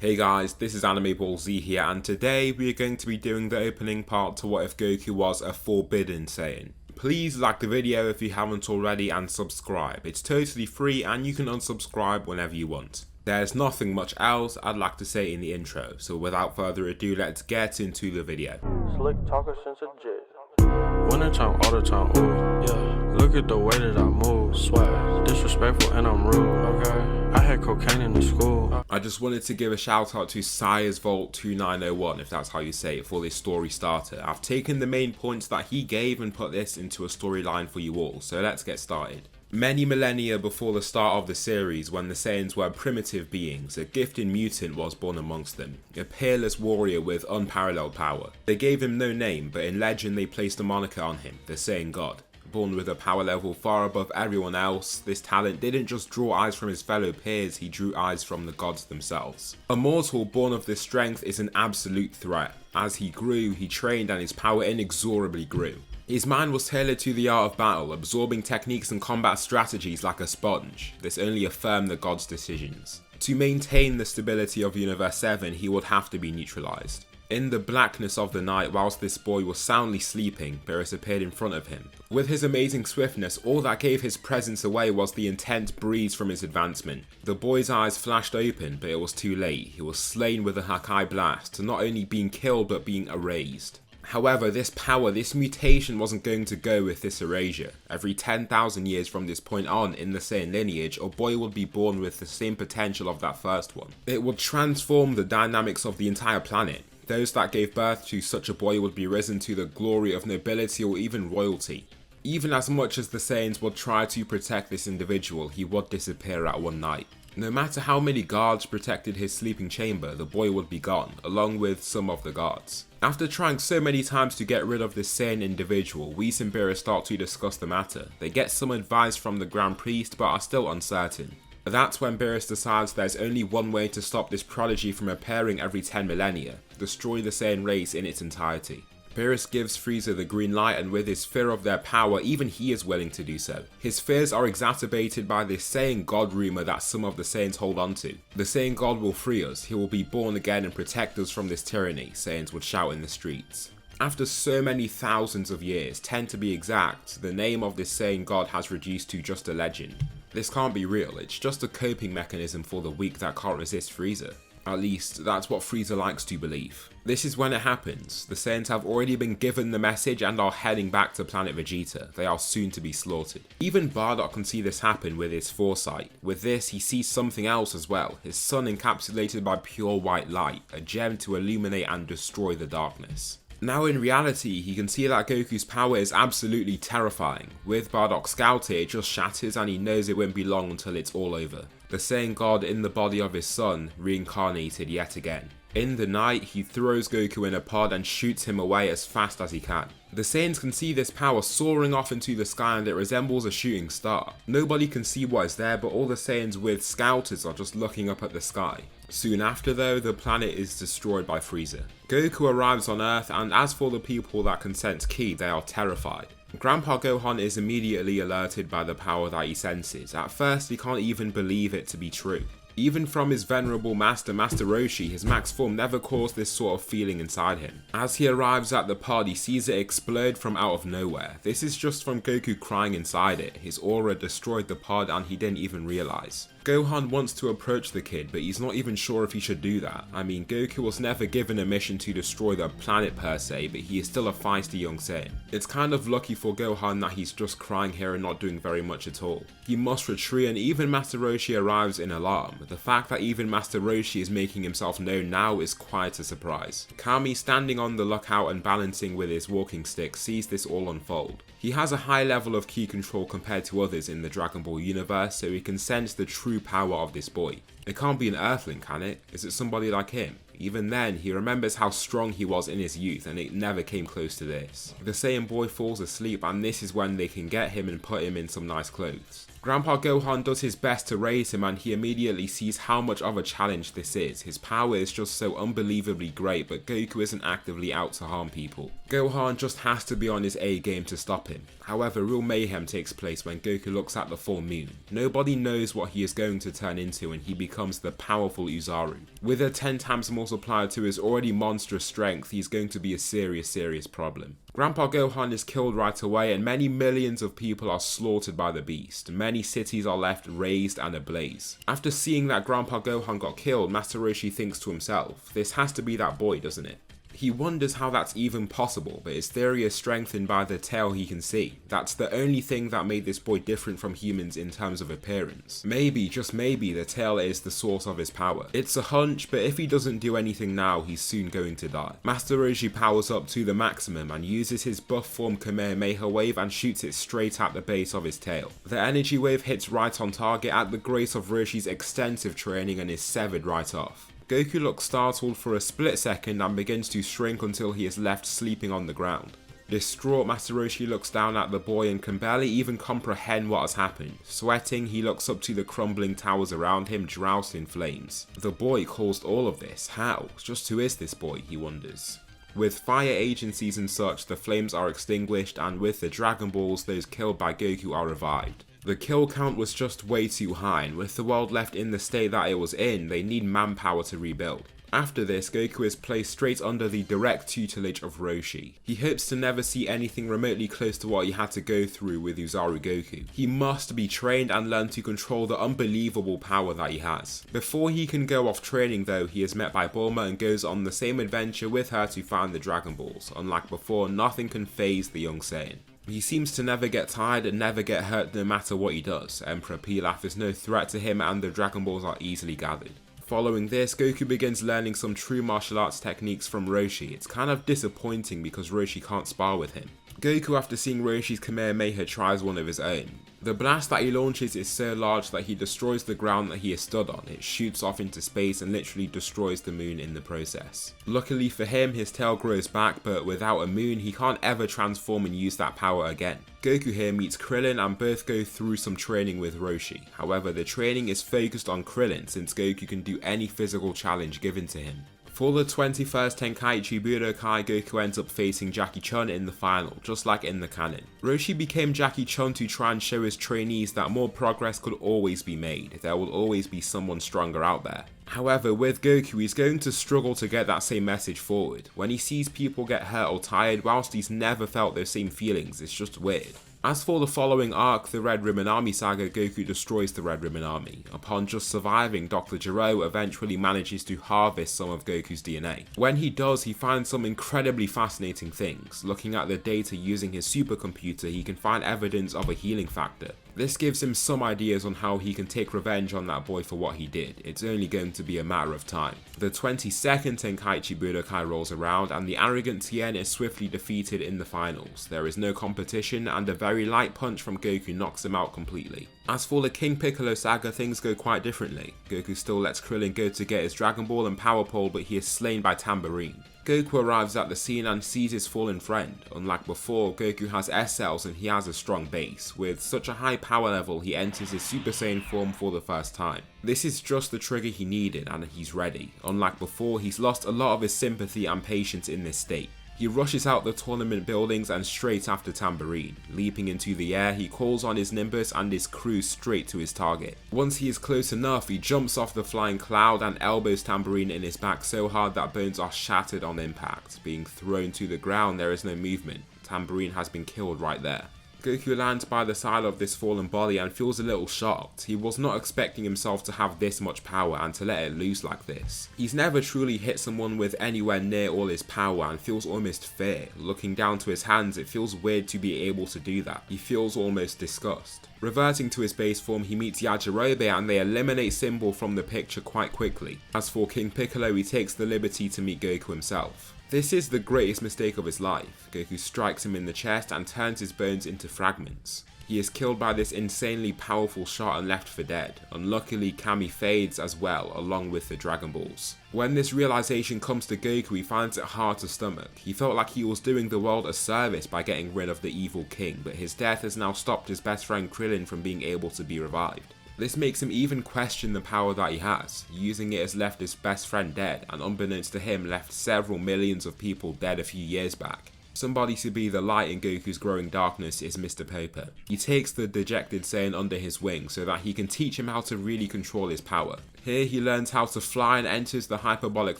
Hey guys, this is Anime Ball Z here, and today we are going to be doing the opening part to What If Goku Was a Forbidden Saiyan. Please like the video if you haven't already and subscribe. It's totally free and you can unsubscribe whenever you want. There's nothing much else I'd like to say in the intro, so without further ado, let's get into the video. Slick talker since a jit. Winter time, all the time, ooh, yeah. Look at the way that I move, swag. Disrespectful and I'm rude, okay. I had cocaine in the school. I just wanted to give a shout out to Saiya's Vault 2901, if that's how you say it, for this story starter. I've taken the main points that he gave and put this into a storyline for you all, so let's get started. Many millennia before the start of the series, when the Saiyans were primitive beings, a gifted mutant was born amongst them, a peerless warrior with unparalleled power. They gave him no name, but in legend they placed a moniker on him, the Saiyan God. Born with a power level far above everyone else, this talent didn't just draw eyes from his fellow peers, he drew eyes from the gods themselves. A mortal born of this strength is an absolute threat. As he grew, he trained and his power inexorably grew. His mind was tailored to the art of battle, absorbing techniques and combat strategies like a sponge. This only affirmed the gods' decisions. To maintain the stability of Universe 7, he would have to be neutralized. In the blackness of the night, whilst this boy was soundly sleeping, Beerus appeared in front of him. With his amazing swiftness, all that gave his presence away was the intense breeze from his advancement. The boy's eyes flashed open, but it was too late. He was slain with a Hakai blast, not only being killed but being erased. However, this power, this mutation wasn't going to go with this erasure. Every 10,000 years from this point on in the Saiyan lineage, a boy would be born with the same potential of that first one. It would transform the dynamics of the entire planet. Those that gave birth to such a boy would be risen to the glory of nobility or even royalty. Even as much as the Saiyans would try to protect this individual, he would disappear at one night. No matter how many guards protected his sleeping chamber, the boy would be gone, along with some of the guards. After trying so many times to get rid of this Saiyan individual, Whis and Beerus start to discuss the matter. They get some advice from the Grand Priest but are still uncertain. That's when Beerus decides there's only one way to stop this prodigy from appearing every 10 millennia, destroy the Saiyan race in its entirety. Beerus gives Frieza the green light, and with his fear of their power, even he is willing to do so. His fears are exacerbated by this Saiyan God rumor that some of the Saiyans hold on to. The Saiyan God will free us, he will be born again and protect us from this tyranny, Saiyans would shout in the streets. After so many thousands of years, 10 to be exact, the name of this Saiyan God has reduced to just a legend. This can't be real, it's just a coping mechanism for the weak that can't resist Frieza. At least, that's what Frieza likes to believe. This is when it happens. The Saiyans have already been given the message and are heading back to planet Vegeta. They are soon to be slaughtered. Even Bardock can see this happen with his foresight. With this, he sees something else as well. His sun encapsulated by pure white light, a gem to illuminate and destroy the darkness. Now in reality, he can see that Goku's power is absolutely terrifying. With Bardock scouted, it just shatters and he knows it won't be long until it's all over. The Saiyan God in the body of his son, reincarnated yet again. In the night, he throws Goku in a pod and shoots him away as fast as he can. The Saiyans can see this power soaring off into the sky and it resembles a shooting star. Nobody can see what is there, but all the Saiyans with scouters are just looking up at the sky. Soon after though, the planet is destroyed by Frieza. Goku arrives on Earth, and as for the people that can sense Ki, they are terrified. Grandpa Gohan is immediately alerted by the power that he senses. At first he can't even believe it to be true. Even from his venerable master, Master Roshi, his max form never caused this sort of feeling inside him. As he arrives at the pod, he sees it explode from out of nowhere. This is just from Goku crying inside it. His aura destroyed the pod and he didn't even realize. Gohan wants to approach the kid, but he's not even sure if he should do that. I mean, Goku was never given a mission to destroy the planet per se, but he is still a feisty young Saiyan. It's kind of lucky for Gohan that he's just crying here and not doing very much at all. He must retreat, and even Master Roshi arrives in alarm. The fact that even Master Roshi is making himself known now is quite a surprise. Kami, standing on the lookout and balancing with his walking stick, sees this all unfold. He has a high level of ki control compared to others in the Dragon Ball universe, so he can sense the true power of this boy. It can't be an Earthling, can it? Is it somebody like him? Even then, he remembers how strong he was in his youth and it never came close to this. The Saiyan boy falls asleep and this is when they can get him and put him in some nice clothes. Grandpa Gohan does his best to raise him and he immediately sees how much of a challenge this is. His power is just so unbelievably great, but Goku isn't actively out to harm people. Gohan just has to be on his A game to stop him. However, real mayhem takes place when Goku looks at the full moon. Nobody knows what he is going to turn into and he becomes the powerful Uzaru. With a 10 times multiplier to his already monstrous strength, he's going to be a serious problem. Grandpa Gohan is killed right away and many millions of people are slaughtered by the beast. Many cities are left razed and ablaze. After seeing that Grandpa Gohan got killed, Master Roshi thinks to himself, this has to be that boy, doesn't it? He wonders how that's even possible, but his theory is strengthened by the tail he can see. That's the only thing that made this boy different from humans in terms of appearance. Maybe, just maybe, the tail is the source of his power. It's a hunch, but if he doesn't do anything now, he's soon going to die. Master Roshi powers up to the maximum and uses his buff form Kamehameha wave and shoots it straight at the base of his tail. The energy wave hits right on target at the grace of Roshi's extensive training and is severed right off. Goku looks startled for a split second and begins to shrink until he is left sleeping on the ground. Distraught, Master Roshi looks down at the boy and can barely even comprehend what has happened. Sweating, he looks up to the crumbling towers around him, doused in flames. The boy caused all of this. How? Just who is this boy, he wonders. With fire agencies and such, the flames are extinguished, and with the Dragon Balls, those killed by Goku are revived. The kill count was just way too high, and with the world left in the state that it was in, they need manpower to rebuild. After this, Goku is placed straight under the direct tutelage of Roshi. He hopes to never see anything remotely close to what he had to go through with Uzaru Goku. He must be trained and learn to control the unbelievable power that he has. Before he can go off training though, he is met by Bulma and goes on the same adventure with her to find the Dragon Balls. Unlike before, nothing can faze the young Saiyan. He seems to never get tired and never get hurt no matter what he does. Emperor Pilaf is no threat to him and the Dragon Balls are easily gathered. Following this, Goku begins learning some true martial arts techniques from Roshi. It's kind of disappointing because Roshi can't spar with him. Goku, after seeing Roshi's Kamehameha, tries one of his own. The blast that he launches is so large that he destroys the ground that he is stood on. It shoots off into space and literally destroys the moon in the process. Luckily for him, his tail grows back, but without a moon, he can't ever transform and use that power again. Goku here meets Krillin and both go through some training with Roshi. However, the training is focused on Krillin since Goku can do any physical challenge given to him. For the 21st Tenkaichi Budokai, Goku ends up facing Jackie Chun in the final, just like in the canon. Roshi became Jackie Chun to try and show his trainees that more progress could always be made. There will always be someone stronger out there. However, with Goku, he's going to struggle to get that same message forward. When he sees people get hurt or tired, whilst he's never felt those same feelings, it's just weird. As for the following arc, the Red Ribbon Army saga, Goku destroys the Red Ribbon Army. Upon just surviving, Dr. Gero eventually manages to harvest some of Goku's DNA. When he does, he finds some incredibly fascinating things. Looking at the data using his supercomputer, he can find evidence of a healing factor. This gives him some ideas on how he can take revenge on that boy for what he did. It's only going to be a matter of time. The 22nd Tenkaichi Budokai rolls around and the arrogant Tien is swiftly defeated in the finals. There is no competition and a very light punch from Goku knocks him out completely. As for the King Piccolo saga, things go quite differently. Goku still lets Krillin go to get his Dragon Ball and Power Pole, but he is slain by Tambourine. Goku arrives at the scene and sees his fallen friend. Unlike before, Goku has S-cells and he has a strong base. With such a high power level, he enters his Super Saiyan form for the first time. This is just the trigger he needed and he's ready. Unlike before, he's lost a lot of his sympathy and patience in this state. He rushes out the tournament buildings and straight after Tambourine. Leaping into the air, he calls on his Nimbus and his crew straight to his target. Once he is close enough, he jumps off the flying cloud and elbows Tambourine in his back so hard that bones are shattered on impact. Being thrown to the ground, there is no movement. Tambourine has been killed right there. Goku lands by the side of this fallen body and feels a little shocked. He was not expecting himself to have this much power and to let it loose like this. He's never truly hit someone with anywhere near all his power and feels almost fear. Looking down to his hands, it feels weird to be able to do that. He feels almost disgust. Reverting to his base form, he meets Yajirobe and they eliminate Symbol from the picture quite quickly. As for King Piccolo, he takes the liberty to meet Goku himself. This is the greatest mistake of his life. Goku strikes him in the chest and turns his bones into fragments. He is killed by this insanely powerful shot and left for dead. Unluckily, Kami fades as well, along with the Dragon Balls. When this realization comes to Goku, he finds it hard to stomach. He felt like he was doing the world a service by getting rid of the evil king, but his death has now stopped his best friend Krillin from being able to be revived. This makes him even question the power that he has. Using it has left his best friend dead, and unbeknownst to him left several millions of people dead a few years back. Somebody to be the light in Goku's growing darkness is Mr. Popo. He takes the dejected Saiyan under his wing so that he can teach him how to really control his power. Here he learns how to fly and enters the hyperbolic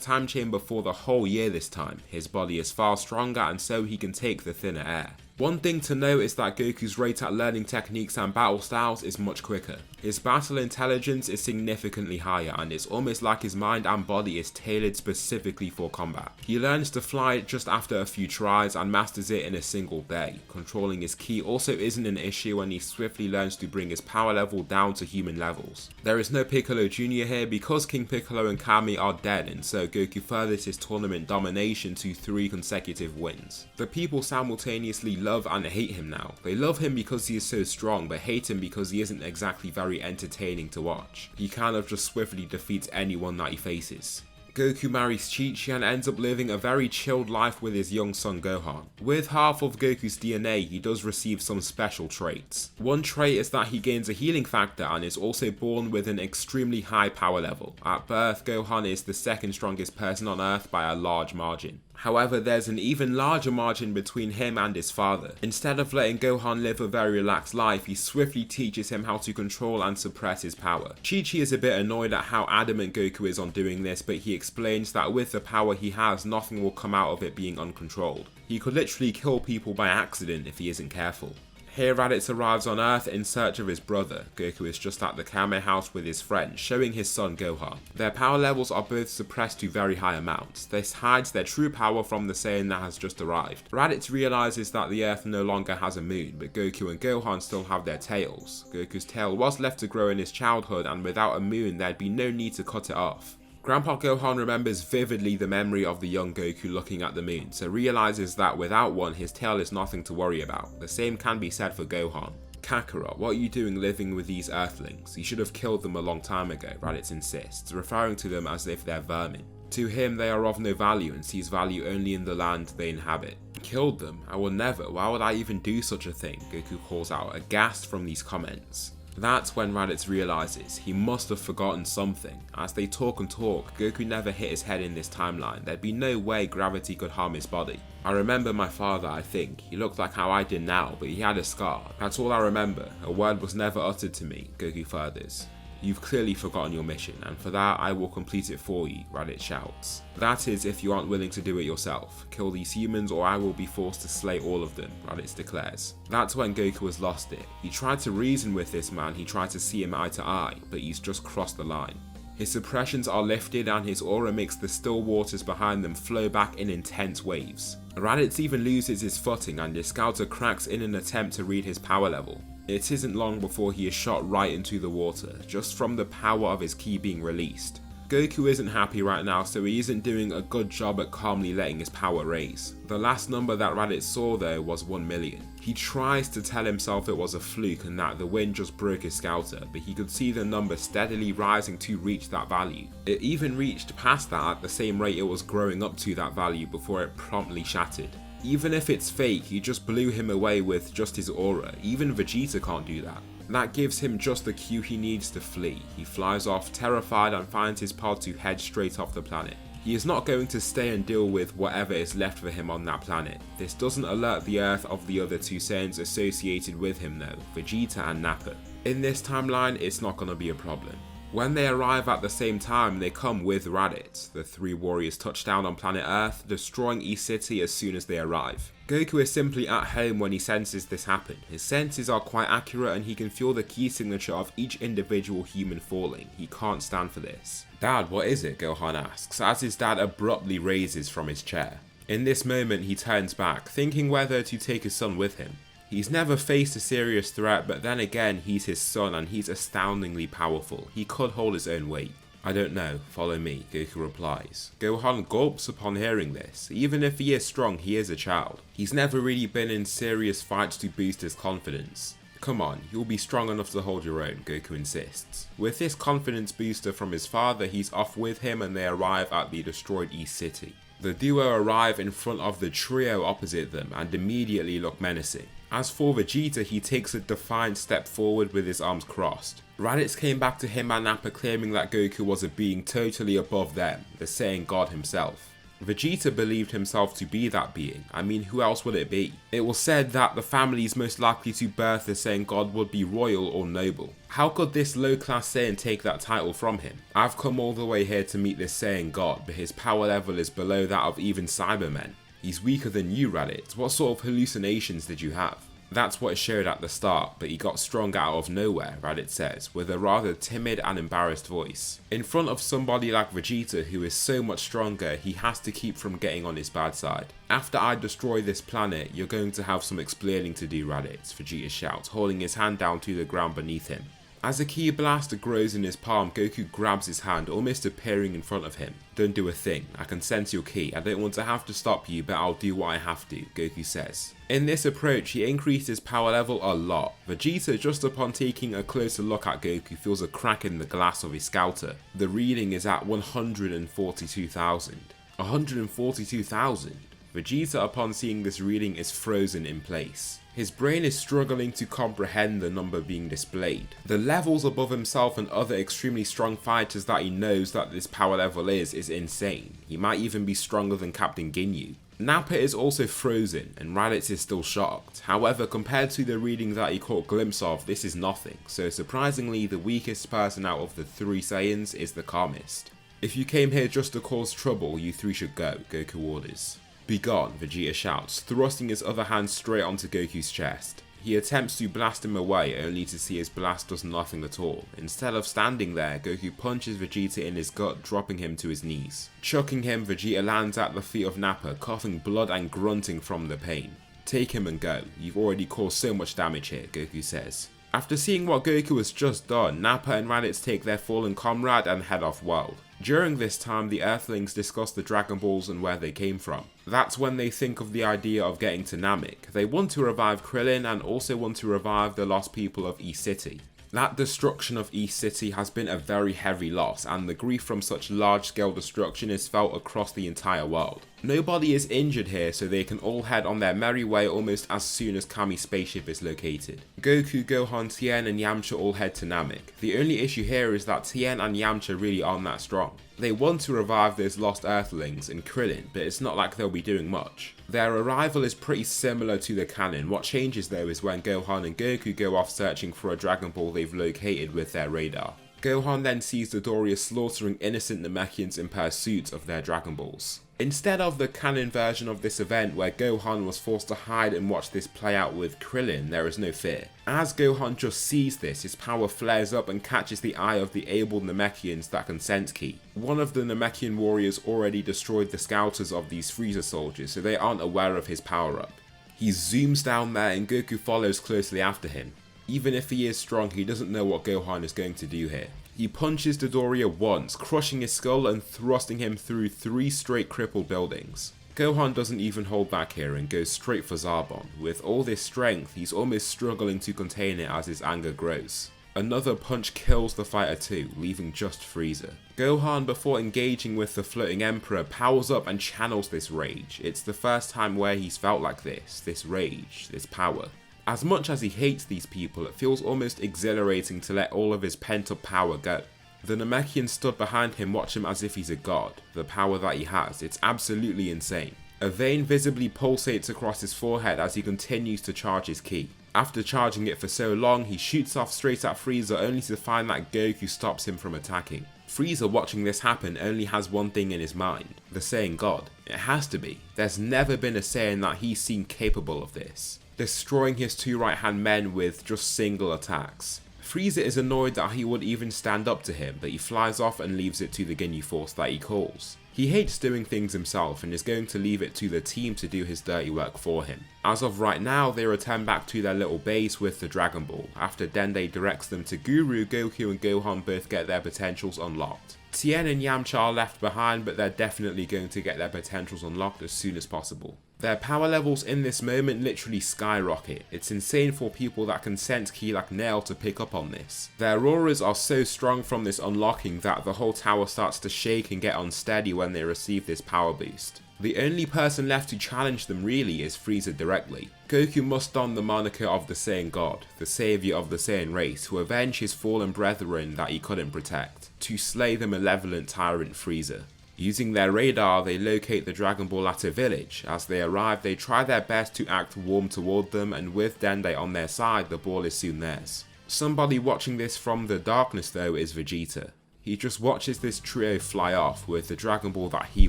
time chamber for the whole year this time. His body is far stronger and so he can take the thinner air. One thing to note is that Goku's rate at learning techniques and battle styles is much quicker. His battle intelligence is significantly higher and it's almost like his mind and body is tailored specifically for combat. He learns to fly just after a few tries and masters it in a single day. Controlling his ki also isn't an issue and he swiftly learns to bring his power level down to human levels. There is no Piccolo Jr. here because King Piccolo and Kami are dead, and so Goku furthers his tournament domination to 3 consecutive wins. The people simultaneously love and hate him now. They love him because he is so strong, but hate him because he isn't exactly very entertaining to watch. He kind of just swiftly defeats anyone that he faces. Goku marries Chi-Chi and ends up living a very chilled life with his young son Gohan. With half of Goku's DNA, he does receive some special traits. One trait is that he gains a healing factor and is also born with an extremely high power level. At birth, Gohan is the second strongest person on Earth by a large margin. However, there's an even larger margin between him and his father. Instead of letting Gohan live a very relaxed life, he swiftly teaches him how to control and suppress his power. Chi-Chi is a bit annoyed at how adamant Goku is on doing this, but he explains that with the power he has, nothing will come out of it being uncontrolled. He could literally kill people by accident if he isn't careful. Here Raditz arrives on Earth in search of his brother. Goku is just at the Kame house with his friend, showing his son Gohan. Their power levels are both suppressed to very high amounts. This hides their true power from the Saiyan that has just arrived. Raditz realizes that the Earth no longer has a moon, but Goku and Gohan still have their tails. Goku's tail was left to grow in his childhood, and without a moon there'd be no need to cut it off. Grandpa Gohan remembers vividly the memory of the young Goku looking at the moon, so realizes that without one, his tail is nothing to worry about. The same can be said for Gohan. Kakarot, what are you doing living with these Earthlings? You should have killed them a long time ago, Raditz insists, referring to them as if they're vermin. To him, they are of no value and sees value only in the land they inhabit. Killed them? I will never. Why would I even do such a thing? Goku calls out, aghast from these comments. That's when Raditz realizes he must have forgotten something. As they talk and talk, Goku never hit his head in this timeline. There'd be no way gravity could harm his body. I remember my father, I think. He looked like how I did now, but he had a scar. That's all I remember. A word was never uttered to me, Goku furthers. You've clearly forgotten your mission, and for that I will complete it for you, Raditz shouts. That is if you aren't willing to do it yourself. Kill these humans or I will be forced to slay all of them, Raditz declares. That's when Goku has lost it. He tried to reason with this man, he tried to see him eye to eye, but he's just crossed the line. His suppressions are lifted and his aura makes the still waters behind them flow back in intense waves. Raditz even loses his footing and his scouter cracks in an attempt to read his power level. It isn't long before he is shot right into the water, just from the power of his ki being released. Goku isn't happy right now, so he isn't doing a good job at calmly letting his power raise. The last number that Raditz saw though was 1 million. He tries to tell himself it was a fluke and that the wind just broke his scouter, but he could see the number steadily rising to reach that value. It even reached past that at the same rate it was growing up to that value before it promptly shattered. Even if it's fake, he just blew him away with just his aura. Even Vegeta can't do that. That gives him just the cue he needs to flee. He flies off terrified and finds his pod to head straight off the planet. He is not going to stay and deal with whatever is left for him on that planet. This doesn't alert the Earth of the other 2 Saiyans associated with him though, Vegeta and Nappa. In this timeline, it's not gonna be a problem. When they arrive at the same time, they come with Raditz. The 3 warriors touch down on planet Earth, destroying East City as soon as they arrive. Goku is simply at home when he senses this happen. His senses are quite accurate and he can feel the key signature of each individual human falling. He can't stand for this. Dad, what is it? Gohan asks, as his dad abruptly raises from his chair. In this moment, he turns back, thinking whether to take his son with him. He's never faced a serious threat, but then again, he's his son and he's astoundingly powerful. He could hold his own weight. I don't know, follow me, Goku replies. Gohan gulps upon hearing this. Even if he is strong, he is a child. He's never really been in serious fights to boost his confidence. Come on, you'll be strong enough to hold your own, Goku insists. With this confidence booster from his father, he's off with him and they arrive at the destroyed East City. The duo arrive in front of the trio opposite them and immediately look menacing. As for Vegeta, he takes a defiant step forward with his arms crossed. Raditz came back to him and Nappa claiming that Goku was a being totally above them, the Saiyan God himself. Vegeta believed himself to be that being. I mean, who else would it be? It was said that the families most likely to birth the Saiyan God would be royal or noble. How could this low-class Saiyan take that title from him? I've come all the way here to meet this Saiyan God, but his power level is below that of even Cybermen. He's weaker than you, Raditz. What sort of hallucinations did you have? That's what it showed at the start, but he got strong out of nowhere, Raditz says, with a rather timid and embarrassed voice. In front of somebody like Vegeta, who is so much stronger, he has to keep from getting on his bad side. After I destroy this planet, you're going to have some explaining to do, Raditz, Vegeta shouts, holding his hand down to the ground beneath him. As a Ki blaster grows in his palm, Goku grabs his hand, almost appearing in front of him. Don't do a thing, I can sense your Ki. I don't want to have to stop you, but I'll do what I have to, Goku says. In this approach, he increased his power level a lot. Vegeta, just upon taking a closer look at Goku, feels a crack in the glass of his scouter. The reading is at 142,000. 142,000? Vegeta, upon seeing this reading, is frozen in place. His brain is struggling to comprehend the number being displayed. The levels above himself and other extremely strong fighters that he knows that this power level is insane. He might even be stronger than Captain Ginyu. Nappa is also frozen and Raditz is still shocked. However, compared to the reading that he caught a glimpse of, this is nothing. So surprisingly, the weakest person out of the three Saiyans is the calmest. If you came here just to cause trouble, you three should go, Goku orders. Be gone, Vegeta shouts, thrusting his other hand straight onto Goku's chest. He attempts to blast him away, only to see his blast does nothing at all. Instead of standing there, Goku punches Vegeta in his gut, dropping him to his knees. Chucking him, Vegeta lands at the feet of Nappa, coughing blood and grunting from the pain. Take him and go, you've already caused so much damage here, Goku says. After seeing what Goku has just done, Nappa and Raditz take their fallen comrade and head off-world. During this time, the Earthlings discuss the Dragon Balls and where they came from. That's when they think of the idea of getting to Namek. They want to revive Krillin and also want to revive the lost people of East City. That destruction of East City has been a very heavy loss, and the grief from such large-scale destruction is felt across the entire world. Nobody is injured here, so they can all head on their merry way almost as soon as Kami's spaceship is located. Goku, Gohan, Tien and Yamcha all head to Namek. The only issue here is that Tien and Yamcha really aren't that strong. They want to revive those lost Earthlings and Krillin, but it's not like they'll be doing much. Their arrival is pretty similar to the canon. What changes though is when Gohan and Goku go off searching for a Dragon Ball they've located with their radar. Gohan then sees Dodoria slaughtering innocent Namekians in pursuit of their Dragon Balls. Instead of the canon version of this event where Gohan was forced to hide and watch this play out with Krillin, there is no fear. As Gohan just sees this, his power flares up and catches the eye of the able Namekians that can sense Ki. One of the Namekian warriors already destroyed the scouters of these Frieza soldiers, so they aren't aware of his power up. He zooms down there and Goku follows closely after him. Even if he is strong, he doesn't know what Gohan is going to do here. He punches Dodoria once, crushing his skull and thrusting him through 3 straight crippled buildings. Gohan doesn't even hold back here and goes straight for Zarbon. With all this strength, he's almost struggling to contain it as his anger grows. Another punch kills the fighter too, leaving just Frieza. Gohan, before engaging with the floating Emperor, powers up and channels this rage. It's the first time where he's felt like this rage, this power. As much as he hates these people, it feels almost exhilarating to let all of his pent-up power go. The Namekians stood behind him watch him as if he's a god. The power that he has, it's absolutely insane. A vein visibly pulsates across his forehead as he continues to charge his ki. After charging it for so long, he shoots off straight at Frieza only to find that Goku stops him from attacking. Frieza, watching this happen, only has one thing in his mind, the Saiyan God. It has to be. There's never been a Saiyan that he's seen capable of this. Destroying his 2 right-hand men with just single attacks. Frieza is annoyed that he would even stand up to him, but he flies off and leaves it to the Ginyu Force that he calls. He hates doing things himself and is going to leave it to the team to do his dirty work for him. As of right now, they return back to their little base with the Dragon Ball. After Dende directs them to Guru, Goku and Gohan both get their potentials unlocked. Tien and Yamcha are left behind, but they're definitely going to get their potentials unlocked as soon as possible. Their power levels in this moment literally skyrocket. It's insane for people that can sense ki like Nail to pick up on this. Their auras are so strong from this unlocking that the whole tower starts to shake and get unsteady when they receive this power boost. The only person left to challenge them really is Frieza directly. Goku must don the moniker of the Saiyan God, the saviour of the Saiyan race, to avenge his fallen brethren that he couldn't protect, to slay the malevolent tyrant Frieza. Using their radar, they locate the Dragon Ball at a village. As they arrive, they try their best to act warm toward them, and with Dende on their side, the ball is soon theirs. Somebody watching this from the darkness though is Vegeta. He just watches this trio fly off with the Dragon Ball that he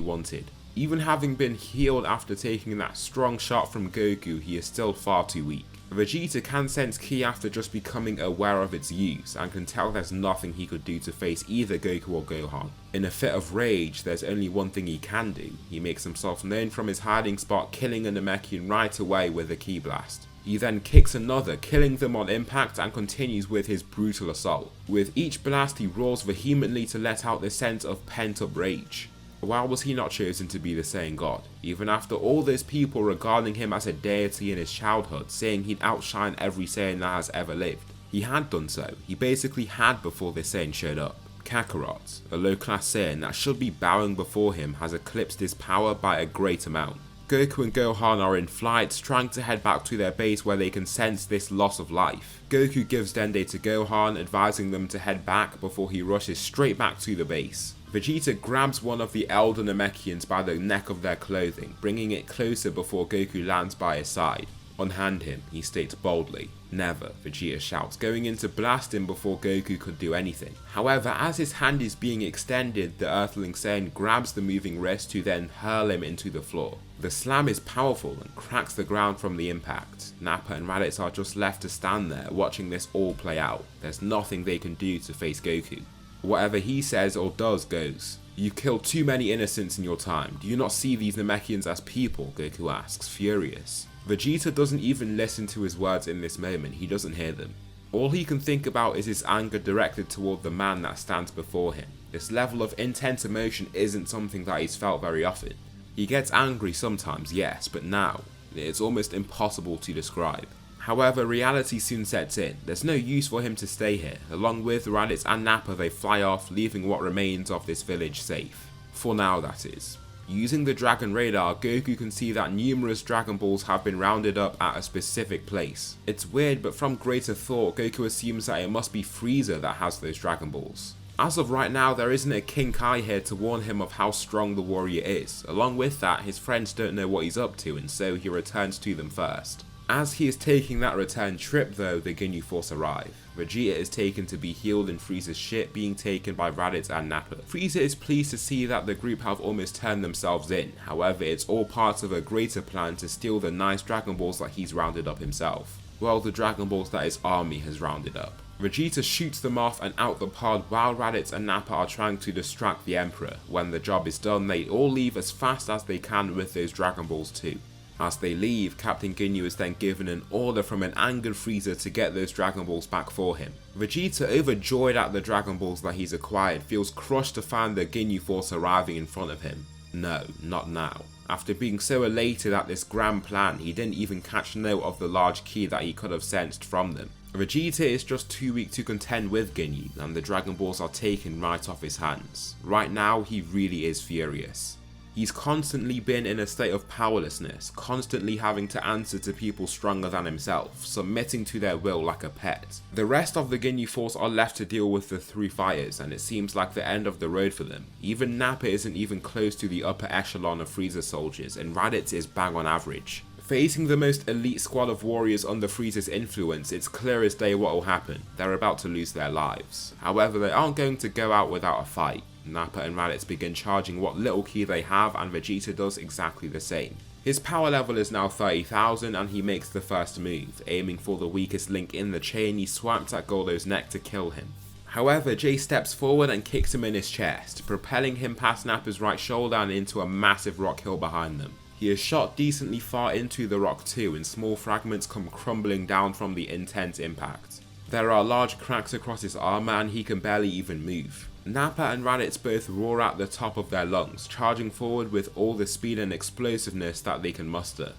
wanted. Even having been healed after taking that strong shot from Goku, he is still far too weak. Vegeta can sense ki after just becoming aware of its use, and can tell there's nothing he could do to face either Goku or Gohan. In a fit of rage, there's only one thing he can do. He makes himself known from his hiding spot, killing a Namekian right away with a ki blast. He then kicks another, killing them on impact, and continues with his brutal assault. With each blast, he roars vehemently to let out the sense of pent-up rage. Why was he not chosen to be the Saiyan God? Even after all those people regarding him as a deity in his childhood, saying he'd outshine every Saiyan that has ever lived. He had done so. He basically had before this Saiyan showed up. Kakarot, a low-class Saiyan that should be bowing before him, has eclipsed his power by a great amount. Goku and Gohan are in flight, trying to head back to their base where they can sense this loss of life. Goku gives Dende to Gohan, advising them to head back before he rushes straight back to the base. Vegeta grabs one of the elder Namekians by the neck of their clothing, bringing it closer before Goku lands by his side. Unhand him, he states boldly. Never, Vegeta shouts, going in to blast him before Goku could do anything. However, as his hand is being extended, the Earthling Saiyan grabs the moving wrist to then hurl him into the floor. The slam is powerful and cracks the ground from the impact. Nappa and Raditz are just left to stand there, watching this all play out. There's nothing they can do to face Goku. Whatever he says or does goes. You've killed too many innocents in your time. Do you not see these Namekians as people? Goku asks, furious. Vegeta doesn't even listen to his words in this moment, he doesn't hear them. All he can think about is his anger directed toward the man that stands before him. This level of intense emotion isn't something that he's felt very often. He gets angry sometimes, yes, but now, it's almost impossible to describe. However, reality soon sets in. There's no use for him to stay here. Along with Raditz and Nappa, they fly off, leaving what remains of this village safe. For now, that is. Using the Dragon Radar, Goku can see that numerous Dragon Balls have been rounded up at a specific place. It's weird, but from greater thought, Goku assumes that it must be Frieza that has those Dragon Balls. As of right now, there isn't a King Kai here to warn him of how strong the warrior is. Along with that, his friends don't know what he's up to, and so he returns to them first. As he is taking that return trip though, the Ginyu Force arrive. Vegeta is taken to be healed in Frieza's ship, being taken by Raditz and Nappa. Frieza is pleased to see that the group have almost turned themselves in, however it's all part of a greater plan to steal the nice Dragon Balls that he's rounded up himself. Well, the Dragon Balls that his army has rounded up. Vegeta shoots them off and out the pod while Raditz and Nappa are trying to distract the Emperor. When the job is done, they all leave as fast as they can with those Dragon Balls too. As they leave, Captain Ginyu is then given an order from an angered Frieza to get those Dragon Balls back for him. Vegeta, overjoyed at the Dragon Balls that he's acquired, feels crushed to find the Ginyu Force arriving in front of him. No, not now. After being so elated at this grand plan, he didn't even catch note of the large ki that he could have sensed from them. Vegeta is just too weak to contend with Ginyu, and the Dragon Balls are taken right off his hands. Right now, he really is furious. He's constantly been in a state of powerlessness, constantly having to answer to people stronger than himself, submitting to their will like a pet. The rest of the Ginyu Force are left to deal with the three fighters, and it seems like the end of the road for them. Even Nappa isn't even close to the upper echelon of Frieza's soldiers, and Raditz is bang on average. Facing the most elite squad of warriors under Frieza's influence, it's clear as day what will happen. They're about to lose their lives. However, they aren't going to go out without a fight. Nappa and Raditz begin charging what little ki they have, and Vegeta does exactly the same. His power level is now 30,000 and he makes the first move. Aiming for the weakest link in the chain, he swipes at Goldo's neck to kill him. However, Jay steps forward and kicks him in his chest, propelling him past Nappa's right shoulder and into a massive rock hill behind them. He is shot decently far into the rock too, and small fragments come crumbling down from the intense impact. There are large cracks across his armor and he can barely even move. Nappa and Raditz both roar at the top of their lungs, charging forward with all the speed and explosiveness that they can muster.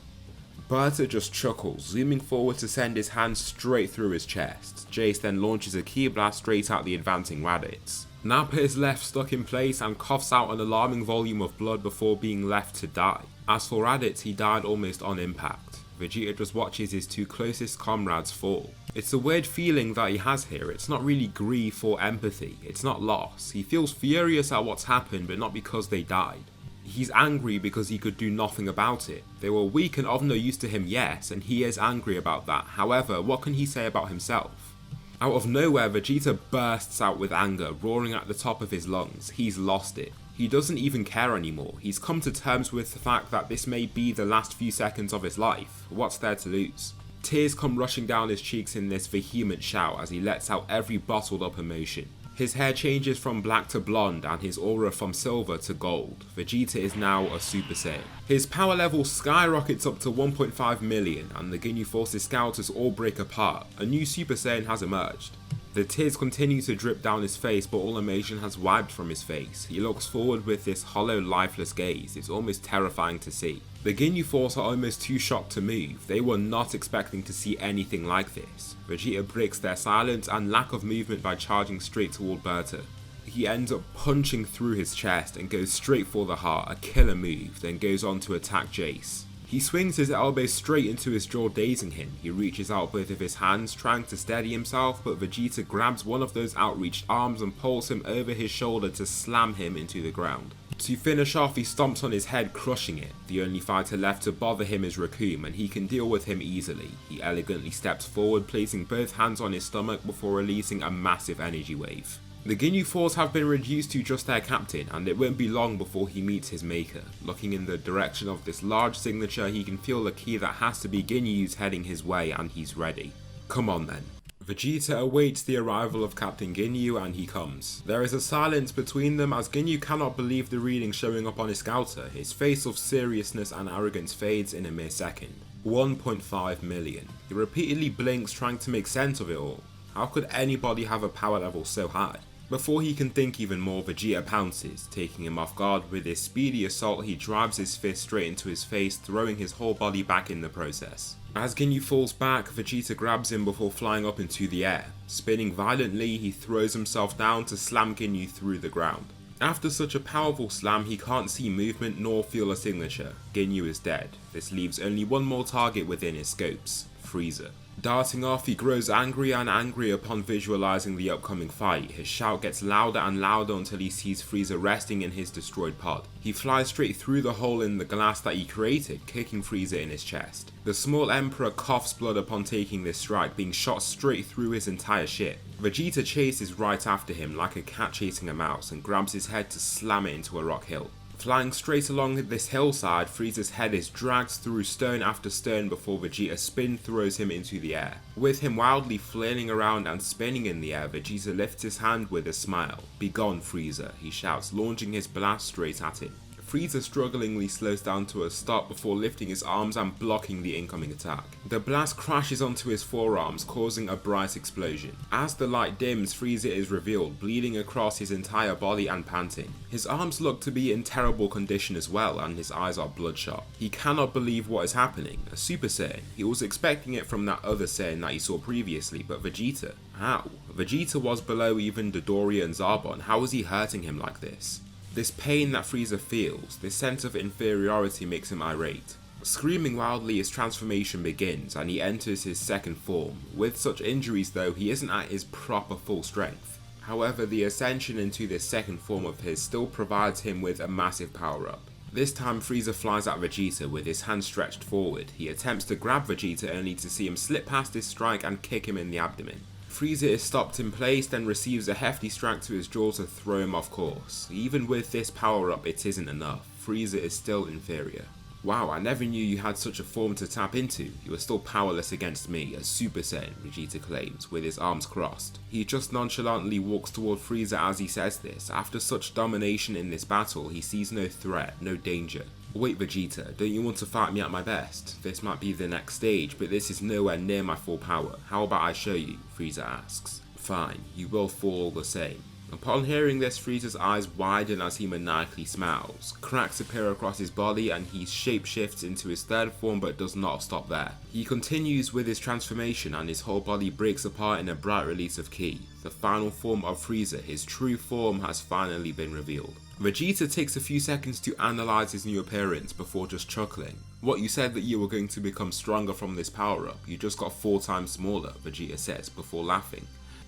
Berta just chuckles, zooming forward to send his hand straight through his chest. Jace then launches a ki blast straight at the advancing Raditz. Nappa is left stuck in place and coughs out an alarming volume of blood before being left to die. As for Raditz, he died almost on impact. Vegeta just watches his two closest comrades fall. It's a weird feeling that he has here. It's not really grief or empathy, it's not loss. He feels furious at what's happened, but not because they died. He's angry because he could do nothing about it. They were weak and of no use to him, yes, and he is angry about that. However, what can he say about himself? Out of nowhere, Vegeta bursts out with anger, roaring at the top of his lungs. He's lost it. He doesn't even care anymore. He's come to terms with the fact that this may be the last few seconds of his life. What's there to lose? Tears come rushing down his cheeks in this vehement shout as he lets out every bottled up emotion. His hair changes from black to blonde and his aura from silver to gold. Vegeta is now a Super Saiyan. His power level skyrockets up to 1.5 million and the Ginyu Force's scouters all break apart. A new Super Saiyan has emerged. The tears continue to drip down his face, but all emotion has wiped from his face. He looks forward with this hollow, lifeless gaze. It's almost terrifying to see. The Ginyu Force are almost too shocked to move. They were not expecting to see anything like this. Vegeta breaks their silence and lack of movement by charging straight toward Berta. He ends up punching through his chest and goes straight for the heart, a killer move, then goes on to attack Jace. He swings his elbow straight into his jaw, dazing him. He reaches out both of his hands, trying to steady himself, but Vegeta grabs one of those outreached arms and pulls him over his shoulder to slam him into the ground. To finish off, he stomps on his head, crushing it. The only fighter left to bother him is Recoome, and he can deal with him easily. He elegantly steps forward, placing both hands on his stomach before releasing a massive energy wave. The Ginyu Force have been reduced to just their captain, and it won't be long before he meets his maker. Looking in the direction of this large signature, he can feel the ki that has to be Ginyu's heading his way, and he's ready. Come on then. Vegeta awaits the arrival of Captain Ginyu and he comes. There is a silence between them as Ginyu cannot believe the reading showing up on his scouter. His face of seriousness and arrogance fades in a mere second. 1.5 million. He repeatedly blinks, trying to make sense of it all. How could anybody have a power level so high? Before he can think even more, Vegeta pounces, taking him off guard. With his speedy assault, he drives his fist straight into his face, throwing his whole body back in the process. As Ginyu falls back, Vegeta grabs him before flying up into the air. Spinning violently, he throws himself down to slam Ginyu through the ground. After such a powerful slam, he can't see movement nor feel a signature. Ginyu is dead. This leaves only one more target within his scopes, Frieza. Darting off, he grows angrier and angrier upon visualizing the upcoming fight. His shout gets louder and louder until he sees Frieza resting in his destroyed pod. He flies straight through the hole in the glass that he created, kicking Frieza in his chest. The small Emperor coughs blood upon taking this strike, being shot straight through his entire ship. Vegeta chases right after him like a cat chasing a mouse and grabs his head to slam it into a rock hill. Flying straight along this hillside, Frieza's head is dragged through stone after stone before Vegeta spin throws him into the air. With him wildly flailing around and spinning in the air, Vegeta lifts his hand with a smile. "Begone, Frieza," he shouts, launching his blast straight at him. Frieza strugglingly slows down to a stop before lifting his arms and blocking the incoming attack. The blast crashes onto his forearms, causing a bright explosion. As the light dims, Frieza is revealed, bleeding across his entire body and panting. His arms look to be in terrible condition as well, and his eyes are bloodshot. He cannot believe what is happening. A Super Saiyan. He was expecting it from that other Saiyan that he saw previously, but Vegeta? How? Vegeta was below even Dodoria and Zarbon. How was he hurting him like this? This pain that Frieza feels, this sense of inferiority makes him irate. Screaming wildly, his transformation begins and he enters his second form. With such injuries though, he isn't at his proper full strength. However, the ascension into this second form of his still provides him with a massive power up. This time Frieza flies at Vegeta with his hand stretched forward. He attempts to grab Vegeta only to see him slip past his strike and kick him in the abdomen. Frieza is stopped in place, then receives a hefty strike to his jaw to throw him off course. Even with this power up, it isn't enough. Frieza is still inferior. "Wow, I never knew you had such a form to tap into. You are still powerless against me, a Super Saiyan," Vegeta claims, with his arms crossed. He just nonchalantly walks toward Frieza as he says this. After such domination in this battle, he sees no threat, no danger. "Wait, Vegeta, don't you want to fight me at my best? This might be the next stage, but this is nowhere near my full power. How about I show you?" Frieza asks. "Fine, you will fall all the same." Upon hearing this, Frieza's eyes widen as he maniacally smiles. Cracks appear across his body and he shapeshifts into his third form, but does not stop there. He continues with his transformation and his whole body breaks apart in a bright release of ki. The final form of Frieza, his true form, has finally been revealed. Vegeta takes a few seconds to analyze his new appearance before just chuckling. "What, you said that you were going to become stronger from this power up? You just got 4 times smaller," Vegeta says before laughing.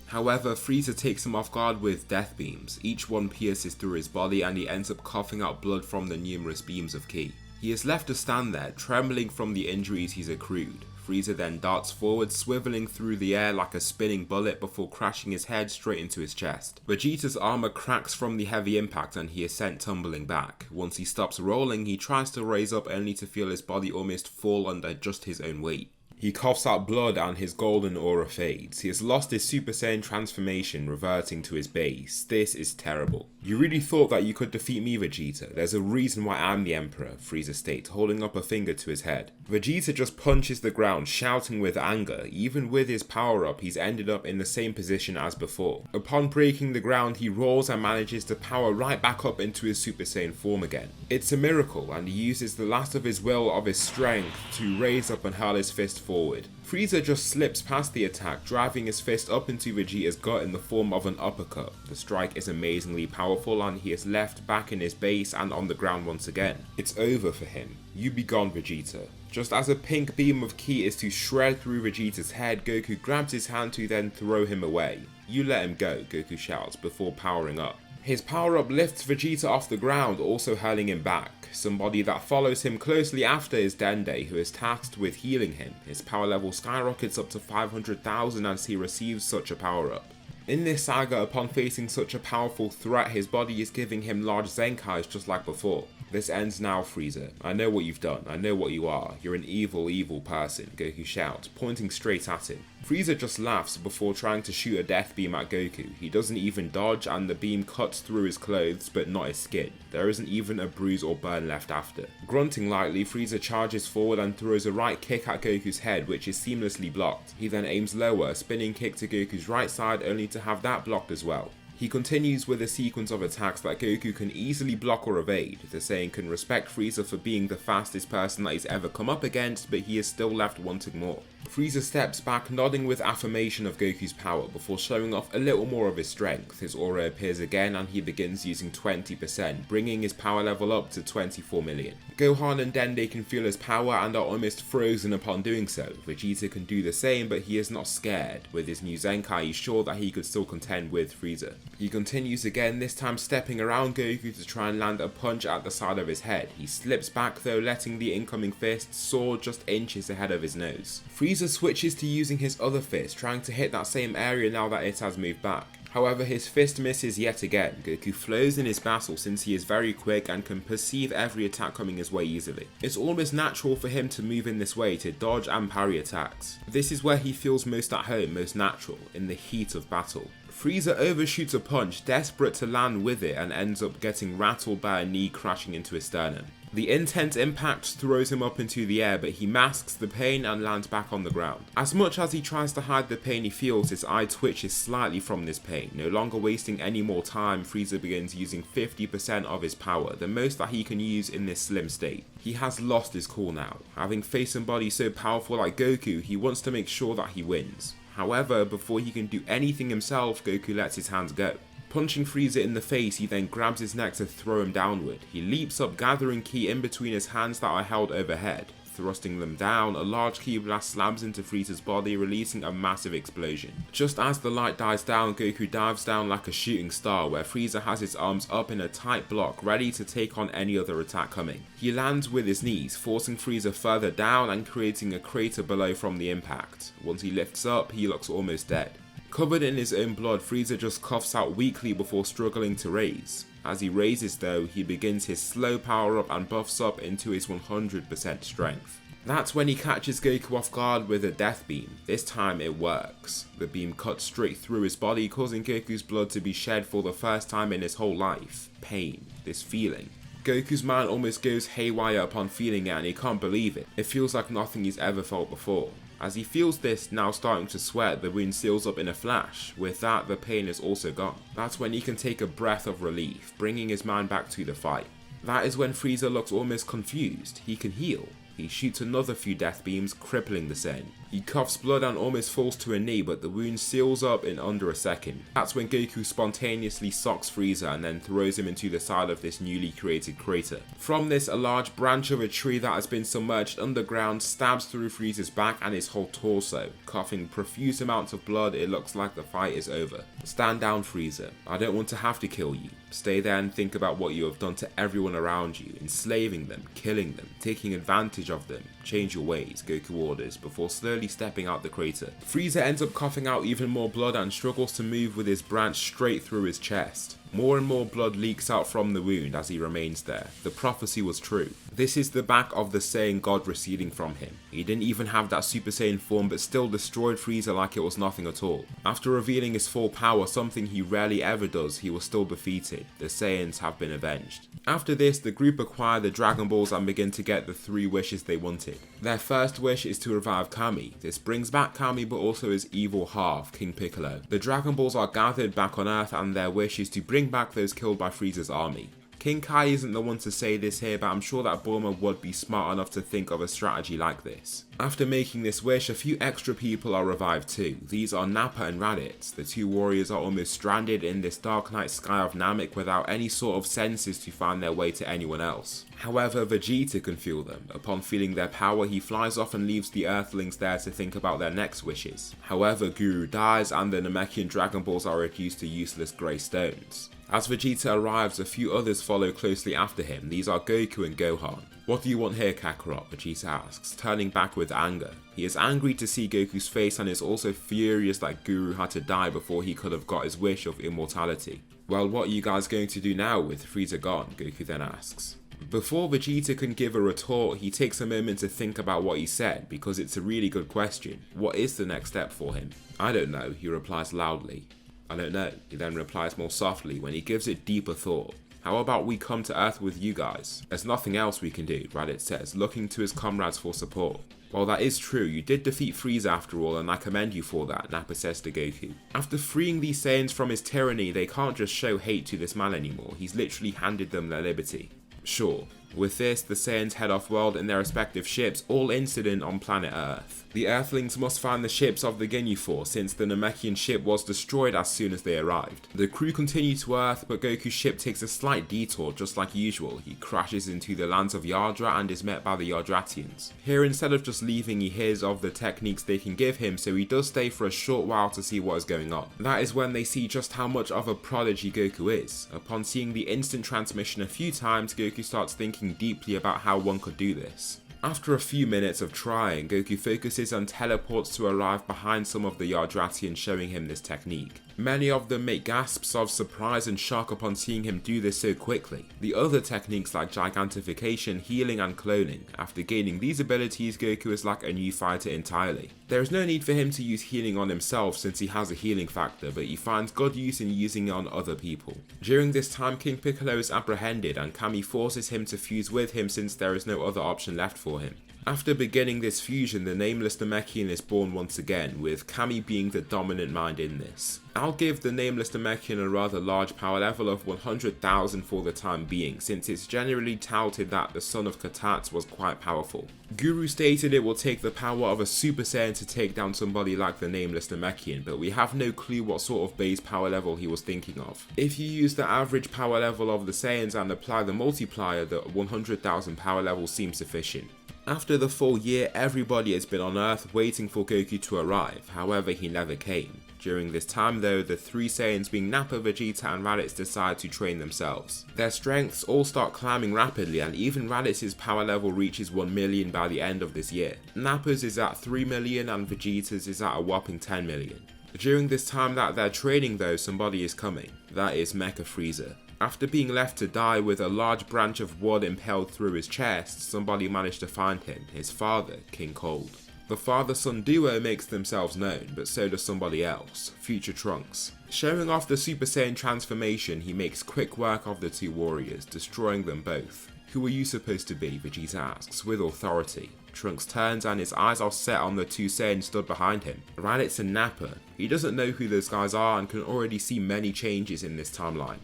However, Frieza takes him off guard with death beams. Each one pierces through his body and he ends up coughing out blood from the numerous beams of ki. He is left to stand there, trembling from the injuries he's accrued. Frieza then darts forward, swiveling through the air like a spinning bullet before crashing his head straight into his chest. Vegeta's armor cracks from the heavy impact and he is sent tumbling back. Once he stops rolling, he tries to raise up only to feel his body almost fall under just his own weight. He coughs out blood and his golden aura fades. He has lost his Super Saiyan transformation, reverting to his base. This is terrible. "You really thought that you could defeat me, Vegeta? There's a reason why I'm the Emperor," Frieza states, holding up a finger to his head. Vegeta just punches the ground, shouting with anger. Even with his power up, he's ended up in the same position as before. Upon breaking the ground, he roars and manages to power right back up into his Super Saiyan form again. It's a miracle, and he uses the last of his will, of his strength, to raise up and hurl his fist forward. Frieza just slips past the attack, driving his fist up into Vegeta's gut in the form of an uppercut. The strike is amazingly powerful and he is left back in his base and on the ground once again. It's over for him. "You be gone, Vegeta." Just as a pink beam of ki is to shred through Vegeta's head, Goku grabs his hand to then throw him away. "You let him go," Goku shouts before powering up. His power-up lifts Vegeta off the ground, also hurling him back. Somebody that follows him closely after is Dende, who is tasked with healing him. His power level skyrockets up to 500,000 as he receives such a power-up. In this saga, upon facing such a powerful threat, his body is giving him large Zenkais just like before. "This ends now, Frieza. I know what you've done. I know what you are. You're an evil, evil person," Goku shouts, pointing straight at him. Frieza just laughs before trying to shoot a death beam at Goku. He doesn't even dodge and the beam cuts through his clothes but not his skin. There isn't even a bruise or burn left after. Grunting lightly, Frieza charges forward and throws a right kick at Goku's head, which is seamlessly blocked. He then aims lower, spinning kick to Goku's right side only to have that blocked as well. He continues with a sequence of attacks that Goku can easily block or evade. The Saiyan can respect Frieza for being the fastest person that he's ever come up against, but he is still left wanting more. Frieza steps back, nodding with affirmation of Goku's power before showing off a little more of his strength. His aura appears again and he begins using 20%, bringing his power level up to 24 million. Gohan and Dende can feel his power and are almost frozen upon doing so. Vegeta can do the same, but he is not scared. With his new Zenkai, he's sure that he could still contend with Frieza. He continues again, this time stepping around Goku to try and land a punch at the side of his head. He slips back though, letting the incoming fist soar just inches ahead of his nose. Frieza switches to using his other fist, trying to hit that same area now that it has moved back. However, his fist misses yet again. Goku flows in his battle since he is very quick and can perceive every attack coming his way easily. It's almost natural for him to move in this way to dodge and parry attacks. This is where he feels most at home, most natural, in the heat of battle. Frieza overshoots a punch, desperate to land with it, and ends up getting rattled by a knee crashing into his sternum. The intense impact throws him up into the air, but he masks the pain and lands back on the ground. As much as he tries to hide the pain he feels, his eye twitches slightly from this pain. No longer wasting any more time, Frieza begins using 50% of his power, the most that he can use in this slim state. He has lost his cool now. Having faced somebody so powerful like Goku, he wants to make sure that he wins. However, before he can do anything himself, Goku lets his hands go. Punching Frieza in the face, he then grabs his neck to throw him downward. He leaps up, gathering ki in between his hands that are held overhead. Thrusting them down, a large ki blast slams into Frieza's body, releasing a massive explosion. Just as the light dies down, Goku dives down like a shooting star, where Frieza has his arms up in a tight block, ready to take on any other attack coming. He lands with his knees, forcing Frieza further down and creating a crater below from the impact. Once he lifts up, he looks almost dead. Covered in his own blood, Frieza just coughs out weakly before struggling to raise. As he raises though, he begins his slow power up and buffs up into his 100% strength. That's when he catches Goku off guard with a death beam. This time it works. The beam cuts straight through his body, causing Goku's blood to be shed for the first time in his whole life. Pain, this feeling. Goku's mind almost goes haywire upon feeling it and he can't believe it. It feels like nothing he's ever felt before. As he feels this, now starting to sweat, the wound seals up in a flash. With that, the pain is also gone. That's when he can take a breath of relief, bringing his mind back to the fight. That is when Frieza looks almost confused. He can heal. He shoots another few death beams, crippling the Saiyan. He coughs blood and almost falls to a knee, but the wound seals up in under a second. That's when Goku spontaneously socks Frieza and then throws him into the side of this newly created crater. From this, a large branch of a tree that has been submerged underground stabs through Frieza's back and his whole torso. Coughing profuse amounts of blood, it looks like the fight is over. Stand down, Frieza. I don't want to have to kill you. Stay there and think about what you have done to everyone around you, enslaving them, killing them, taking advantage of them. Change your ways, Goku orders, before slowly stepping out the crater. Frieza ends up coughing out even more blood and struggles to move with his branch straight through his chest. More and more blood leaks out from the wound as he remains there. The prophecy was true. This is the back of the Saiyan God receding from him. He didn't even have that Super Saiyan form but still destroyed Frieza like it was nothing at all. After revealing his full power, something he rarely ever does, he was still defeated. The Saiyans have been avenged. After this, the group acquire the Dragon Balls and begin to get the 3 wishes they wanted. Their first wish is to revive Kami. This brings back Kami but also his evil half, King Piccolo. The Dragon Balls are gathered back on Earth and their wish is to bring back those killed by Frieza's army. King Kai isn't the one to say this here, but I'm sure that Bulma would be smart enough to think of a strategy like this. After making this wish, a few extra people are revived too. These are Nappa and Raditz. The 2 warriors are almost stranded in this dark night sky of Namek without any sort of senses to find their way to anyone else. However, Vegeta can feel them. Upon feeling their power, he flies off and leaves the Earthlings there to think about their next wishes. However, Guru dies and the Namekian Dragon Balls are reduced to useless grey stones. As Vegeta arrives, a few others follow closely after him. These are Goku and Gohan. "What do you want here, Kakarot?" Vegeta asks, turning back with anger. He is angry to see Goku's face and is also furious that Guru had to die before he could have got his wish of immortality. "Well, what are you guys going to do now with Frieza gone?" Goku then asks. Before Vegeta can give a retort, he takes a moment to think about what he said, because it's a really good question. What is the next step for him? "I don't know," he replies loudly. "I don't know," he then replies more softly when he gives it deeper thought. "How about we come to Earth with you guys? There's nothing else we can do," Raditz says, looking to his comrades for support. "Well, that is true, you did defeat Frieza after all, and I commend you for that," Nappa says to Goku. After freeing these Saiyans from his tyranny, they can't just show hate to this man anymore. He's literally handed them their liberty. Sure. With this, the Saiyans head off-world in their respective ships, all incident on planet Earth. The Earthlings must find the ships of the Ginyu Force, since the Namekian ship was destroyed as soon as they arrived. The crew continue to Earth, but Goku's ship takes a slight detour, just like usual. He crashes into the lands of Yardra and is met by the Yardratians. Here, instead of just leaving, he hears of the techniques they can give him, so he does stay for a short while to see what is going on. That is when they see just how much of a prodigy Goku is. Upon seeing the instant transmission a few times, Goku starts thinking deeply about how one could do this. After a few minutes of trying, Goku focuses on teleports to arrive behind some of the Yardratians, showing him this technique. Many of them make gasps of surprise and shock upon seeing him do this so quickly. The other techniques like gigantification, healing and cloning. After gaining these abilities, Goku is like a new fighter entirely. There is no need for him to use healing on himself since he has a healing factor, but he finds good use in using it on other people. During this time, King Piccolo is apprehended and Kami forces him to fuse with him since there is no other option left for him. After beginning this fusion, the nameless Namekian is born once again, with Kami being the dominant mind in this. I'll give the nameless Namekian a rather large power level of 100,000 for the time being, since it's generally touted that the son of Katats was quite powerful. Guru stated it will take the power of a Super Saiyan to take down somebody like the nameless Namekian, but we have no clue what sort of base power level he was thinking of. If you use the average power level of the Saiyans and apply the multiplier, the 100,000 power level seems sufficient. After the full year, everybody has been on Earth waiting for Goku to arrive, however he never came. During this time though, the 3 Saiyans being Nappa, Vegeta and Raditz decide to train themselves. Their strengths all start climbing rapidly and even Raditz's power level reaches 1 million by the end of this year. Nappa's is at 3 million and Vegeta's is at a whopping 10 million. During this time that they're training though, somebody is coming. That is Mecha Frieza. After being left to die with a large branch of wood impaled through his chest, somebody managed to find him, his father, King Cold. The father-son duo makes themselves known, but so does somebody else, Future Trunks. Showing off the Super Saiyan transformation, he makes quick work of the 2 warriors, destroying them both. "Who are you supposed to be?" Vegeta asks, with authority. Trunks turns and his eyes are set on the two Saiyans stood behind him, Raditz and Nappa. He doesn't know who those guys are and can already see many changes in this timeline.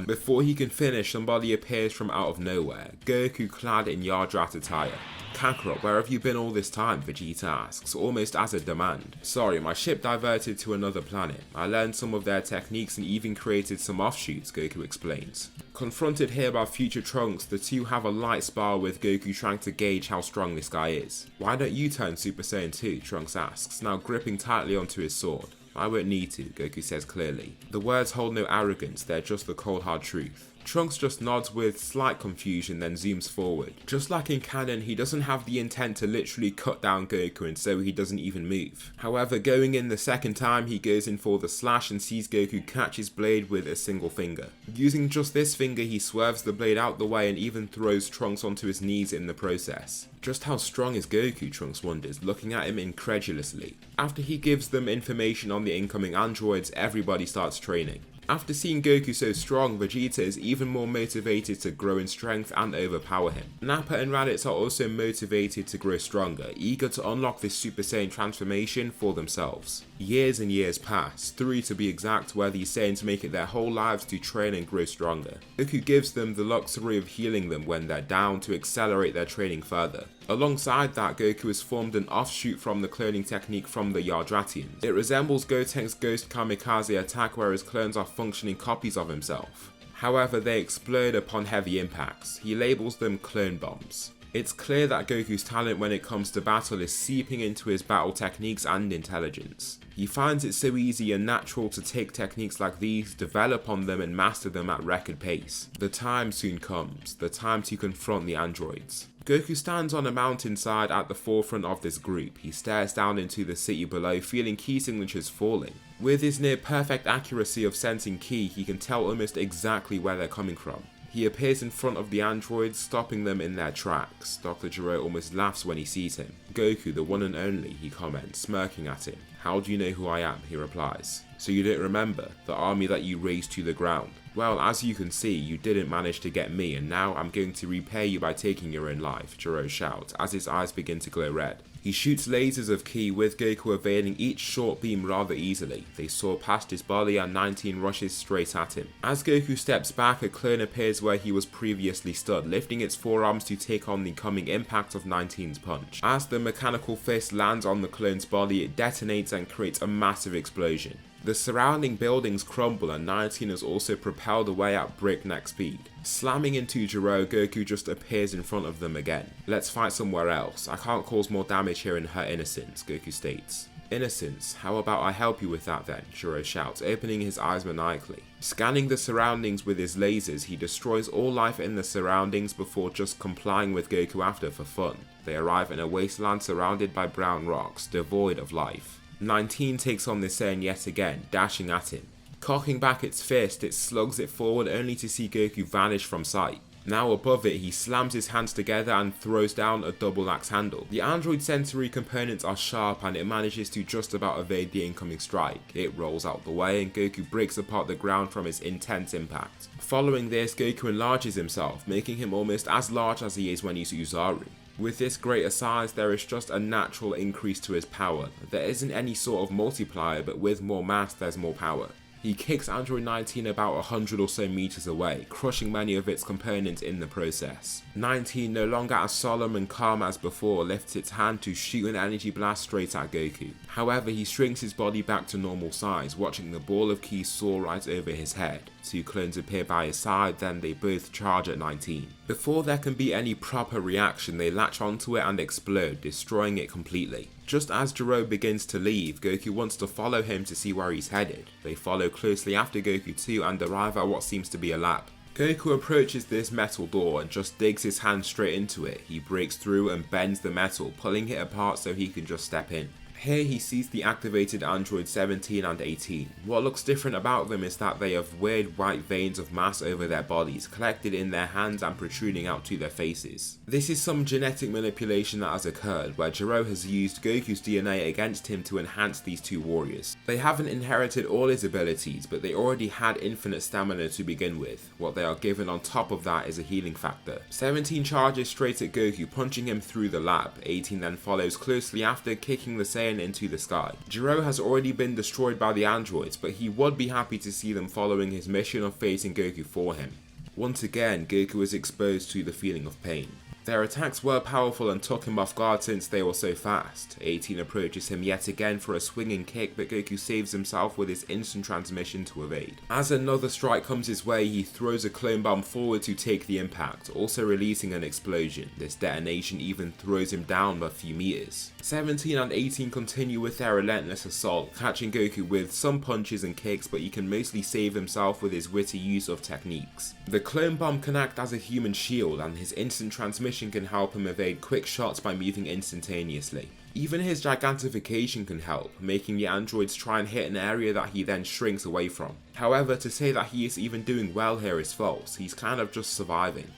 Before he can finish, somebody appears from out of nowhere, Goku clad in Yardrat attire. Kakarot, where have you been all this time? Vegeta asks, almost as a demand. Sorry, my ship diverted to another planet. I learned some of their techniques and even created some offshoots, Goku explains. Confronted here by future Trunks, the two have a light spar with Goku trying to gauge how strong this guy is. Why don't you turn Super Saiyan 2? Trunks asks, now gripping tightly onto his sword. I won't need to, Goku says clearly. The words hold no arrogance, they're just the cold hard truth. Trunks just nods with slight confusion, then zooms forward. Just like in canon, he doesn't have the intent to literally cut down Goku, and so he doesn't even move. However, going in the second time, he goes in for the slash and sees Goku catch his blade with a single finger. Using just this finger, he swerves the blade out the way and even throws Trunks onto his knees in the process. Just how strong is Goku, Trunks wonders, looking at him incredulously. After he gives them information on the incoming androids, everybody starts training. After seeing Goku so strong, Vegeta is even more motivated to grow in strength and overpower him. Nappa and Raditz are also motivated to grow stronger, eager to unlock this Super Saiyan transformation for themselves. Years and years pass, 3 to be exact, where these Saiyans make it their whole lives to train and grow stronger. Goku gives them the luxury of healing them when they're down to accelerate their training further. Alongside that, Goku has formed an offshoot from the cloning technique from the Yardratians. It resembles Gotenks' Ghost Kamikaze attack where his clones are functioning copies of himself. However, they explode upon heavy impacts. He labels them clone bombs. It's clear that Goku's talent when it comes to battle is seeping into his battle techniques and intelligence. He finds it so easy and natural to take techniques like these, develop on them and master them at record pace. The time soon comes, the time to confront the androids. Goku stands on a mountainside at the forefront of this group. He stares down into the city below, feeling key signatures falling. With his near perfect accuracy of sensing ki, he can tell almost exactly where they're coming from. He appears in front of the androids, stopping them in their tracks. Dr. Gero almost laughs when he sees him. Goku, the one and only, he comments, smirking at him. How do you know who I am? He replies. So you don't remember the army that you razed to the ground? Well, as you can see, you didn't manage to get me, and now I'm going to repay you by taking your own life, Gero shouts as his eyes begin to glow red. He shoots lasers of ki, with Goku evading each short beam rather easily. They soar past his body and 19 rushes straight at him. As Goku steps back, a clone appears where he was previously stood, lifting its forearms to take on the coming impact of 19's punch. As the mechanical fist lands on the clone's body, it detonates and creates a massive explosion. The surrounding buildings crumble and 19 is also propelled away at breakneck speed. Slamming into Gero, Goku just appears in front of them again. Let's fight somewhere else. I can't cause more damage here and hurt innocents, Goku states. Innocence? How about I help you with that then? Gero shouts, opening his eyes maniacally. Scanning the surroundings with his lasers, he destroys all life in the surroundings before just complying with Goku after for fun. They arrive in a wasteland surrounded by brown rocks, devoid of life. 19 takes on the Saiyan yet again, dashing at him. Cocking back its fist, it slugs it forward only to see Goku vanish from sight. Now above it, he slams his hands together and throws down a double axe handle. The android sensory components are sharp and it manages to just about evade the incoming strike. It rolls out the way and Goku breaks apart the ground from its intense impact. Following this, Goku enlarges himself, making him almost as large as he is when he's Uzaru. With this greater size, there is just a natural increase to his power. There isn't any sort of multiplier, but with more mass there's more power. He kicks Android 19 about 100 or so meters away, crushing many of its components in the process. 19, no longer as solemn and calm as before, lifts its hand to shoot an energy blast straight at Goku. However, he shrinks his body back to normal size, watching the ball of ki soar right over his head. Two clones appear by his side, then they both charge at 19. Before there can be any proper reaction, they latch onto it and explode, destroying it completely. Just as Gero begins to leave, Goku wants to follow him to see where he's headed. They follow closely after Goku too and arrive at what seems to be a lab. Goku approaches this metal door and just digs his hand straight into it. He breaks through and bends the metal, pulling it apart so he can just step in. Here he sees the activated androids 17 and 18. What looks different about them is that they have weird white veins of mass over their bodies, collected in their hands and protruding out to their faces. This is some genetic manipulation that has occurred, where Jiro has used Goku's DNA against him to enhance these two warriors. They haven't inherited all his abilities, but they already had infinite stamina to begin with. What they are given on top of that is a healing factor. 17 charges straight at Goku, punching him through the lab. 18 then follows closely after, kicking the Saiyan into the sky. Jiro has already been destroyed by the androids, but he would be happy to see them following his mission of facing Goku for him. Once again, Goku is exposed to the feeling of pain. Their attacks were powerful and took him off guard since they were so fast. 18 approaches him yet again for a swinging kick, but Goku saves himself with his instant transmission to evade. As another strike comes his way, he throws a clone bomb forward to take the impact, also releasing an explosion. This detonation even throws him down a few meters. 17 and 18 continue with their relentless assault, catching Goku with some punches and kicks, but he can mostly save himself with his witty use of techniques. The clone bomb can act as a human shield, and his instant transmission can help him evade quick shots by moving instantaneously. Even his gigantification can help, making the androids try and hit an area that he then shrinks away from. However, to say that he is even doing well here is false, he's kind of just surviving.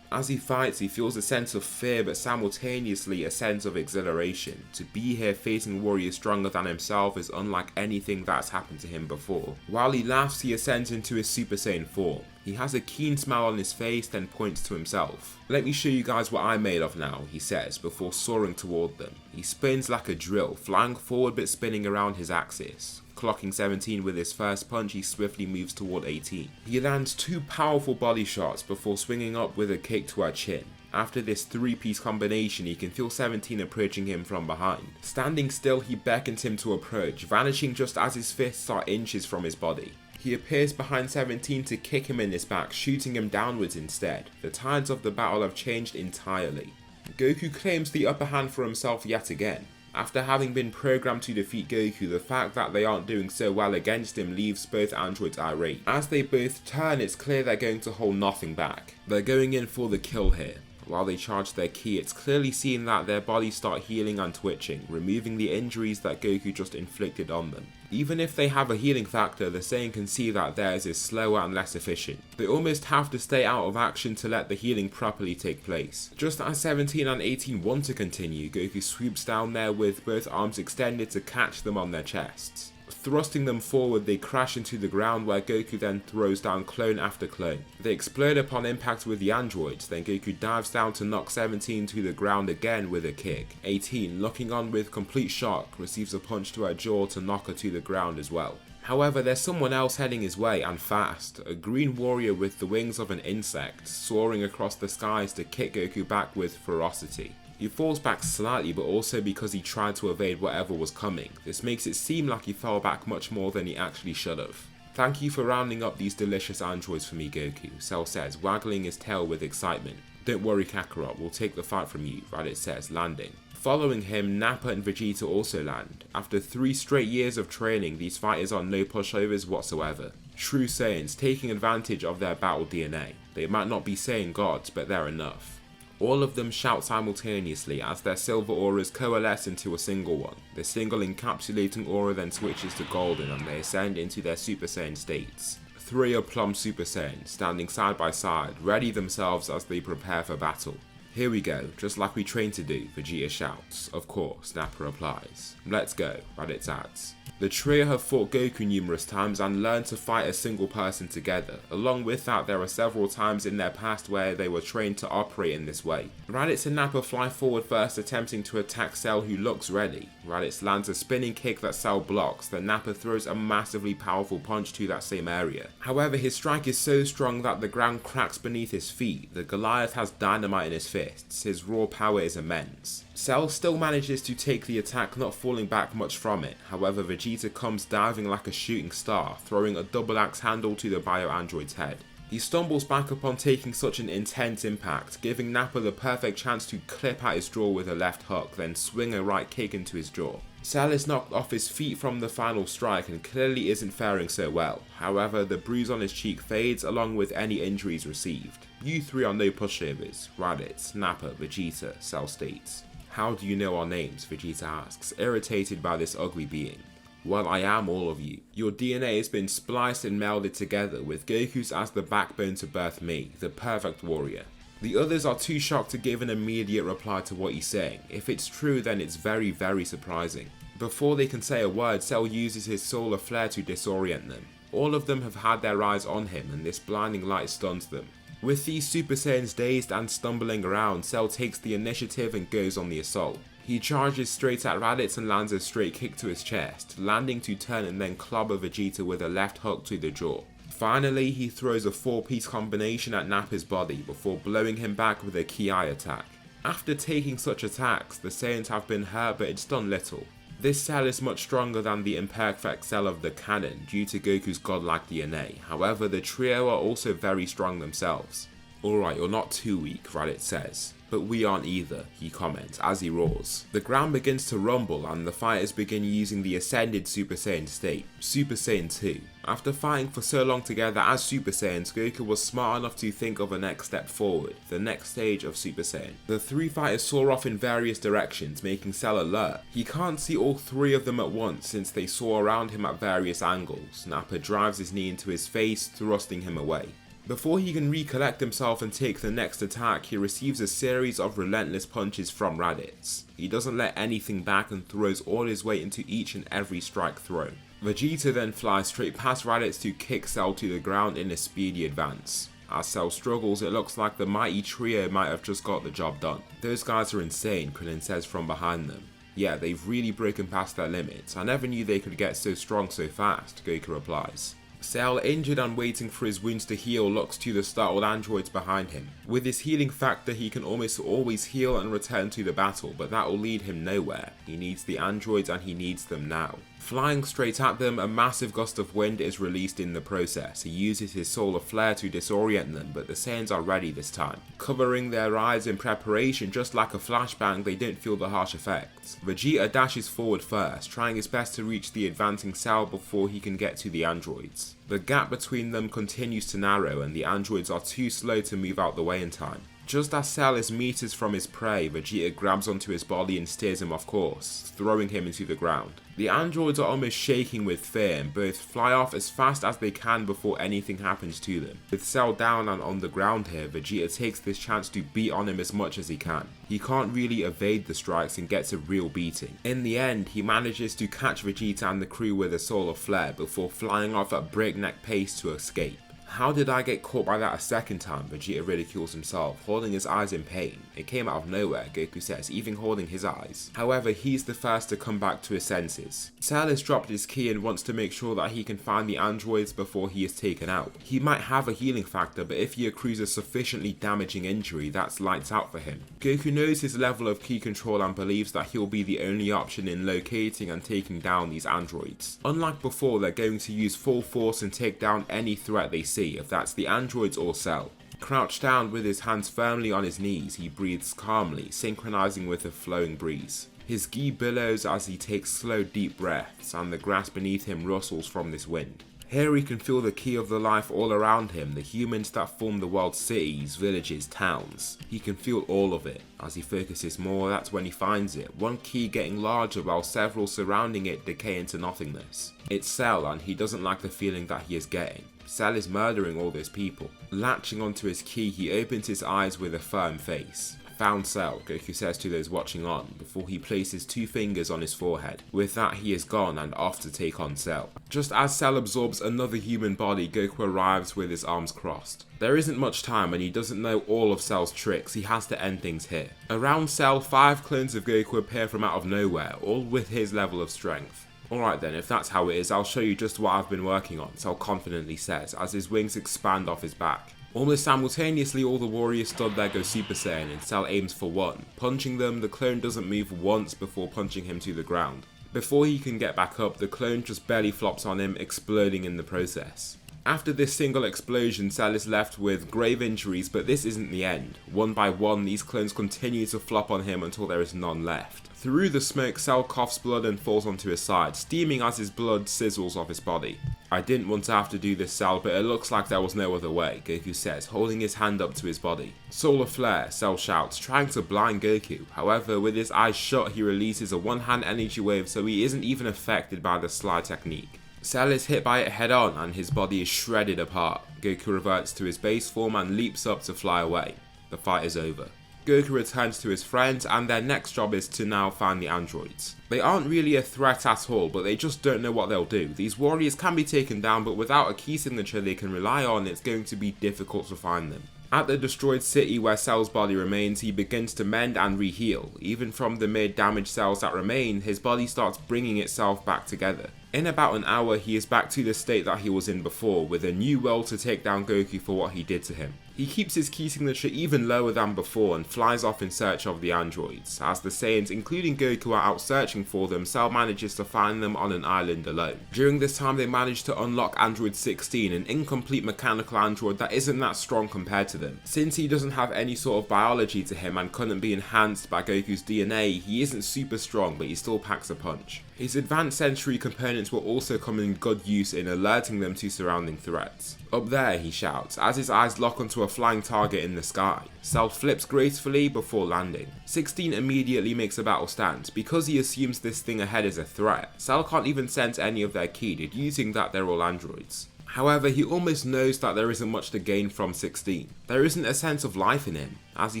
As he fights, he feels a sense of fear but simultaneously a sense of exhilaration. To be here facing warriors stronger than himself is unlike anything that's happened to him before. While he laughs, he ascends into his Super Saiyan form. He has a keen smile on his face, then points to himself. "Let me show you guys what I'm made of now," he says, before soaring toward them. He spins like a drill, flying forward but spinning around his axis. Clocking 17 with his first punch, he swiftly moves toward 18. He lands two powerful body shots before swinging up with a kick to her chin. After this three-piece combination, he can feel 17 approaching him from behind. Standing still, he beckons him to approach, vanishing just as his fists are inches from his body. He appears behind 17 to kick him in his back, shooting him downwards instead. The tides of the battle have changed entirely. Goku claims the upper hand for himself yet again. After having been programmed to defeat Goku, the fact that they aren't doing so well against him leaves both androids irate. As they both turn, it's clear they're going to hold nothing back. They're going in for the kill here. While they charge their ki, it's clearly seen that their bodies start healing and twitching, removing the injuries that Goku just inflicted on them. Even if they have a healing factor, the Saiyan can see that theirs is slower and less efficient. They almost have to stay out of action to let the healing properly take place. Just as 17 and 18 want to continue, Goku swoops down there with both arms extended to catch them on their chests. Thrusting them forward, they crash into the ground, where Goku then throws down clone after clone. They explode upon impact with the androids, then Goku dives down to knock 17 to the ground again with a kick. 18, looking on with complete shock, receives a punch to her jaw to knock her to the ground as well. However, there's someone else heading his way, and fast. A green warrior with the wings of an insect, soaring across the skies to kick Goku back with ferocity. He falls back slightly, but also because he tried to evade whatever was coming. This makes it seem like he fell back much more than he actually should have. "Thank you for rounding up these delicious androids for me, Goku," Cell says, waggling his tail with excitement. "Don't worry, Kakarot, we'll take the fight from you," Raditz says, landing. Following him, Nappa and Vegeta also land. After 3 straight years of training, these fighters are no pushovers whatsoever. True Saiyans, taking advantage of their battle DNA. They might not be Saiyan gods, but they're enough. All of them shout simultaneously as their silver auras coalesce into a single one. The single encapsulating aura then switches to golden and they ascend into their Super Saiyan states. 3 are Plum Super Saiyans, standing side by side, ready themselves as they prepare for battle. "Here we go, just like we trained to do," Vegeta shouts. "Of course," Nappa replies. "Let's go," Raditz adds. The trio have fought Goku numerous times and learned to fight a single person together. Along with that, there are several times in their past where they were trained to operate in this way. Raditz and Nappa fly forward first, attempting to attack Cell, who looks ready. Raditz lands a spinning kick that Cell blocks, then Nappa throws a massively powerful punch to that same area. However, his strike is so strong that the ground cracks beneath his feet. The Goliath has dynamite in his fists. His raw power is immense. Cell still manages to take the attack, not falling back much from it. However, Vegeta comes diving like a shooting star, throwing a double axe handle to the bio-android's head. He stumbles back upon taking such an intense impact, giving Nappa the perfect chance to clip at his jaw with a left hook, then swing a right kick into his jaw. Cell is knocked off his feet from the final strike and clearly isn't faring so well. However, the bruise on his cheek fades along with any injuries received. "You 3 are no pushovers," Raditz, Nappa, Vegeta, Cell states. How do you know our names? Vegeta asks, irritated by this ugly being. Well, I am all of you. Your DNA has been spliced and melded together with Goku's as the backbone to birth me, the perfect warrior. The others are too shocked to give an immediate reply to what he's saying. If it's true, then it's very, very surprising. Before they can say a word, Cell uses his solar flare to disorient them. All of them have had their eyes on him, and this blinding light stuns them. With these Super Saiyans dazed and stumbling around, Cell takes the initiative and goes on the assault. He charges straight at Raditz and lands a straight kick to his chest, landing to turn and then clobber Vegeta with a left hook to the jaw. Finally, he throws a 4-piece combination at Nappa's body before blowing him back with a Ki attack. After taking such attacks, the Saiyans have been hurt, but it's done little. This Cell is much stronger than the imperfect Cell of the canon due to Goku's godlike DNA, however the trio are also very strong themselves. Alright, you're not too weak, Raditz says. But we aren't either, he comments as he roars. The ground begins to rumble and the fighters begin using the ascended Super Saiyan state, Super Saiyan 2. After fighting for so long together as Super Saiyans, Goku was smart enough to think of a next step forward, the next stage of Super Saiyan. The three fighters soar off in various directions, making Cell alert. He can't see all three of them at once since they soar around him at various angles. Nappa drives his knee into his face, thrusting him away. Before he can recollect himself and take the next attack, he receives a series of relentless punches from Raditz. He doesn't let anything back and throws all his weight into each and every strike thrown. Vegeta then flies straight past Raditz to kick Cell to the ground in a speedy advance. As Cell struggles, it looks like the mighty trio might have just got the job done. Those guys are insane, Krillin says from behind them. Yeah, they've really broken past their limits. I never knew they could get so strong so fast, Goku replies. Cell, injured and waiting for his wounds to heal, looks to the startled androids behind him. With his healing factor, he can almost always heal and return to the battle, but that will lead him nowhere. He needs the androids and he needs them now. Flying straight at them, a massive gust of wind is released in the process. He uses his solar flare to disorient them, but the Saiyans are ready this time. Covering their eyes in preparation, just like a flashbang, they don't feel the harsh effects. Vegeta dashes forward first, trying his best to reach the advancing Cell before he can get to the androids. The gap between them continues to narrow and the androids are too slow to move out the way in time. Just as Cell is meters from his prey, Vegeta grabs onto his body and steers him off course, throwing him into the ground. The androids are almost shaking with fear and both fly off as fast as they can before anything happens to them. With Cell down and on the ground here, Vegeta takes this chance to beat on him as much as he can. He can't really evade the strikes and gets a real beating. In the end, he manages to catch Vegeta and the crew with a solar flare before flying off at breakneck pace to escape. How did I get caught by that a second time? Vegeta ridicules himself, holding his eyes in pain. It came out of nowhere, Goku says, even holding his eyes. However, he's the first to come back to his senses. Cell has dropped his ki and wants to make sure that he can find the androids before he is taken out. He might have a healing factor, but if he accrues a sufficiently damaging injury, that's lights out for him. Goku knows his level of ki control and believes that he'll be the only option in locating and taking down these androids. Unlike before, they're going to use full force and take down any threat they see, if that's the androids or Cell. Crouched down with his hands firmly on his knees, he breathes calmly, synchronizing with the flowing breeze. His gi billows as he takes slow deep breaths, and the grass beneath him rustles from this wind. Here he can feel the ki of the life all around him, the humans that form the world's cities, villages, towns. He can feel all of it. As he focuses more, that's when he finds it, one ki getting larger while several surrounding it decay into nothingness. It's Cell, and he doesn't like the feeling that he is getting. Cell is murdering all those people. Latching onto his ki, he opens his eyes with a firm face. Found Cell, Goku says to those watching on, before he places 2 fingers on his forehead. With that, he is gone and off to take on Cell. Just as Cell absorbs another human body, Goku arrives with his arms crossed. There isn't much time and he doesn't know all of Cell's tricks, he has to end things here. Around Cell, 5 clones of Goku appear from out of nowhere, all with his level of strength. Alright then, if that's how it is, I'll show you just what I've been working on, Cell confidently says, as his wings expand off his back. Almost simultaneously, all the warriors stood there go Super Saiyan and Cell aims for one. Punching them, the clone doesn't move once before punching him to the ground. Before he can get back up, the clone just barely flops on him, exploding in the process. After this single explosion, Cell is left with grave injuries, but this isn't the end. One by one, these clones continue to flop on him until there is none left. Through the smoke, Cell coughs blood and falls onto his side, steaming as his blood sizzles off his body. "I didn't want to have to do this, Cell, but it looks like there was no other way," Goku says, holding his hand up to his body. "Solar flare," Cell shouts, trying to blind Goku. However, with his eyes shut, he releases a one-hand energy wave, so he isn't even affected by the slide technique. Cell is hit by it head on and his body is shredded apart. Goku reverts to his base form and leaps up to fly away. The fight is over. Goku returns to his friends and their next job is to now find the androids. They aren't really a threat at all, but they just don't know what they'll do. These warriors can be taken down, but without a key signature they can rely on, it's going to be difficult to find them. At the destroyed city where Cell's body remains, he begins to mend and re-heal. Even from the mere damaged cells that remain, his body starts bringing itself back together. In about an hour, he is back to the state that he was in before, with a new will to take down Goku for what he did to him. He keeps his key signature even lower than before and flies off in search of the androids. As the Saiyans, including Goku, are out searching for them, Cell manages to find them on an island alone. During this time, they manage to unlock Android 16, an incomplete mechanical android that isn't that strong compared to them. Since he doesn't have any sort of biology to him and couldn't be enhanced by Goku's DNA, he isn't super strong, but he still packs a punch. His advanced sensory components will also come in good use in alerting them to surrounding threats. "Up there," he shouts, as his eyes lock onto a flying target in the sky. Cell flips gracefully before landing. 16 immediately makes a battle stance. Because he assumes this thing ahead is a threat, Cell can't even sense any of their ki, deducing that they're all androids. However, he almost knows that there isn't much to gain from 16. There isn't a sense of life in him. As he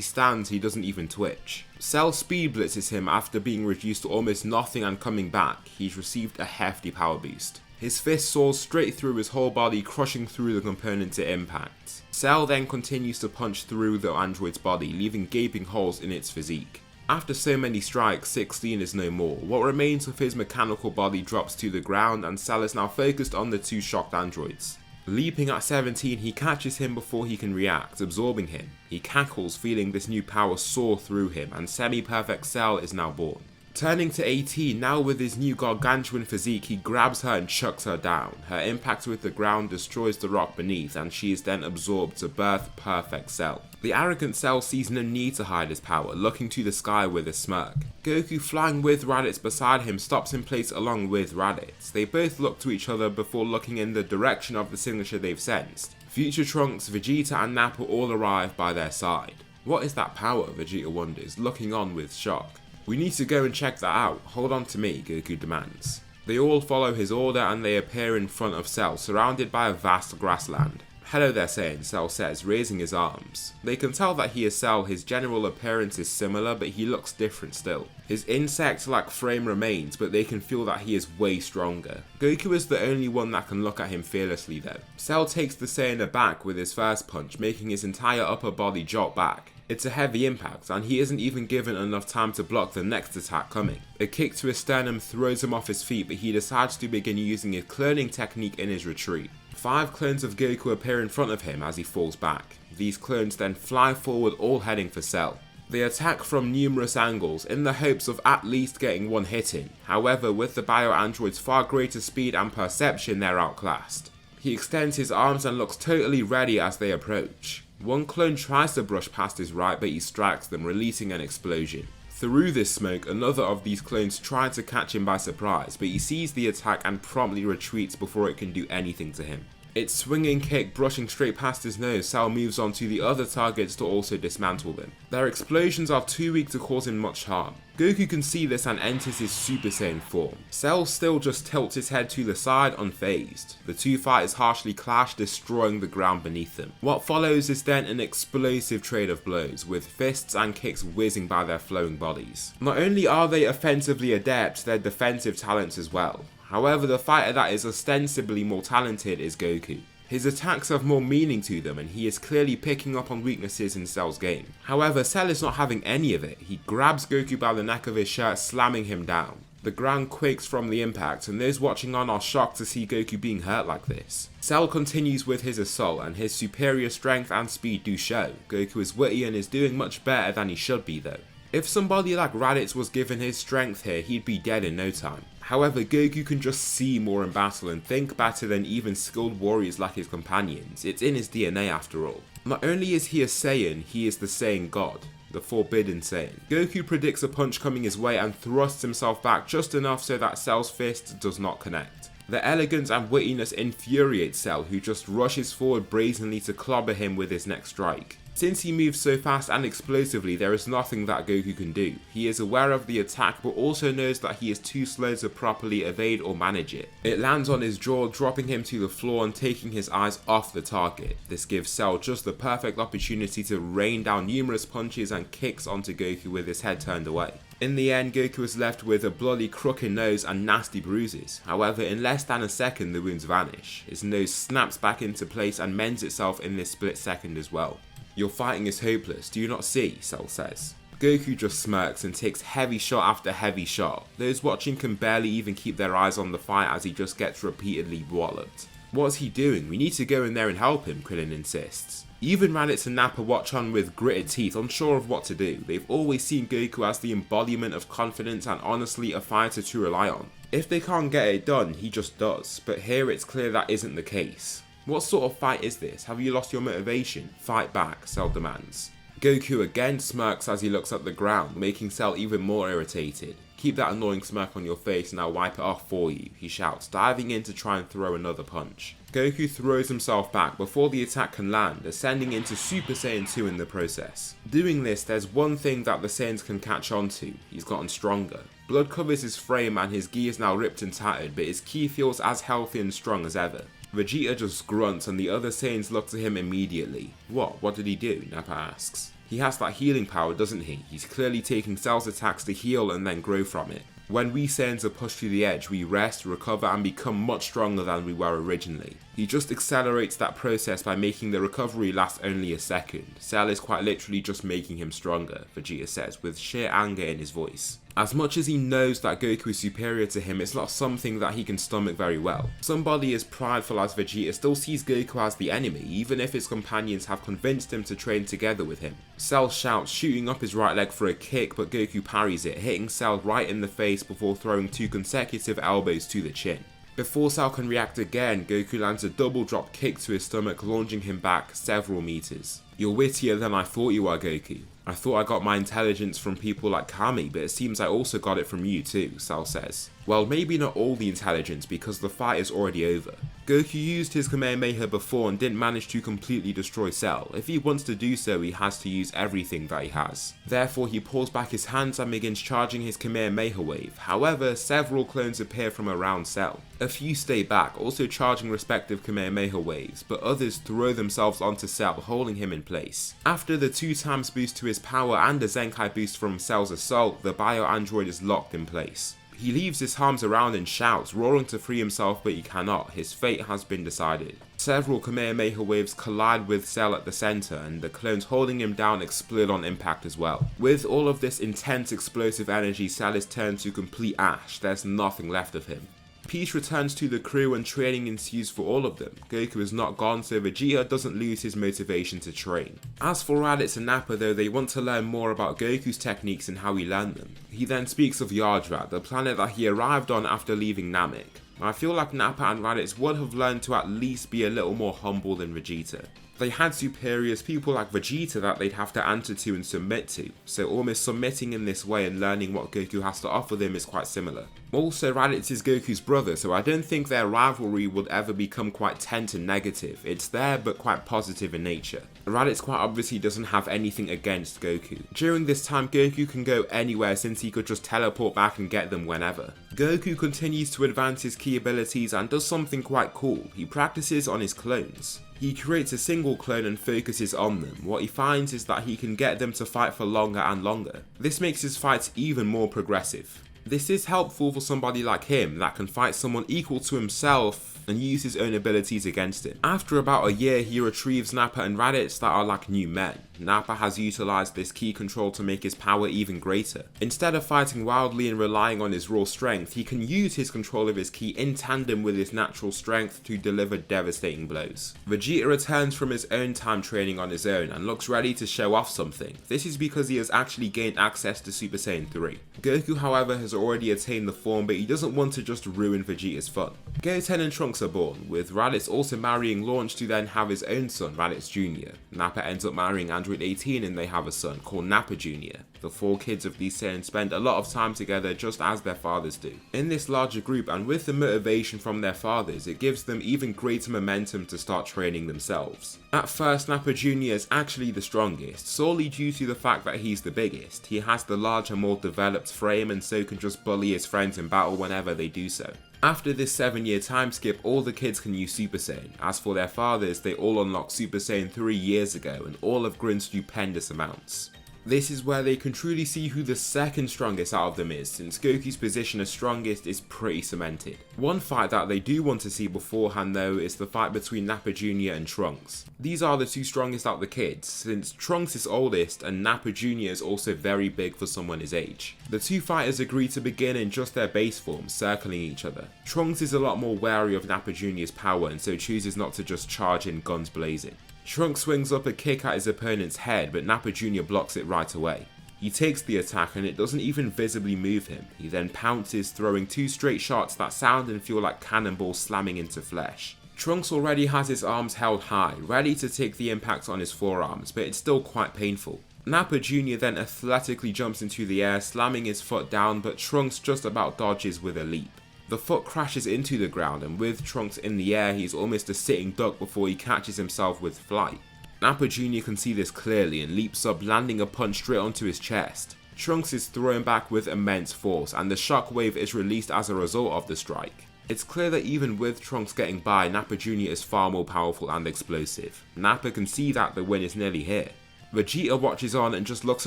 stands, he doesn't even twitch. Cell speed blitzes him after being reduced to almost nothing and coming back. He's received a hefty power boost. His fist soars straight through his whole body, crushing through the components it impacts. Cell then continues to punch through the android's body, leaving gaping holes in its physique. After so many strikes, 16 is no more. What remains of his mechanical body drops to the ground and Cell is now focused on the two shocked androids. Leaping at 17, he catches him before he can react, absorbing him. He cackles, feeling this new power soar through him, and semi-perfect Cell is now born. Turning to 18, now with his new gargantuan physique, he grabs her and chucks her down. Her impact with the ground destroys the rock beneath, and she is then absorbed to birth perfect Cell. The arrogant Cell sees no need to hide his power, looking to the sky with a smirk. Goku, flying with Raditz beside him, stops in place along with Raditz. They both look to each other before looking in the direction of the signature they've sensed. Future Trunks, Vegeta and Nappa all arrive by their side. "What is that power?" Vegeta wonders, looking on with shock. "We need to go and check that out. Hold on to me," Goku demands. They all follow his order and they appear in front of Cell, surrounded by a vast grassland. "Hello there, Saiyan," Cell says, raising his arms. They can tell that he is Cell. His general appearance is similar, but he looks different still. His insect-like frame remains, but they can feel that he is way stronger. Goku is the only one that can look at him fearlessly though. Cell takes the Saiyan aback with his first punch, making his entire upper body jolt back. It's a heavy impact, and he isn't even given enough time to block the next attack coming. A kick to his sternum throws him off his feet, but he decides to begin using his cloning technique in his retreat. 5 clones of Goku appear in front of him as he falls back. These clones then fly forward, all heading for Cell. They attack from numerous angles in the hopes of at least getting one hit in. However, with the bio-android's far greater speed and perception, they're outclassed. He extends his arms and looks totally ready as they approach. One clone tries to brush past his right, but he strikes them, releasing an explosion. Through this smoke, another of these clones tries to catch him by surprise, but he sees the attack and promptly retreats before it can do anything to him. Its swinging kick brushing straight past his nose, Cell moves on to the other targets to also dismantle them. Their explosions are too weak to cause him much harm. Goku can see this and enters his Super Saiyan form. Cell still just tilts his head to the side unfazed. The two fighters harshly clash, destroying the ground beneath them. What follows is then an explosive trade of blows, with fists and kicks whizzing by their flowing bodies. Not only are they offensively adept, they're defensive talents as well. However, the fighter that is ostensibly more talented is Goku. His attacks have more meaning to them and he is clearly picking up on weaknesses in Cell's game. However, Cell is not having any of it. He grabs Goku by the neck of his shirt, slamming him down. The ground quakes from the impact and those watching on are shocked to see Goku being hurt like this. Cell continues with his assault and his superior strength and speed do show. Goku is witty and is doing much better than he should be though. If somebody like Raditz was given his strength here, he'd be dead in no time. However, Goku can just see more in battle and think better than even skilled warriors like his companions. It's in his DNA after all. Not only is he a Saiyan, he is the Saiyan God, the Forbidden Saiyan. Goku predicts a punch coming his way and thrusts himself back just enough so that Cell's fist does not connect. The elegance and wittiness infuriates Cell, who just rushes forward brazenly to clobber him with his next strike. Since he moves so fast and explosively, there is nothing that Goku can do. He is aware of the attack but also knows that he is too slow to properly evade or manage it. It lands on his jaw, dropping him to the floor and taking his eyes off the target. This gives Cell just the perfect opportunity to rain down numerous punches and kicks onto Goku with his head turned away. In the end, Goku is left with a bloody crooked nose and nasty bruises. However, in less than a second the wounds vanish. His nose snaps back into place and mends itself in this split second as well. "Your fighting is hopeless, do you not see?" Cell says. Goku just smirks and takes heavy shot after heavy shot. Those watching can barely even keep their eyes on the fight as he just gets repeatedly walloped. "What's he doing? We need to go in there and help him," Krillin insists. Even Raditz and Nappa watch on with gritted teeth, unsure of what to do. They've always seen Goku as the embodiment of confidence and honestly a fighter to rely on. If they can't get it done, he just does, but here it's clear that isn't the case. "What sort of fight is this? Have you lost your motivation? Fight back," Cell demands. Goku again smirks as he looks at the ground, making Cell even more irritated. "Keep that annoying smirk on your face and I'll wipe it off for you," he shouts, diving in to try and throw another punch. Goku throws himself back before the attack can land, ascending into Super Saiyan 2 in the process. Doing this, there's one thing that the Saiyans can catch on to: he's gotten stronger. Blood covers his frame and his gi is now ripped and tattered, but his ki feels as healthy and strong as ever. Vegeta just grunts and the other Saiyans look to him immediately. What did he do?" Nappa asks. "He has that healing power, doesn't he? He's clearly taking Cell's attacks to heal and then grow from it. When we Saiyans are pushed to the edge, we rest, recover and become much stronger than we were originally. He just accelerates that process by making the recovery last only a second. Cell is quite literally just making him stronger," Vegeta says, with sheer anger in his voice. As much as he knows that Goku is superior to him, it's not something that he can stomach very well. Somebody as prideful as Vegeta still sees Goku as the enemy, even if his companions have convinced him to train together with him. Cell shouts, shooting up his right leg for a kick, but Goku parries it, hitting Cell right in the face before throwing 2 consecutive elbows to the chin. Before Cell can react again, Goku lands a double drop kick to his stomach, launching him back several meters. "You're wittier than I thought you were, Goku. I thought I got my intelligence from people like Kami, but it seems I also got it from you too," Cell says. Well, maybe not all the intelligence because the fight is already over. Goku used his Kamehameha before and didn't manage to completely destroy Cell. If he wants to do so, he has to use everything that he has. Therefore, he pulls back his hands and begins charging his Kamehameha wave. However, several clones appear from around Cell. A few stay back, also charging respective Kamehameha waves, but others throw themselves onto Cell, holding him in place. After the 2x boost to his power and a Zenkai boost from Cell's assault, the bio-android is locked in place. He leaves his arms around and shouts, roaring to free himself, but he cannot. His fate has been decided. Several Kamehameha waves collide with Cell at the center, and the clones holding him down explode on impact as well. With all of this intense explosive energy, Cell is turned to complete ash. There's nothing left of him. Peace returns to the crew and training ensues for all of them. Goku is not gone, so Vegeta doesn't lose his motivation to train. As for Raditz and Nappa though, they want to learn more about Goku's techniques and how he learned them. He then speaks of Yardrat, the planet that he arrived on after leaving Namek. I feel like Nappa and Raditz would have learned to at least be a little more humble than Vegeta. They had superiors, people like Vegeta that they'd have to answer to and submit to, so almost submitting in this way and learning what Goku has to offer them is quite similar. Also, Raditz is Goku's brother, so I don't think their rivalry would ever become quite tense and negative. It's there, but quite positive in nature. Raditz quite obviously doesn't have anything against Goku. During this time, Goku can go anywhere since he could just teleport back and get them whenever. Goku continues to advance his key abilities and does something quite cool. He practices on his clones. He creates a single clone and focuses on them. What he finds is that he can get them to fight for longer and longer. This makes his fights even more progressive. This is helpful for somebody like him that can fight someone equal to himself and use his own abilities against him. After about a year, he retrieves Nappa and Raditz that are like new men. Nappa has utilized this ki control to make his power even greater. Instead of fighting wildly and relying on his raw strength, he can use his control of his ki in tandem with his natural strength to deliver devastating blows. Vegeta returns from his own time training on his own and looks ready to show off something. This is because he has actually gained access to Super Saiyan 3. Goku, however, has already attained the form, but he doesn't want to just ruin Vegeta's fun. Goten and Trunks are born, with Raditz also marrying Launch to then have his own son, Raditz Jr. Nappa ends up marrying Android 18 and they have a son called Nappa Jr. The 4 kids of these Saiyans spend a lot of time together just as their fathers do. In this larger group and with the motivation from their fathers, it gives them even greater momentum to start training themselves. At first, Nappa Jr. is actually the strongest, solely due to the fact that he's the biggest. He has the larger, more developed frame and so can just bully his friends in battle whenever they do so. After this 7-year time skip, all the kids can use Super Saiyan. As for their fathers, they all unlocked Super Saiyan 3 years ago and all have grown stupendous amounts. This is where they can truly see who the second strongest out of them is, since Goku's position as strongest is pretty cemented. One fight that they do want to see beforehand though is the fight between Nappa Jr. and Trunks. These are the 2 strongest out of the kids, since Trunks is oldest and Nappa Jr. is also very big for someone his age. The 2 fighters agree to begin in just their base form, circling each other. Trunks is a lot more wary of Nappa Jr.'s power and so chooses not to just charge in guns blazing. Trunks swings up a kick at his opponent's head, but Nappa Jr. blocks it right away. He takes the attack and it doesn't even visibly move him. He then pounces, throwing 2 straight shots that sound and feel like cannonballs slamming into flesh. Trunks already has his arms held high, ready to take the impact on his forearms, but it's still quite painful. Nappa Jr. then athletically jumps into the air, slamming his foot down, but Trunks just about dodges with a leap. The foot crashes into the ground and with Trunks in the air he's almost a sitting duck before he catches himself with flight. Nappa Jr. can see this clearly and leaps up, landing a punch straight onto his chest. Trunks is thrown back with immense force and the shockwave is released as a result of the strike. It's clear that even with Trunks getting by, Nappa Jr. is far more powerful and explosive. Nappa can see that the win is nearly here. Vegeta watches on and just looks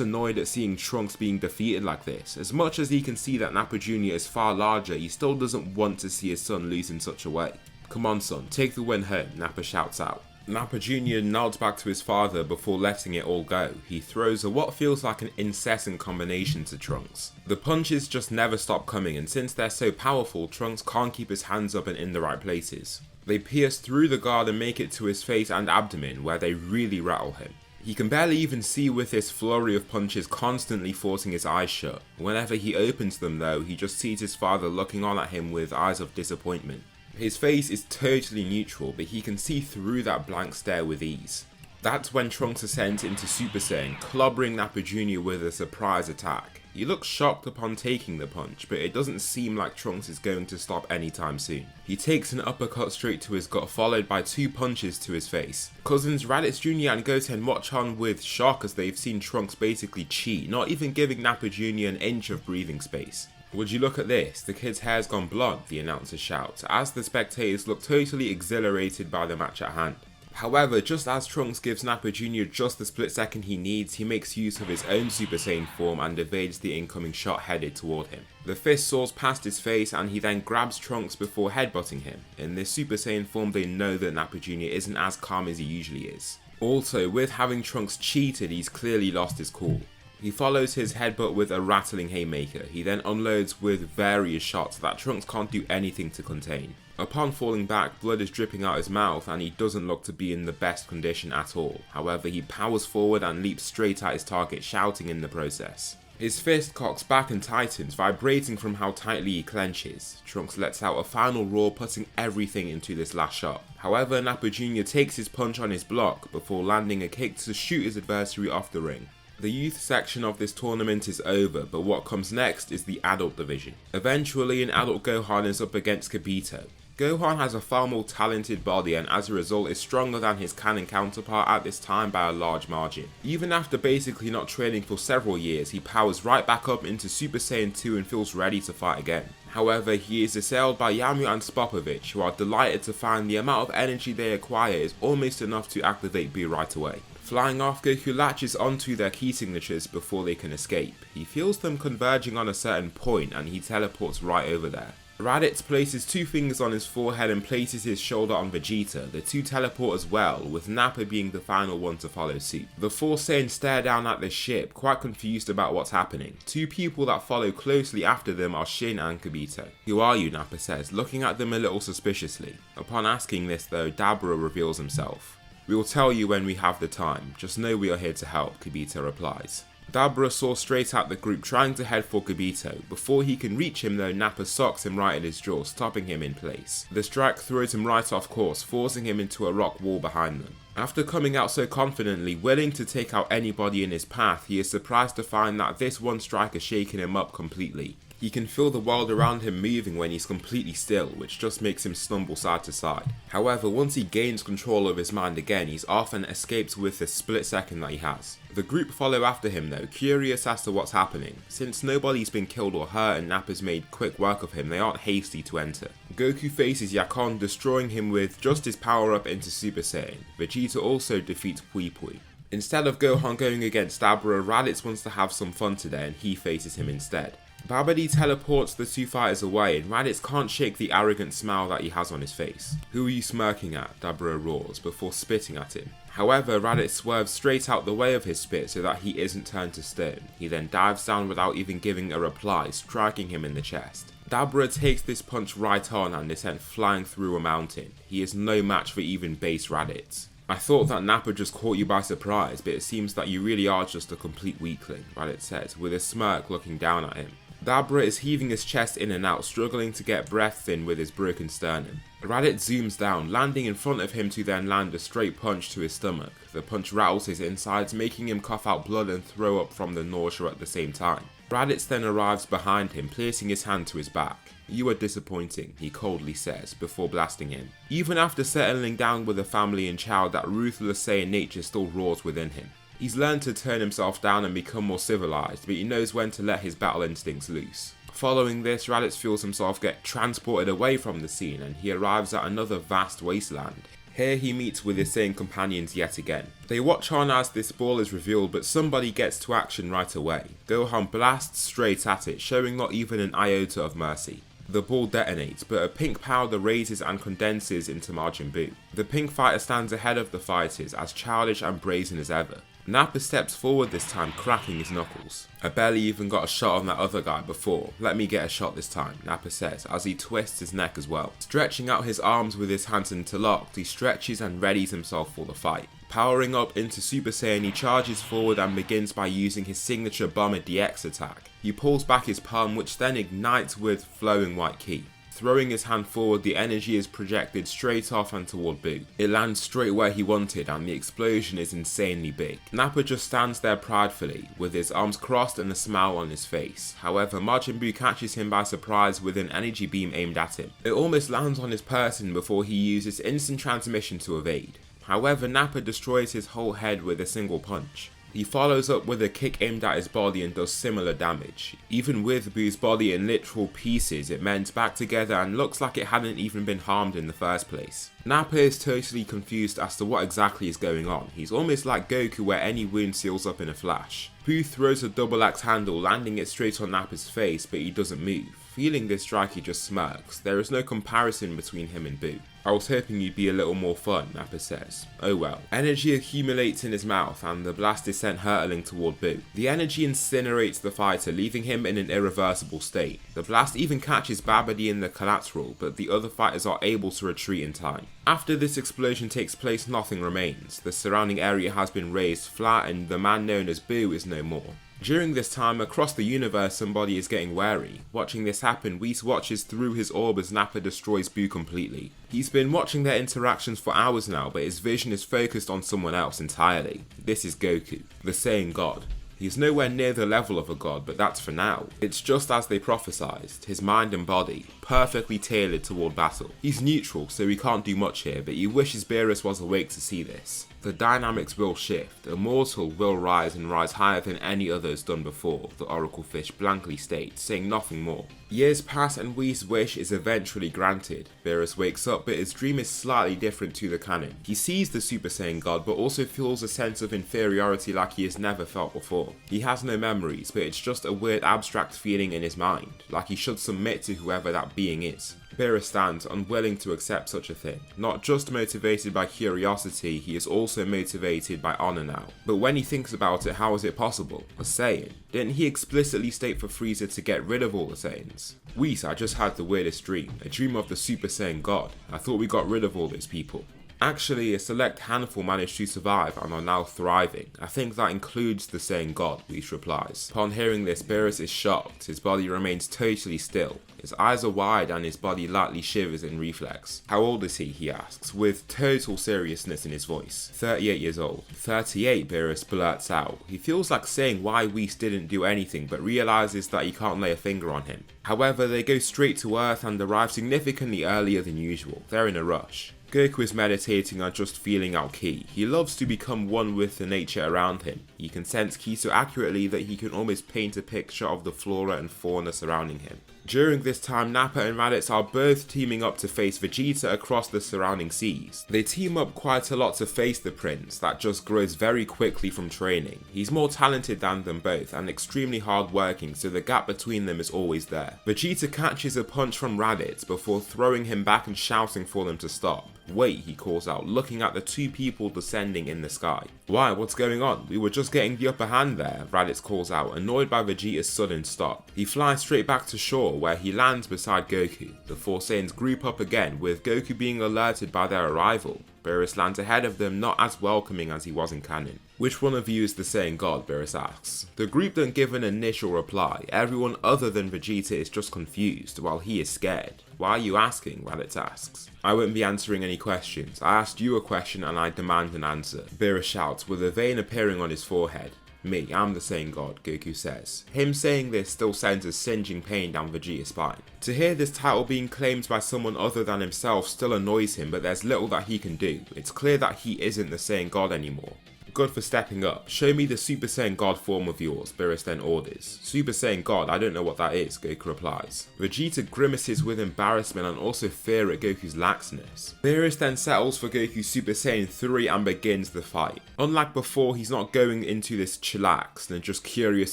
annoyed at seeing Trunks being defeated like this. As much as he can see that Nappa Jr. is far larger, he still doesn't want to see his son lose in such a way. "Come on son, take the win home," Nappa shouts out. Nappa Jr. nods back to his father before letting it all go. He throws a what feels like an incessant combination to Trunks. The punches just never stop coming and since they're so powerful, Trunks can't keep his hands up and in the right places. They pierce through the guard and make it to his face and abdomen where they really rattle him. He can barely even see with this flurry of punches constantly forcing his eyes shut. Whenever he opens them though, he just sees his father looking on at him with eyes of disappointment. His face is totally neutral, but he can see through that blank stare with ease. That's when Trunks ascends into Super Saiyan, clobbering Nappa Jr. with a surprise attack. He looks shocked upon taking the punch, but it doesn't seem like Trunks is going to stop anytime soon. He takes an uppercut straight to his gut, followed by 2 punches to his face. Cousins Raditz Jr. and Goten watch on with shock as they've seen Trunks basically cheat, not even giving Nappa Jr. an inch of breathing space. "Would you look at this? The kid's hair's gone blonde," the announcer shouts, as the spectators look totally exhilarated by the match at hand. However, just as Trunks gives Nappa Jr. just the split second he needs, he makes use of his own Super Saiyan form and evades the incoming shot headed toward him. The fist soars past his face and he then grabs Trunks before headbutting him. In this Super Saiyan form, they know that Nappa Jr. isn't as calm as he usually is. Also, with having Trunks cheated, he's clearly lost his cool. He follows his headbutt with a rattling haymaker. He then unloads with various shots that Trunks can't do anything to contain. Upon falling back, blood is dripping out his mouth and he doesn't look to be in the best condition at all. However, he powers forward and leaps straight at his target, shouting in the process. His fist cocks back and tightens, vibrating from how tightly he clenches. Trunks lets out a final roar, putting everything into this last shot. However, Nappa Jr. takes his punch on his block before landing a kick to shoot his adversary off the ring. The youth section of this tournament is over, but what comes next is the adult division. Eventually, an adult Gohan is up against Kibito. Gohan has a far more talented body and as a result is stronger than his canon counterpart at this time by a large margin. Even after basically not training for several years, he powers right back up into Super Saiyan 2 and feels ready to fight again. However, he is assailed by Yamu and Spopovich, who are delighted to find the amount of energy they acquire is almost enough to activate Buu right away. Flying off, Goku latches onto their key signatures before they can escape. He feels them converging on a certain point and he teleports right over there. Raditz places 2 fingers on his forehead and places his shoulder on Vegeta. The 2 teleport as well, with Nappa being the final one to follow suit. The 4 Saiyans stare down at the ship, quite confused about what's happening. 2 people that follow closely after them are Shin and Kibito. "Who are you?" Nappa says, looking at them a little suspiciously. Upon asking this though, Dabura reveals himself. "We will tell you when we have the time, just know we are here to help," Kibito replies. Dabura soars straight at the group, trying to head for Kibito. Before he can reach him though, Nappa socks him right in his jaw, stopping him in place. The strike throws him right off course, forcing him into a rock wall behind them. After coming out so confidently, willing to take out anybody in his path, he is surprised to find that this one strike has shaken him up completely. He can feel the world around him moving when he's completely still, which just makes him stumble side to side. However, once he gains control of his mind again, he's off and escapes with the split second that he has. The group follow after him though, curious as to what's happening. Since nobody's been killed or hurt and Nappa's made quick work of him, they aren't hasty to enter. Goku faces Yakon, destroying him with just his power up into Super Saiyan. Vegeta also defeats Pui Pui. Instead of Gohan going against Dabura, Raditz wants to have some fun today and he faces him instead. Babidi teleports the 2 fighters away and Raditz can't shake the arrogant smile that he has on his face. "Who are you smirking at?" Dabura roars before spitting at him. However, Raditz swerves straight out the way of his spit so that he isn't turned to stone. He then dives down without even giving a reply, striking him in the chest. Dabura takes this punch right on and is sent flying through a mountain. He is no match for even base Raditz. "I thought that Nappa just caught you by surprise, but it seems that you really are just a complete weakling," Raditz says, with a smirk looking down at him. Dabura is heaving his chest in and out, struggling to get breath in with his broken sternum. Raditz zooms down, landing in front of him to then land a straight punch to his stomach. The punch rattles his insides, making him cough out blood and throw up from the nausea at the same time. Raditz then arrives behind him, placing his hand to his back. "You are disappointing," he coldly says, before blasting him. Even after settling down with a family and child, that ruthless Saiyan nature still roars within him. He's learned to turn himself down and become more civilized, but he knows when to let his battle instincts loose. Following this, Raditz feels himself get transported away from the scene and he arrives at another vast wasteland. Here he meets with his Saiyan companions yet again. They watch on as this ball is revealed, but somebody gets to action right away. Gohan blasts straight at it, showing not even an iota of mercy. The ball detonates, but a pink powder raises and condenses into Majin Buu. The pink fighter stands ahead of the fighters, as childish and brazen as ever. Nappa steps forward this time, cracking his knuckles. "I barely even got a shot on that other guy before. Let me get a shot this time," Nappa says, as he twists his neck as well. Stretching out his arms with his hands interlocked, he stretches and readies himself for the fight. Powering up into Super Saiyan, he charges forward and begins by using his signature Bomber DX attack. He pulls back his palm, which then ignites with flowing white ki. Throwing his hand forward, the energy is projected straight off and toward Buu. It lands straight where he wanted and the explosion is insanely big. Nappa just stands there pridefully, with his arms crossed and a smile on his face. However, Majin Buu catches him by surprise with an energy beam aimed at him. It almost lands on his person before he uses instant transmission to evade. However, Nappa destroys his whole head with a single punch. He follows up with a kick aimed at his body and does similar damage. Even with Buu's body in literal pieces, it mends back together and looks like it hadn't even been harmed in the first place. Nappa is totally confused as to what exactly is going on. He's almost like Goku, where any wound seals up in a flash. Buu throws a double axe handle, landing it straight on Nappa's face, but he doesn't move. Feeling this strike, he just smirks. There is no comparison between him and Buu. "I was hoping you'd be a little more fun," Nappa says. Oh well. Energy accumulates in his mouth and the blast is sent hurtling toward Buu. The energy incinerates the fighter, leaving him in an irreversible state. The blast even catches Babidi in the collateral, but the other fighters are able to retreat in time. After this explosion takes place, nothing remains. The surrounding area has been razed flat and the man known as Buu is no more. During this time, across the universe, somebody is getting wary. Watching this happen, Whis watches through his orb as Nappa destroys Buu completely. He's been watching their interactions for hours now, but his vision is focused on someone else entirely. This is Goku, the Saiyan God. He's nowhere near the level of a god, but that's for now. It's just as they prophesied, his mind and body, perfectly tailored toward battle. He's neutral, so he can't do much here, but he wishes Beerus was awake to see this. The dynamics will shift. A mortal will rise and rise higher than any others done before, the Oracle Fish blankly states, saying nothing more. Years pass and Whi's wish is eventually granted. Beerus wakes up, but his dream is slightly different to the canon. He sees the Super Saiyan God, but also feels a sense of inferiority like he has never felt before. He has no memories, but it's just a weird abstract feeling in his mind, like he should submit to whoever that being is. Beerus stands, unwilling to accept such a thing. Not just motivated by curiosity, he is also motivated by honor now. But when he thinks about it, how is it possible? A Saiyan? Didn't he explicitly state for Frieza to get rid of all the Saiyans? Whis, I just had the weirdest dream. A dream of the Super Saiyan God. I thought we got rid of all those people. Actually, a select handful managed to survive and are now thriving. I think that includes the Saiyan God, Whis replies. Upon hearing this, Beerus is shocked. His body remains totally still. His eyes are wide and his body lightly shivers in reflex. How old is he asks, with total seriousness in his voice. 38 years old. 38, Beerus blurts out. He feels like saying why Whis didn't do anything, but realizes that he can't lay a finger on him. However, they go straight to Earth and arrive significantly earlier than usual. They're in a rush. Goku is meditating and just feeling out ki. He loves to become one with the nature around him. He can sense ki so accurately that he can almost paint a picture of the flora and fauna surrounding him. During this time, Nappa and Raditz are both teaming up to face Vegeta across the surrounding seas. They team up quite a lot to face the prince that just grows very quickly from training. He's more talented than them both and extremely hardworking, so the gap between them is always there. Vegeta catches a punch from Raditz before throwing him back and shouting for them to stop. Wait, he calls out, looking at the two people descending in the sky. Why, what's going on? We were just getting the upper hand there, Raditz calls out, annoyed by Vegeta's sudden stop. He flies straight back to shore, where he lands beside Goku. The four Saiyans group up again, with Goku being alerted by their arrival. Beerus lands ahead of them, not as welcoming as he was in canon. Which one of you is the Saiyan God? Beerus asks. The group don't give an initial reply. Everyone other than Vegeta is just confused, while he is scared. Why are you asking? Raditz asks. I won't be answering any questions. I asked you a question and I demand an answer. Beerus shouts, with a vein appearing on his forehead. Me, I'm the Saiyan God, Goku says. Him saying this still sends a singeing pain down Vegeta's spine. To hear this title being claimed by someone other than himself still annoys him, but there's little that he can do. It's clear that he isn't the Saiyan God anymore. Good for stepping up. Show me the Super Saiyan God form of yours, Beerus then orders. Super Saiyan God, I don't know what that is, Goku replies. Vegeta grimaces with embarrassment and also fear at Goku's laxness. Beerus then settles for Goku's Super Saiyan 3 and begins the fight. Unlike before, he's not going into this chillaxed and just curious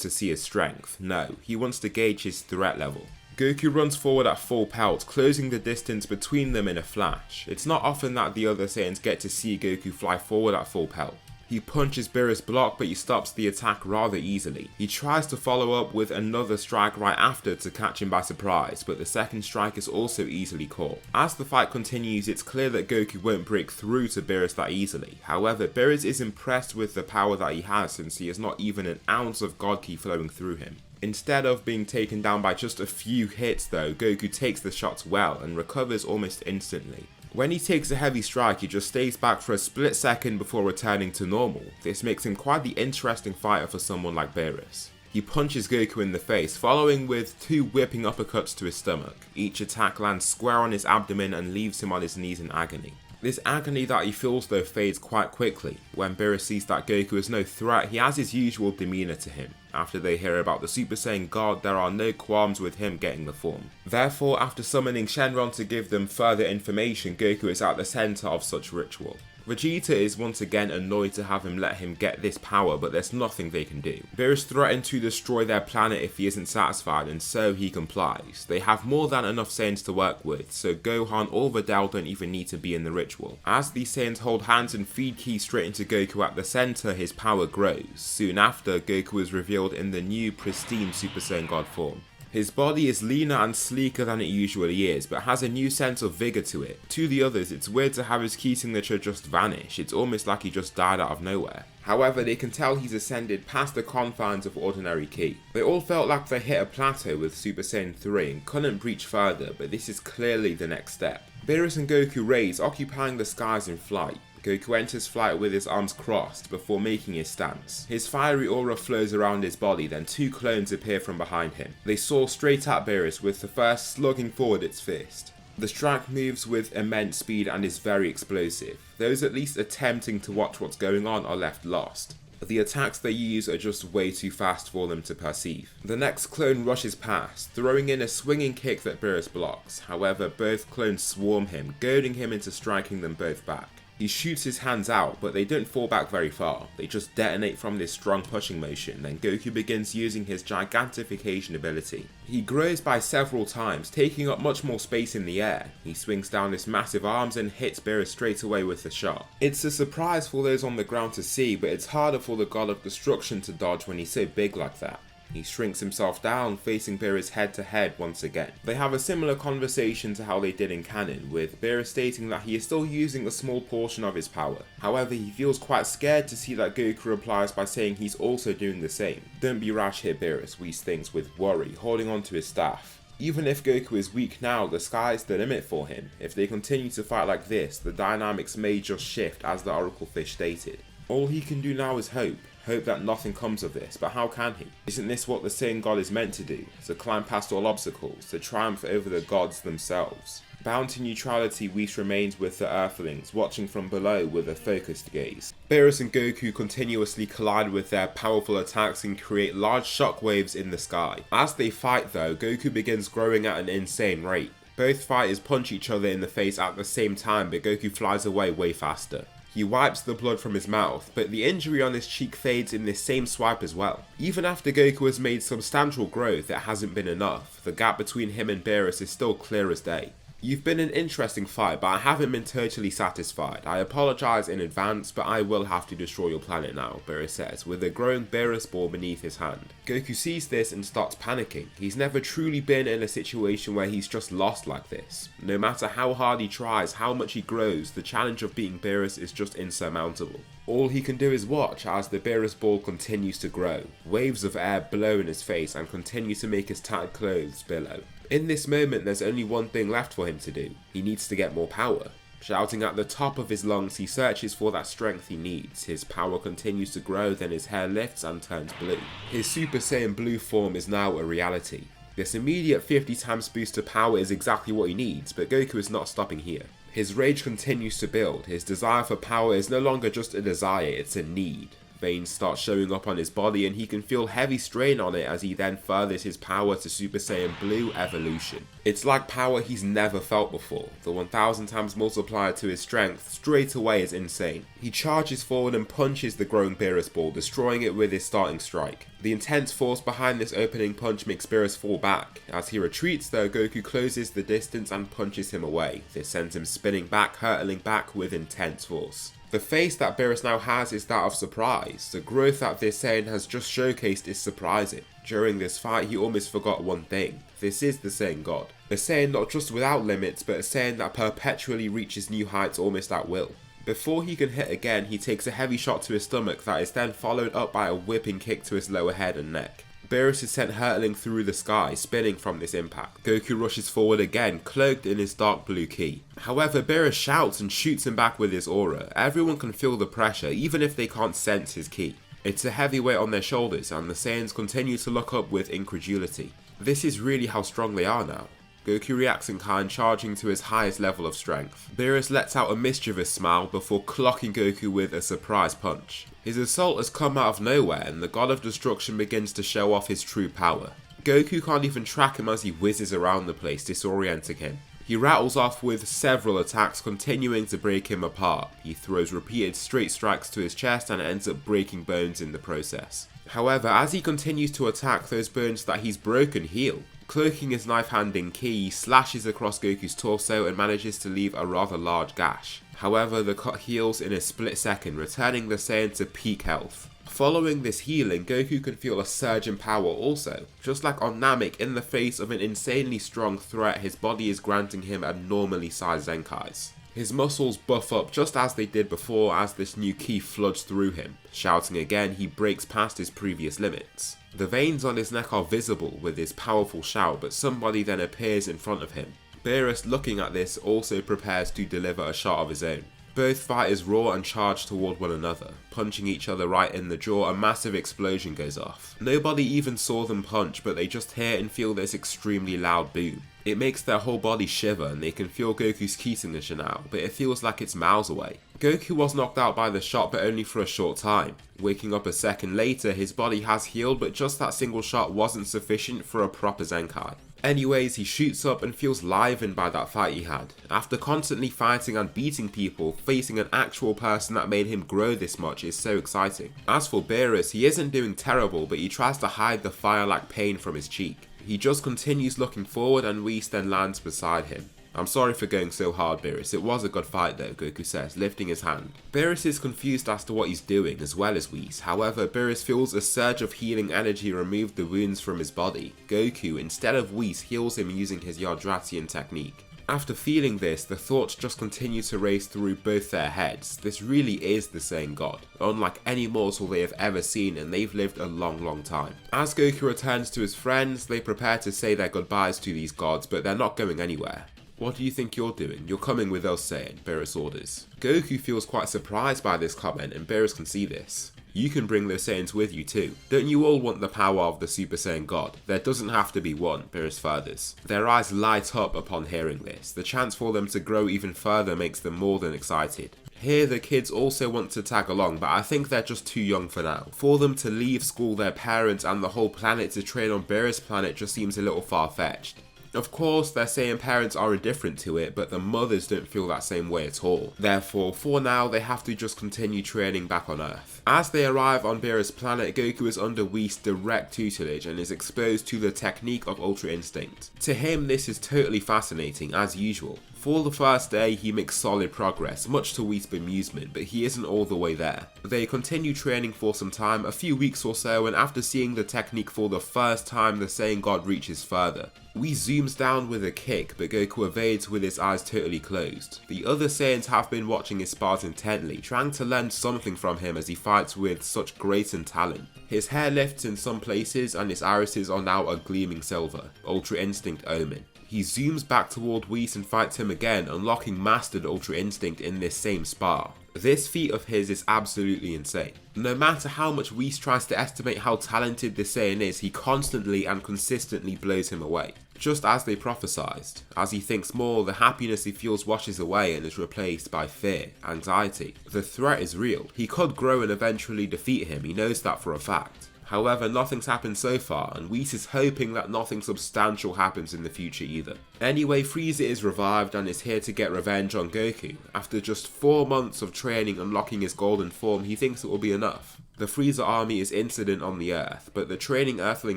to see his strength. No, he wants to gauge his threat level. Goku runs forward at full pelt, closing the distance between them in a flash. It's not often that the other Saiyans get to see Goku fly forward at full pelt. He punches Beerus' block, but he stops the attack rather easily. He tries to follow up with another strike right after to catch him by surprise, but the second strike is also easily caught. As the fight continues, it's clear that Goku won't break through to Beerus that easily. However, Beerus is impressed with the power that he has since he has not even an ounce of God Ki flowing through him. Instead of being taken down by just a few hits though, Goku takes the shots well and recovers almost instantly. When he takes a heavy strike, he just stays back for a split second before returning to normal. This makes him quite the interesting fighter for someone like Beerus. He punches Goku in the face, following with two whipping uppercuts to his stomach. Each attack lands square on his abdomen and leaves him on his knees in agony. This agony that he feels though fades quite quickly. When Beerus sees that Goku is no threat, he has his usual demeanor to him. After they hear about the Super Saiyan God, there are no qualms with him getting the form. Therefore, after summoning Shenron to give them further information, Goku is at the center of such ritual. Vegeta is once again annoyed to have him let him get this power, but there's nothing they can do. Beerus threatens to destroy their planet if he isn't satisfied, and so he complies. They have more than enough Saiyans to work with, so Gohan or Videl don't even need to be in the ritual. As these Saiyans hold hands and feed ki straight into Goku at the center, his power grows. Soon after, Goku is revealed in the new pristine Super Saiyan God form. His body is leaner and sleeker than it usually is, but has a new sense of vigour to it. To the others, it's weird to have his ki signature just vanish. It's almost like he just died out of nowhere. However, they can tell he's ascended past the confines of ordinary ki. They all felt like they hit a plateau with Super Saiyan 3 and couldn't breach further, but this is clearly the next step. Beerus and Goku raise, occupying the skies in flight. Goku enters flight with his arms crossed before making his stance. His fiery aura flows around his body, then two clones appear from behind him. They soar straight at Beerus, with the first slugging forward its fist. The strike moves with immense speed and is very explosive. Those at least attempting to watch what's going on are left lost. The attacks they use are just way too fast for them to perceive. The next clone rushes past, throwing in a swinging kick that Beerus blocks. However, both clones swarm him, goading him into striking them both back. He shoots his hands out, but they don't fall back very far. They just detonate from this strong pushing motion. Then Goku begins using his gigantification ability. He grows by several times, taking up much more space in the air. He swings down his massive arms and hits Beerus straight away with a shot. It's a surprise for those on the ground to see, but it's harder for the God of Destruction to dodge when he's so big like that. He shrinks himself down, facing Beerus head to head once again. They have a similar conversation to how they did in canon, with Beerus stating that he is still using a small portion of his power. However, he feels quite scared to see that Goku replies by saying he's also doing the same. "Don't be rash here, Beerus," Whis thinks with worry, holding on to his staff. Even if Goku is weak now, the sky's the limit for him. If they continue to fight like this, the dynamics may just shift, as the Oracle Fish stated. All he can do now is hope that nothing comes of this, but how can he? Isn't this what the Saiyan God is meant to do? To climb past all obstacles, to triumph over the gods themselves. Bound to neutrality, Whis remains with the Earthlings, watching from below with a focused gaze. Beerus and Goku continuously collide with their powerful attacks and create large shockwaves in the sky. As they fight though, Goku begins growing at an insane rate. Both fighters punch each other in the face at the same time, but Goku flies away way faster. He wipes the blood from his mouth, but the injury on his cheek fades in this same swipe as well. Even after Goku has made substantial growth, it hasn't been enough. The gap between him and Beerus is still clear as day. "You've been an interesting fight, but I haven't been totally satisfied. I apologise in advance, but I will have to destroy your planet now," Beerus says, with a growing Beerus ball beneath his hand. Goku sees this and starts panicking. He's never truly been in a situation where he's just lost like this. No matter how hard he tries, how much he grows, the challenge of beating Beerus is just insurmountable. All he can do is watch as the Beerus ball continues to grow. Waves of air blow in his face and continue to make his tattered clothes billow. In this moment, there's only one thing left for him to do. He needs to get more power. Shouting at the top of his lungs, he searches for that strength he needs. His power continues to grow, then his hair lifts and turns blue. His Super Saiyan Blue form is now a reality. This immediate 50 times boost to power is exactly what he needs, but Goku is not stopping here. His rage continues to build. His desire for power is no longer just a desire, it's a need. Veins start showing up on his body and he can feel heavy strain on it as he then furthers his power to Super Saiyan Blue evolution. It's like power he's never felt before. The 1000 times multiplier to his strength straight away is insane. He charges forward and punches the growing Beerus ball, destroying it with his starting strike. The intense force behind this opening punch makes Beerus fall back. As he retreats though, Goku closes the distance and punches him away. This sends him spinning back, hurtling back with intense force. The face that Beerus now has is that of surprise. The growth that this Saiyan has just showcased is surprising. During this fight, he almost forgot one thing. This is the Saiyan God. A Saiyan not just without limits, but a Saiyan that perpetually reaches new heights almost at will. Before he can hit again, he takes a heavy shot to his stomach that is then followed up by a whipping kick to his lower head and neck. Beerus is sent hurtling through the sky, spinning from this impact. Goku rushes forward again, cloaked in his dark blue ki. However, Beerus shouts and shoots him back with his aura. Everyone can feel the pressure, even if they can't sense his ki. It's a heavy weight on their shoulders, and the Saiyans continue to look up with incredulity. This is really how strong they are now. Goku reacts in kind, charging to his highest level of strength. Beerus lets out a mischievous smile before clocking Goku with a surprise punch. His assault has come out of nowhere and the God of Destruction begins to show off his true power. Goku can't even track him as he whizzes around the place, disorienting him. He rattles off with several attacks, continuing to break him apart. He throws repeated straight strikes to his chest and ends up breaking bones in the process. However, as he continues to attack, those bones that he's broken heal. Cloaking his knife hand in ki, he slashes across Goku's torso and manages to leave a rather large gash. However, the cut heals in a split second, returning the Saiyan to peak health. Following this healing, Goku can feel a surge in power also. Just like on Namek, in the face of an insanely strong threat, his body is granting him abnormally sized Zenkais. His muscles buff up just as they did before as this new ki floods through him. Shouting again, he breaks past his previous limits. The veins on his neck are visible with his powerful shout, but somebody then appears in front of him. Beerus, looking at this, also prepares to deliver a shot of his own. Both fighters roar and charge toward one another, punching each other right in the jaw. A massive explosion goes off. Nobody even saw them punch, but they just hear and feel this extremely loud boom. It makes their whole body shiver and they can feel Goku's ki signature now, but it feels like it's miles away. Goku was knocked out by the shot, but only for a short time. Waking up a second later, his body has healed, but just that single shot wasn't sufficient for a proper Zenkai. Anyways, he shoots up and feels livened by that fight he had. After constantly fighting and beating people, facing an actual person that made him grow this much is so exciting. As for Beerus, he isn't doing terrible, but he tries to hide the fire-like pain from his cheek. He just continues looking forward and Whis then lands beside him. I'm sorry for going so hard, Beerus. It was a good fight though, Goku says, lifting his hand. Beerus is confused as to what he's doing, as well as Whis. However, Beerus feels a surge of healing energy remove the wounds from his body. Goku, instead of Whis, heals him using his Yardratian technique. After feeling this, the thoughts just continue to race through both their heads. This really is the Saiyan God, unlike any mortal they have ever seen, and they've lived a long time. As Goku returns to his friends, they prepare to say their goodbyes to these gods, but they're not going anywhere. What do you think you're doing? You're coming with us, Saiyan, Beerus orders. Goku feels quite surprised by this comment, and Beerus can see this. You can bring those Saiyans with you too. Don't you all want the power of the Super Saiyan God? There doesn't have to be one, Beerus furthers. Their eyes light up upon hearing this. The chance for them to grow even further makes them more than excited. Here the kids also want to tag along, but I think they're just too young for now. For them to leave school, their parents and the whole planet to train on Beerus' planet just seems a little far-fetched. Of course, their Saiyan parents are indifferent to it, but the mothers don't feel that same way at all. Therefore, for now, they have to just continue training back on Earth. As they arrive on Beerus' planet, Goku is under Whis' direct tutelage and is exposed to the technique of Ultra Instinct. To him, this is totally fascinating, as usual. For the first day, he makes solid progress, much to Whis' bemusement, but he isn't all the way there. They continue training for some time, a few weeks or so, and after seeing the technique for the first time, the Saiyan God reaches further. Whis zooms down with a kick, but Goku evades with his eyes totally closed. The other Saiyans have been watching his spars intently, trying to learn something from him as he fights with such grace and talent. His hair lifts in some places and his irises are now a gleaming silver, Ultra Instinct omen. He zooms back toward Whis and fights him again, unlocking Mastered Ultra Instinct in this same spar. This feat of his is absolutely insane. No matter how much Whis tries to estimate how talented this Saiyan is, he constantly and consistently blows him away. Just as they prophesized. As he thinks more, the happiness he feels washes away and is replaced by fear, anxiety. The threat is real. He could grow and eventually defeat him, he knows that for a fact. However, nothing's happened so far, and Whis is hoping that nothing substantial happens in the future either. Anyway, Frieza is revived and is here to get revenge on Goku. After just 4 months of training unlocking his golden form, he thinks it will be enough. The Frieza army is incident on the Earth, but the training Earthling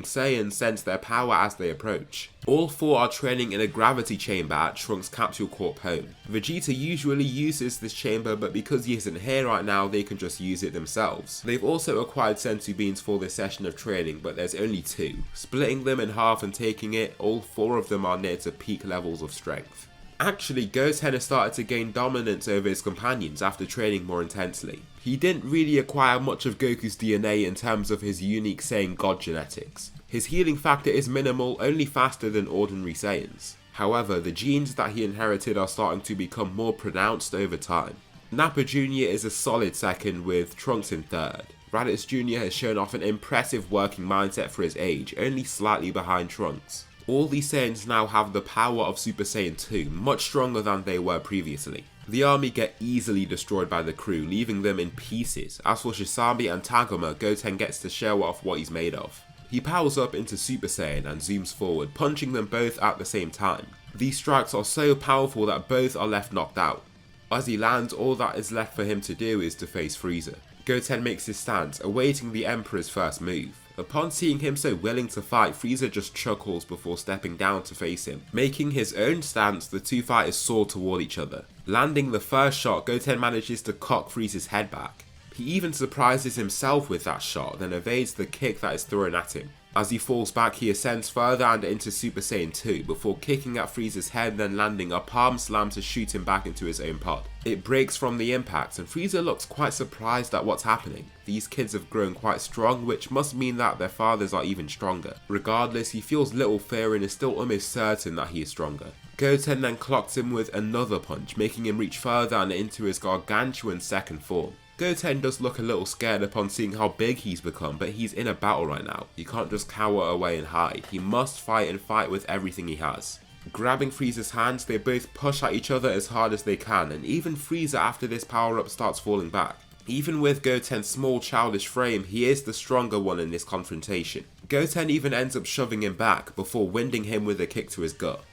Saiyans sense their power as they approach. All 4 are training in a gravity chamber at Trunks' Capsule Corp home. Vegeta usually uses this chamber, but because he isn't here right now, they can just use it themselves. They've also acquired Senzu Beans for this session of training, but there's only 2. Splitting them in half and taking it, all 4 of them are near to peak levels of strength. Actually, Goten has started to gain dominance over his companions after training more intensely. He didn't really acquire much of Goku's DNA in terms of his unique Saiyan God genetics. His healing factor is minimal, only faster than ordinary Saiyans. However, the genes that he inherited are starting to become more pronounced over time. Nappa Jr. is a solid second with Trunks in third. Raditz Jr. has shown off an impressive working mindset for his age, only slightly behind Trunks. All these Saiyans now have the power of Super Saiyan 2, much stronger than they were previously. The army get easily destroyed by the crew, leaving them in pieces. As for Shisami and Tagoma, Goten gets to show off what he's made of. He powers up into Super Saiyan and zooms forward, punching them both at the same time. These strikes are so powerful that both are left knocked out. As he lands, all that is left for him to do is to face Frieza. Goten makes his stance, awaiting the Emperor's first move. Upon seeing him so willing to fight, Frieza just chuckles before stepping down to face him. Making his own stance, the 2 fighters soar toward each other. Landing the first shot, Goten manages to cock Frieza's head back. He even surprises himself with that shot, then evades the kick that is thrown at him. As he falls back, he ascends further and into Super Saiyan 2 before kicking at Frieza's head, then landing a palm slam to shoot him back into his own pod. It breaks from the impact and Frieza looks quite surprised at what's happening. These kids have grown quite strong, which must mean that their fathers are even stronger. Regardless, he feels little fear and is still almost certain that he is stronger. Goten then clocks him with another punch, making him reach further and into his gargantuan second form. Goten does look a little scared upon seeing how big he's become, but he's in a battle right now. He can't just cower away and hide. He must fight and fight with everything he has. Grabbing Frieza's hands, they both push at each other as hard as they can, and even Frieza after this power-up starts falling back. Even with Goten's small childish frame, he is the stronger one in this confrontation. Goten even ends up shoving him back before winding him with a kick to his gut.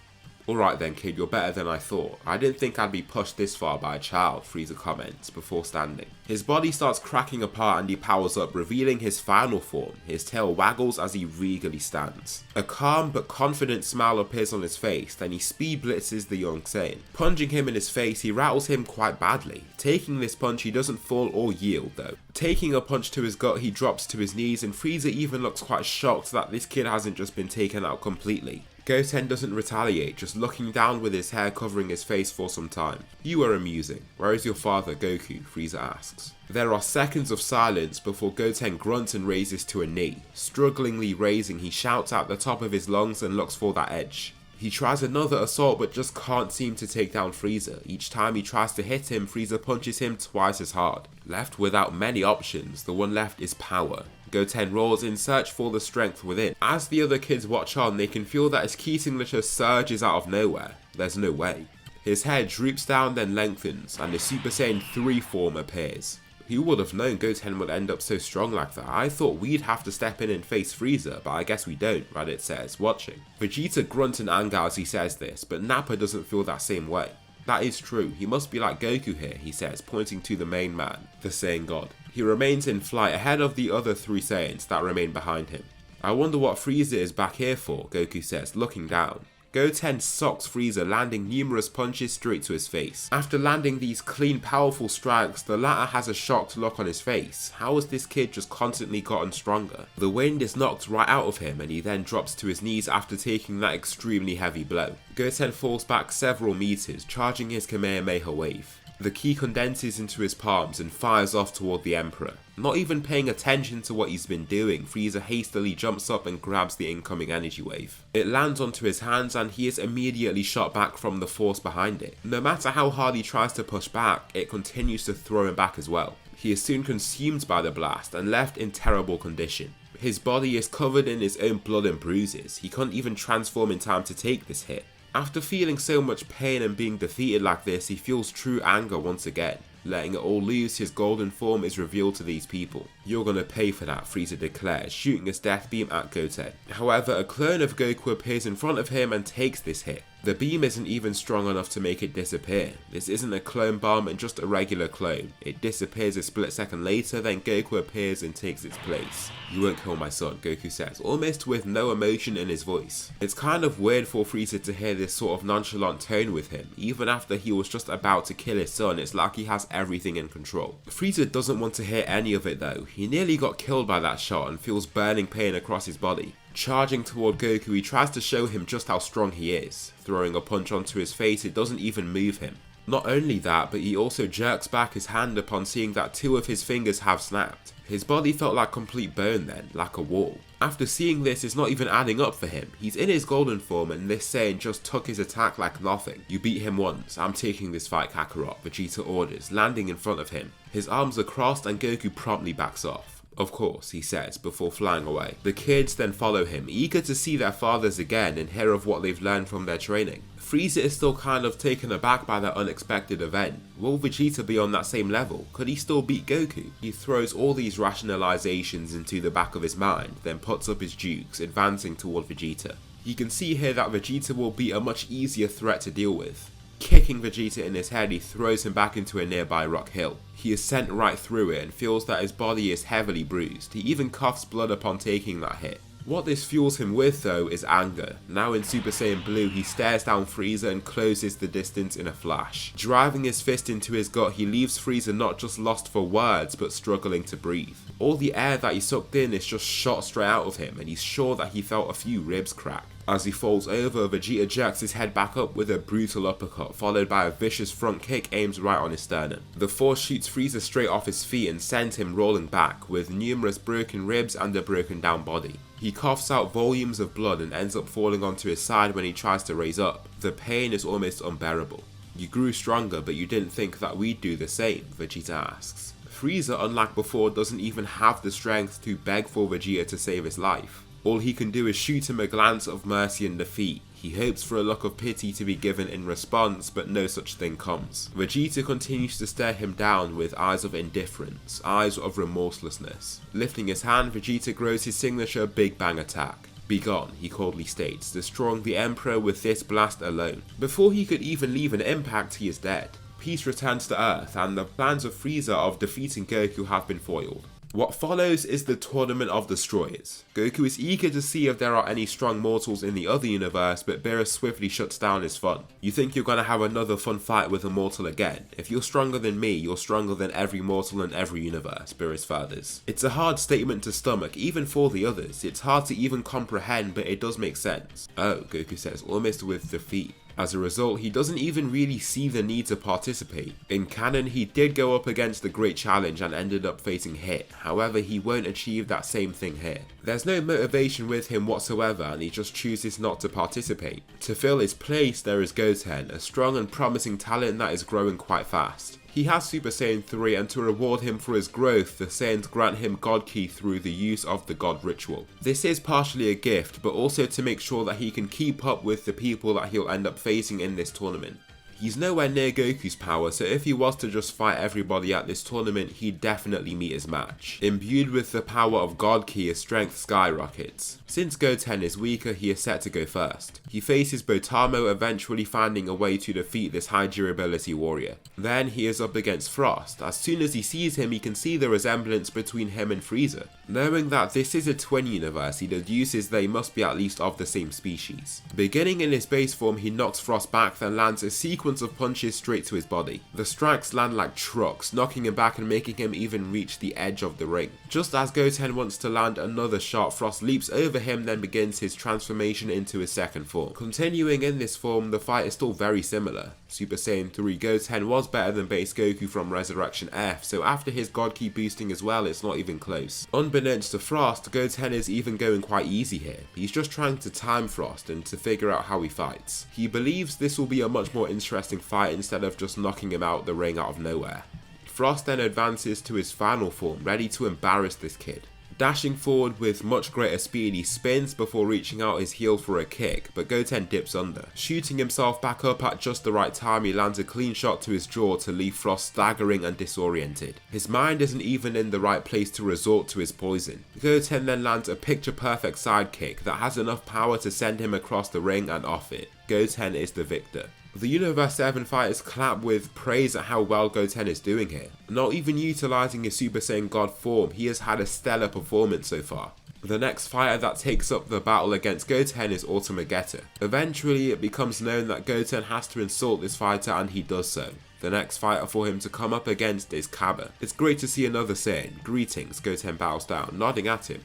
"Alright then kid, you're better than I thought. I didn't think I'd be pushed this far by a child," Frieza comments before standing. His body starts cracking apart and he powers up, revealing his final form. His tail waggles as he regally stands. A calm but confident smile appears on his face, then he speed blitzes the young Saiyan. Punching him in his face, he rattles him quite badly. Taking this punch, he doesn't fall or yield though. Taking a punch to his gut, he drops to his knees and Frieza even looks quite shocked that this kid hasn't just been taken out completely. Goten doesn't retaliate, just looking down with his hair covering his face for some time. "You are amusing. Where is your father, Goku?" Frieza asks. There are seconds of silence before Goten grunts and raises to a knee. Strugglingly raising, he shouts at the top of his lungs and looks for that edge. He tries another assault but just can't seem to take down Frieza. Each time he tries to hit him, Frieza punches him twice as hard. Left without many options, the one left is power. Goten roars in search for the strength within. As the other kids watch on, they can feel that his ki signature surges out of nowhere. There's no way. His head droops down then lengthens, and the Super Saiyan 3 form appears. Who would have known Goten would end up so strong like that? I thought we'd have to step in and face Frieza, but I guess we don't, Reddit says, watching. Vegeta grunts in anger as he says this, but Nappa doesn't feel that same way. That is true, he must be like Goku here, he says, pointing to the main man, the Saiyan God. He remains in flight ahead of the other 3 Saiyans that remain behind him. "I wonder what Frieza is back here for," Goku says, looking down. Goten socks Frieza, landing numerous punches straight to his face. After landing these clean, powerful strikes, the latter has a shocked look on his face. How has this kid just constantly gotten stronger? The wind is knocked right out of him and he then drops to his knees after taking that extremely heavy blow. Goten falls back several meters, charging his Kamehameha wave. The ki condenses into his palms and fires off toward the Emperor. Not even paying attention to what he's been doing, Frieza hastily jumps up and grabs the incoming energy wave. It lands onto his hands and he is immediately shot back from the force behind it. No matter how hard he tries to push back, it continues to throw him back as well. He is soon consumed by the blast and left in terrible condition. His body is covered in his own blood and bruises. He couldn't even transform in time to take this hit. After feeling so much pain and being defeated like this, he feels true anger once again. Letting it all loose, his golden form is revealed to these people. "You're gonna pay for that," Frieza declares, shooting his death beam at Goten. However, a clone of Goku appears in front of him and takes this hit. The beam isn't even strong enough to make it disappear. This isn't a clone bomb and just a regular clone. It disappears a split second later, then Goku appears and takes its place. "You won't kill my son," Goku says, almost with no emotion in his voice. It's kind of weird for Frieza to hear this sort of nonchalant tone with him. Even after he was just about to kill his son, it's like he has everything in control. Frieza doesn't want to hear any of it though. He nearly got killed by that shot and feels burning pain across his body. Charging toward Goku, he tries to show him just how strong he is. Throwing a punch onto his face, it doesn't even move him. Not only that, but he also jerks back his hand upon seeing that 2 of his fingers have snapped. His body felt like complete bone then, like a wall. After seeing this, it's not even adding up for him. He's in his golden form and this Saiyan just took his attack like nothing. "You beat him once, I'm taking this fight, Kakarot," Vegeta orders, landing in front of him. His arms are crossed and Goku promptly backs off. "Of course," he says before flying away. The kids then follow him, eager to see their fathers again and hear of what they've learned from their training. Frieza is still kind of taken aback by that unexpected event. Will Vegeta be on that same level? Could he still beat Goku? He throws all these rationalizations into the back of his mind, then puts up his dukes, advancing toward Vegeta. You can see here that Vegeta will be a much easier threat to deal with. Kicking Vegeta in his head, he throws him back into a nearby rock hill. He is sent right through it and feels that his body is heavily bruised. He even coughs blood upon taking that hit. What this fuels him with though is anger. Now in Super Saiyan Blue, he stares down Frieza and closes the distance in a flash. Driving his fist into his gut, he leaves Frieza not just lost for words, but struggling to breathe. All the air that he sucked in is just shot straight out of him, and he's sure that he felt a few ribs crack. As he falls over, Vegeta jerks his head back up with a brutal uppercut, followed by a vicious front kick aimed right on his sternum. The force shoots Frieza straight off his feet and sends him rolling back, with numerous broken ribs and a broken down body. He coughs out volumes of blood and ends up falling onto his side when he tries to raise up. The pain is almost unbearable. "You grew stronger, but you didn't think that we'd do the same?" Vegeta asks. Frieza, unlike before, doesn't even have the strength to beg for Vegeta to save his life. All he can do is shoot him a glance of mercy and defeat. He hopes for a look of pity to be given in response, but no such thing comes. Vegeta continues to stare him down with eyes of indifference, eyes of remorselessness. Lifting his hand, Vegeta grows his signature Big Bang attack. "Begone," he coldly states, destroying the Emperor with this blast alone. Before he could even leave an impact, he is dead. Peace returns to Earth, and the plans of Frieza of defeating Goku have been foiled. What follows is the Tournament of Destroyers. Goku is eager to see if there are any strong mortals in the other universe, but Beerus swiftly shuts down his fun. "You think you're gonna have another fun fight with a mortal again? If you're stronger than me, you're stronger than every mortal in every universe," Beerus furthers. It's a hard statement to stomach, even for the others. It's hard to even comprehend, but it does make sense. "Oh," Goku says, almost with defeat. As a result, he doesn't even really see the need to participate. In canon, he did go up against the Great Challenge and ended up facing Hit, however he won't achieve that same thing here. There's no motivation with him whatsoever, and he just chooses not to participate. To fill his place, there is Goten, a strong and promising talent that is growing quite fast. He has Super Saiyan 3, and to reward him for his growth, the Saiyans grant him God Ki through the use of the God Ritual. This is partially a gift, but also to make sure that he can keep up with the people that he'll end up facing in this tournament. He's nowhere near Goku's power, so if he was to just fight everybody at this tournament, he'd definitely meet his match. Imbued with the power of God Ki, his strength skyrockets. Since Goten is weaker, he is set to go first. He faces Botamo, eventually finding a way to defeat this high durability warrior. Then he is up against Frost. As soon as he sees him, he can see the resemblance between him and Frieza. Knowing that this is a twin universe, he deduces they must be at least of the same species. Beginning in his base form, he knocks Frost back, then lands a sequence of punches straight to his body. The strikes land like trucks, knocking him back and making him even reach the edge of the ring. Just as Goten wants to land another shot, Frost leaps over him, then begins his transformation into his second form. Continuing in this form, the fight is still very similar. Super Saiyan 3 Goten was better than base Goku from Resurrection F, so after his God Ki boosting as well, it's not even close. Unbeknownst to Frost, Goten is even going quite easy here. He's just trying to time Frost and to figure out how he fights. He believes this will be a much more interesting fight instead of just knocking him out the ring out of nowhere. Frost then advances to his final form, ready to embarrass this kid. Dashing forward with much greater speed, he spins before reaching out his heel for a kick, but Goten dips under. Shooting himself back up at just the right time, he lands a clean shot to his jaw to leave Frost staggering and disoriented. His mind isn't even in the right place to resort to his poison. Goten then lands a picture-perfect sidekick that has enough power to send him across the ring and off it. Goten is the victor. The Universe 7 fighters clap with praise at how well Goten is doing here. Not even utilising his Super Saiyan God form, he has had a stellar performance so far. The next fighter that takes up the battle against Goten is Ultimagetta. Eventually it becomes known that Goten has to insult this fighter, and he does so. The next fighter for him to come up against is Cabba. It's great to see another Saiyan. "Greetings," Goten bows down, nodding at him.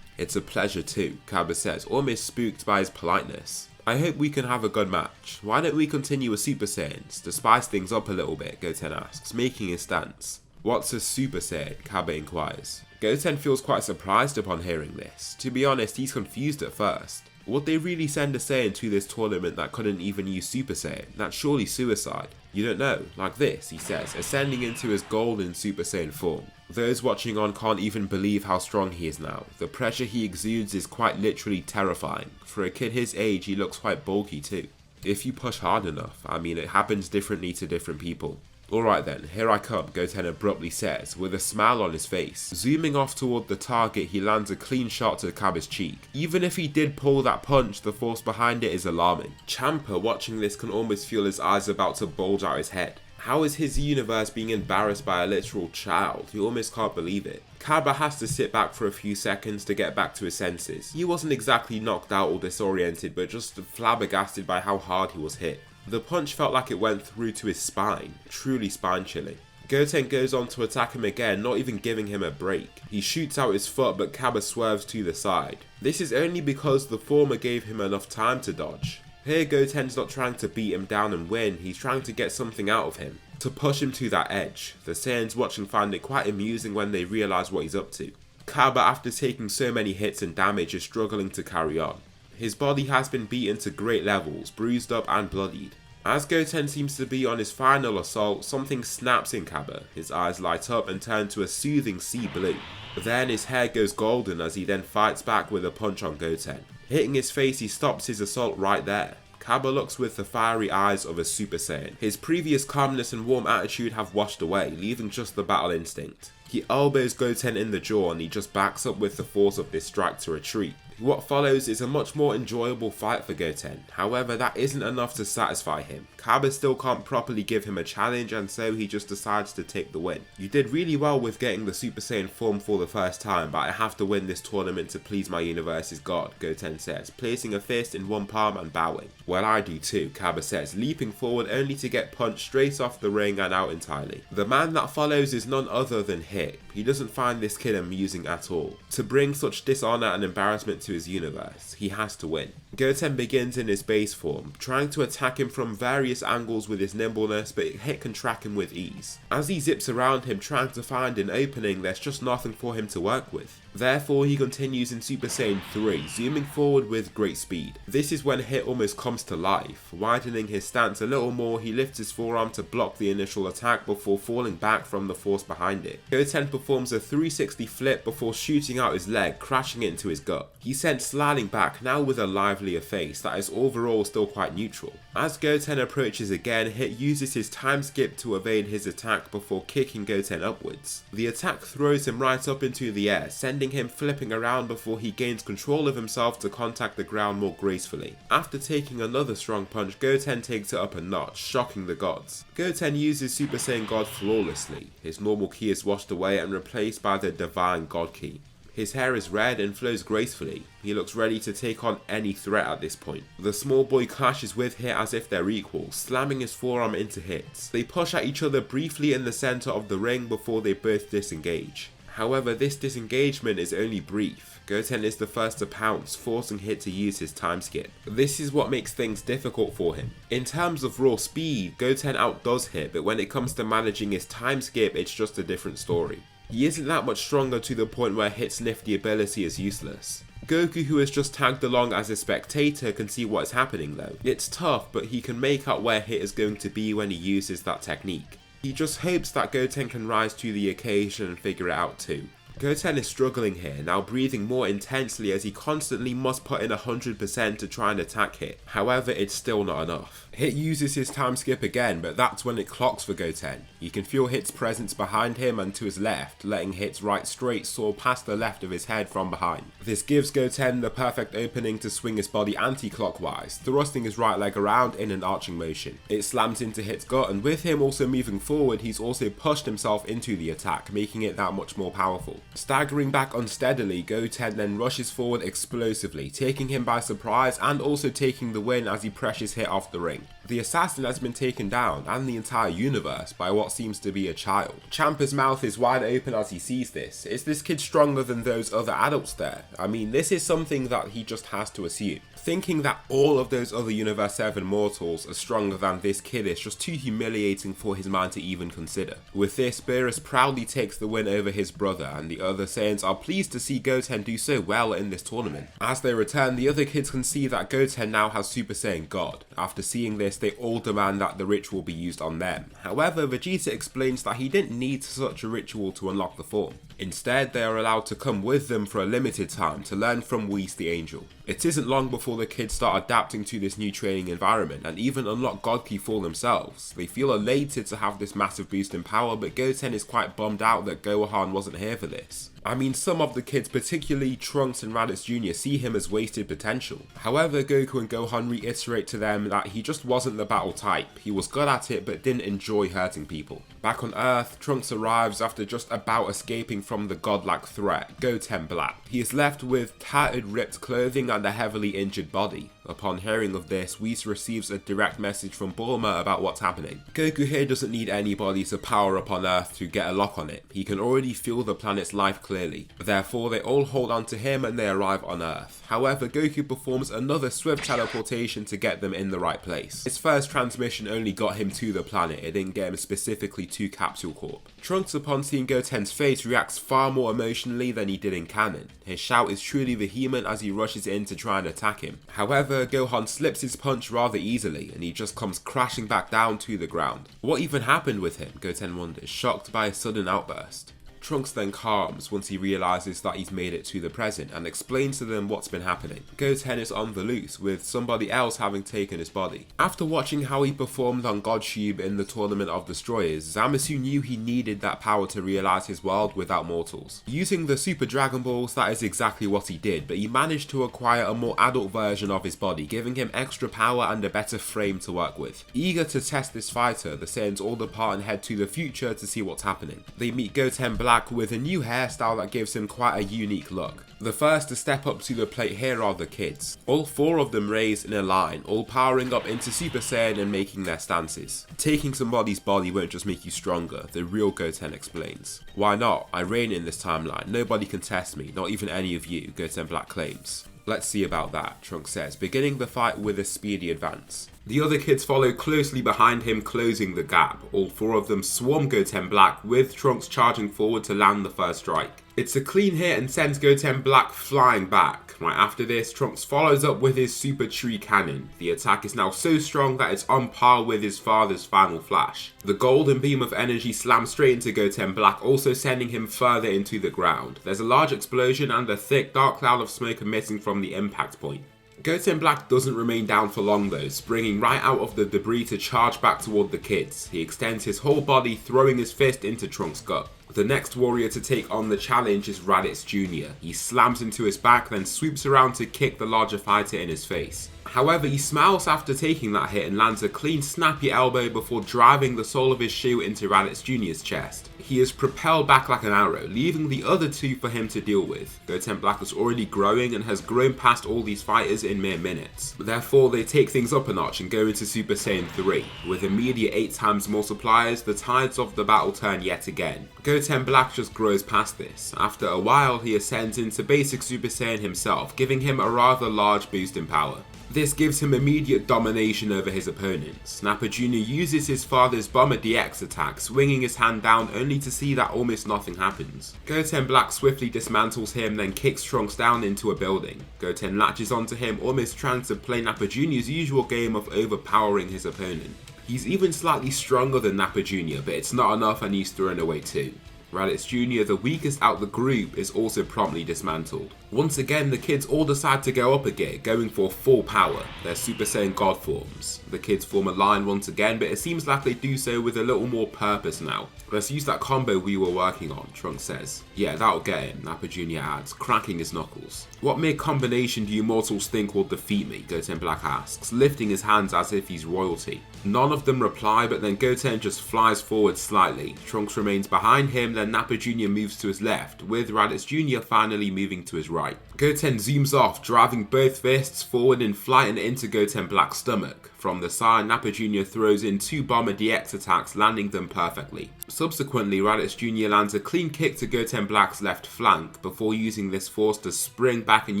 "It's a pleasure too," Cabba says, almost spooked by his politeness. "I hope we can have a good match. Why don't we continue with Super Saiyans to spice things up a little bit?" Goten asks, making his stance. "What's a Super Saiyan?" Cabba inquires. Goten feels quite surprised upon hearing this. To be honest, he's confused at first. Would they really send a Saiyan to this tournament that couldn't even use Super Saiyan? That's surely suicide. "You don't know, like this," he says, ascending into his golden Super Saiyan form. Those watching on can't even believe how strong he is now. The pressure he exudes is quite literally terrifying. For a kid his age, he looks quite bulky too. If you push hard enough, I mean, it happens differently to different people. "Alright then, here I come," Goten abruptly says, with a smile on his face. Zooming off toward the target, he lands a clean shot to Cabba's cheek. Even if he did pull that punch, the force behind it is alarming. Champa, watching this, can almost feel his eyes about to bulge out his head. How is his universe being embarrassed by a literal child? You almost can't believe it. Kaba has to sit back for a few seconds to get back to his senses. He wasn't exactly knocked out or disoriented, but just flabbergasted by how hard he was hit. The punch felt like it went through to his spine, truly spine chilling. Goten goes on to attack him again, not even giving him a break. He shoots out his foot, but Kaba swerves to the side. This is only because the former gave him enough time to dodge. Here Goten's not trying to beat him down and win, he's trying to get something out of him, to push him to that edge. The Saiyans watching find it quite amusing when they realise what he's up to. Kaba, after taking so many hits and damage, is struggling to carry on. His body has been beaten to great levels, bruised up and bloodied. As Goten seems to be on his final assault, something snaps in Kaba. His eyes light up and turn to a soothing sea blue. Then his hair goes golden as he then fights back with a punch on Goten. Hitting his face, he stops his assault right there. Kaba looks with the fiery eyes of a Super Saiyan. His previous calmness and warm attitude have washed away, leaving just the battle instinct. He elbows Goten in the jaw and he just backs up with the force of this strike to retreat. What follows is a much more enjoyable fight for Goten, however that isn't enough to satisfy him. Kaba still can't properly give him a challenge and so he just decides to take the win. You did really well with getting the Super Saiyan form for the first time, but I have to win this tournament to please my universe's god, Goten says, placing a fist in one palm and bowing. Well, I do too, Kaba says, leaping forward only to get punched straight off the ring and out entirely. The man that follows is none other than Hip. He doesn't find this kid amusing at all. To bring such dishonor and embarrassment to his universe, he has to win. Goten begins in his base form, trying to attack him from various angles with his nimbleness, but Hit can track him with ease. As he zips around him trying to find an opening, there's just nothing for him to work with. Therefore, he continues in Super Saiyan 3, zooming forward with great speed. This is when Hit almost comes to life. Widening his stance a little more, he lifts his forearm to block the initial attack before falling back from the force behind it. Goten performs a 360 flip before shooting out his leg, crashing it into his gut. He's sent sliding back, now with a livelier face that is overall still quite neutral. As Goten approaches again, Hit uses his time skip to evade his attack before kicking Goten upwards. The attack throws him right up into the air, sending him flipping around before he gains control of himself to contact the ground more gracefully. After taking another strong punch, Goten takes it up a notch, shocking the gods. Goten uses Super Saiyan God flawlessly. His normal ki is washed away and replaced by the divine God ki. His hair is red and flows gracefully. He looks ready to take on any threat at this point. The small boy clashes with Hit as if they're equal, slamming his forearm into Hit's. They push at each other briefly in the center of the ring before they both disengage. However, this disengagement is only brief. Goten is the first to pounce, forcing Hit to use his time skip. This is what makes things difficult for him. In terms of raw speed, Goten outdoes Hit, but when it comes to managing his time skip, it's just a different story. He isn't that much stronger to the point where Hit's nifty ability is useless. Goku, who has just tagged along as a spectator, can see what is happening though. It's tough, but he can make out where Hit is going to be when he uses that technique. He just hopes that Goten can rise to the occasion and figure it out too. Goten is struggling here, now breathing more intensely as he constantly must put in 100% to try and attack Hit. However, it's still not enough. Hit uses his time skip again, but that's when it clocks for Goten. He can feel Hit's presence behind him and to his left, letting Hit's right straight soar past the left of his head from behind. This gives Goten the perfect opening to swing his body anti-clockwise, thrusting his right leg around in an arching motion. It slams into Hit's gut, and with him also moving forward, he's also pushed himself into the attack, making it that much more powerful. Staggering back unsteadily, Goten then rushes forward explosively, taking him by surprise and also taking the win as he pressures Hit off the ring. The assassin has been taken down, and the entire universe, by what seems to be a child. Ciampa's mouth is wide open as he sees this. Is this kid stronger than those other adults there? I mean, this is something that he just has to assume. Thinking that all of those other Universe 7 mortals are stronger than this kid is just too humiliating for his mind to even consider. With this, Beerus proudly takes the win over his brother, and the other Saiyans are pleased to see Goten do so well in this tournament. As they return, the other kids can see that Goten now has Super Saiyan God. After seeing this, they all demand that the ritual be used on them. However, Vegeta explains that he didn't need such a ritual to unlock the form. Instead, they are allowed to come with them for a limited time to learn from Whis the Angel. It isn't long before the kids start adapting to this new training environment and even unlock God Ki for themselves. They feel elated to have this massive boost in power, but Goten is quite bummed out that Gohan wasn't here for this. I mean, some of the kids, particularly Trunks and Raditz Jr., see him as wasted potential. However, Goku and Gohan reiterate to them that he just wasn't the battle type. He was good at it but didn't enjoy hurting people. Back on Earth, Trunks arrives after just about escaping from the godlike threat, Goten Black. He is left with tattered, ripped clothing and a heavily injured body. Upon hearing of this, Whis receives a direct message from Bulma about what's happening. Goku here doesn't need anybody to power up on Earth to get a lock on it. He can already feel the planet's life clearly. Therefore, they all hold on to him and they arrive on Earth. However, Goku performs another swift teleportation to get them in the right place. His first transmission only got him to the planet, it didn't get him specifically to Capsule Corp. Trunks, upon seeing Goten's fate, reacts far more emotionally than he did in canon. His shout is truly vehement as he rushes in to try and attack him. However, Gohan slips his punch rather easily and he just comes crashing back down to the ground. What even happened with him? Goten wonders, shocked by a sudden outburst. Trunks then calms once he realizes that he's made it to the present and explains to them what's been happening. Goten is on the loose, with somebody else having taken his body. After watching how he performed on Godtube in the Tournament of Destroyers, Zamasu knew he needed that power to realize his world without mortals. Using the Super Dragon Balls, that is exactly what he did, but he managed to acquire a more adult version of his body, giving him extra power and a better frame to work with. Eager to test this fighter, the Saiyans all depart and head to the future to see what's happening. They meet Goten Black with a new hairstyle that gives him quite a unique look. The first to step up to the plate here are the kids. All four of them raised in a line, all powering up into Super Saiyan and making their stances. Taking somebody's body won't just make you stronger, the real Goten explains. Why not? I reign in this timeline, nobody can test me, not even any of you, Goten Black claims. Let's see about that, Trunks says, beginning the fight with a speedy advance. The other kids follow closely behind him, closing the gap. All four of them swarm Goten Black, with Trunks charging forward to land the first strike. It's a clean hit and sends Goten Black flying back. Right after this, Trunks follows up with his Super Tree Cannon. The attack is now so strong that it's on par with his father's Final Flash. The golden beam of energy slams straight into Goten Black, also sending him further into the ground. There's a large explosion and a thick dark cloud of smoke emitting from the impact point. Goten Black doesn't remain down for long though, springing right out of the debris to charge back toward the kids. He extends his whole body, throwing his fist into Trunks' gut. The next warrior to take on the challenge is Raditz Jr. He slams into his back, then swoops around to kick the larger fighter in his face. However, he smiles after taking that hit and lands a clean snappy elbow before driving the sole of his shoe into Raditz Jr.'s chest. He is propelled back like an arrow, leaving the other two for him to deal with. Goten Black is already growing and has grown past all these fighters in mere minutes. Therefore, they take things up a notch and go into Super Saiyan 3. With immediate 8 times multipliers, the tides of the battle turn yet again. Goten Black just grows past this. After a while, he ascends into basic Super Saiyan himself, giving him a rather large boost in power. This gives him immediate domination over his opponents. Snapper Jr. uses his father's Bomber DX attack, swinging his hand down only to see that almost nothing happens. Goten Black swiftly dismantles him, then kicks Trunks down into a building. Goten latches onto him, almost trying to play Nappa Jr.'s usual game of overpowering his opponent. He's even slightly stronger than Nappa Jr., but it's not enough and he's thrown away too. Raditz Jr., the weakest out the group, is also promptly dismantled. Once again, the kids all decide to go up a gear, going for full power, their Super Saiyan God forms. The kids form a line once again, but it seems like they do so with a little more purpose now. Let's use that combo we were working on, Trunks says. Yeah, that'll get him, Nappa Jr. adds, cracking his knuckles. What mere combination do you mortals think will defeat me? Goten Black asks, lifting his hands as if he's royalty. None of them reply, but then Goten just flies forward slightly. Trunks remains behind him, then Nappa Jr. moves to his left, with Raditz Jr. finally moving to his right. Goten zooms off, driving both fists forward in flight and into Goten Black's stomach. From the side, Nappa Jr. throws in 2 Bomber DX attacks, landing them perfectly. Subsequently, Raditz Jr. lands a clean kick to Goten Black's left flank, before using this force to spring back and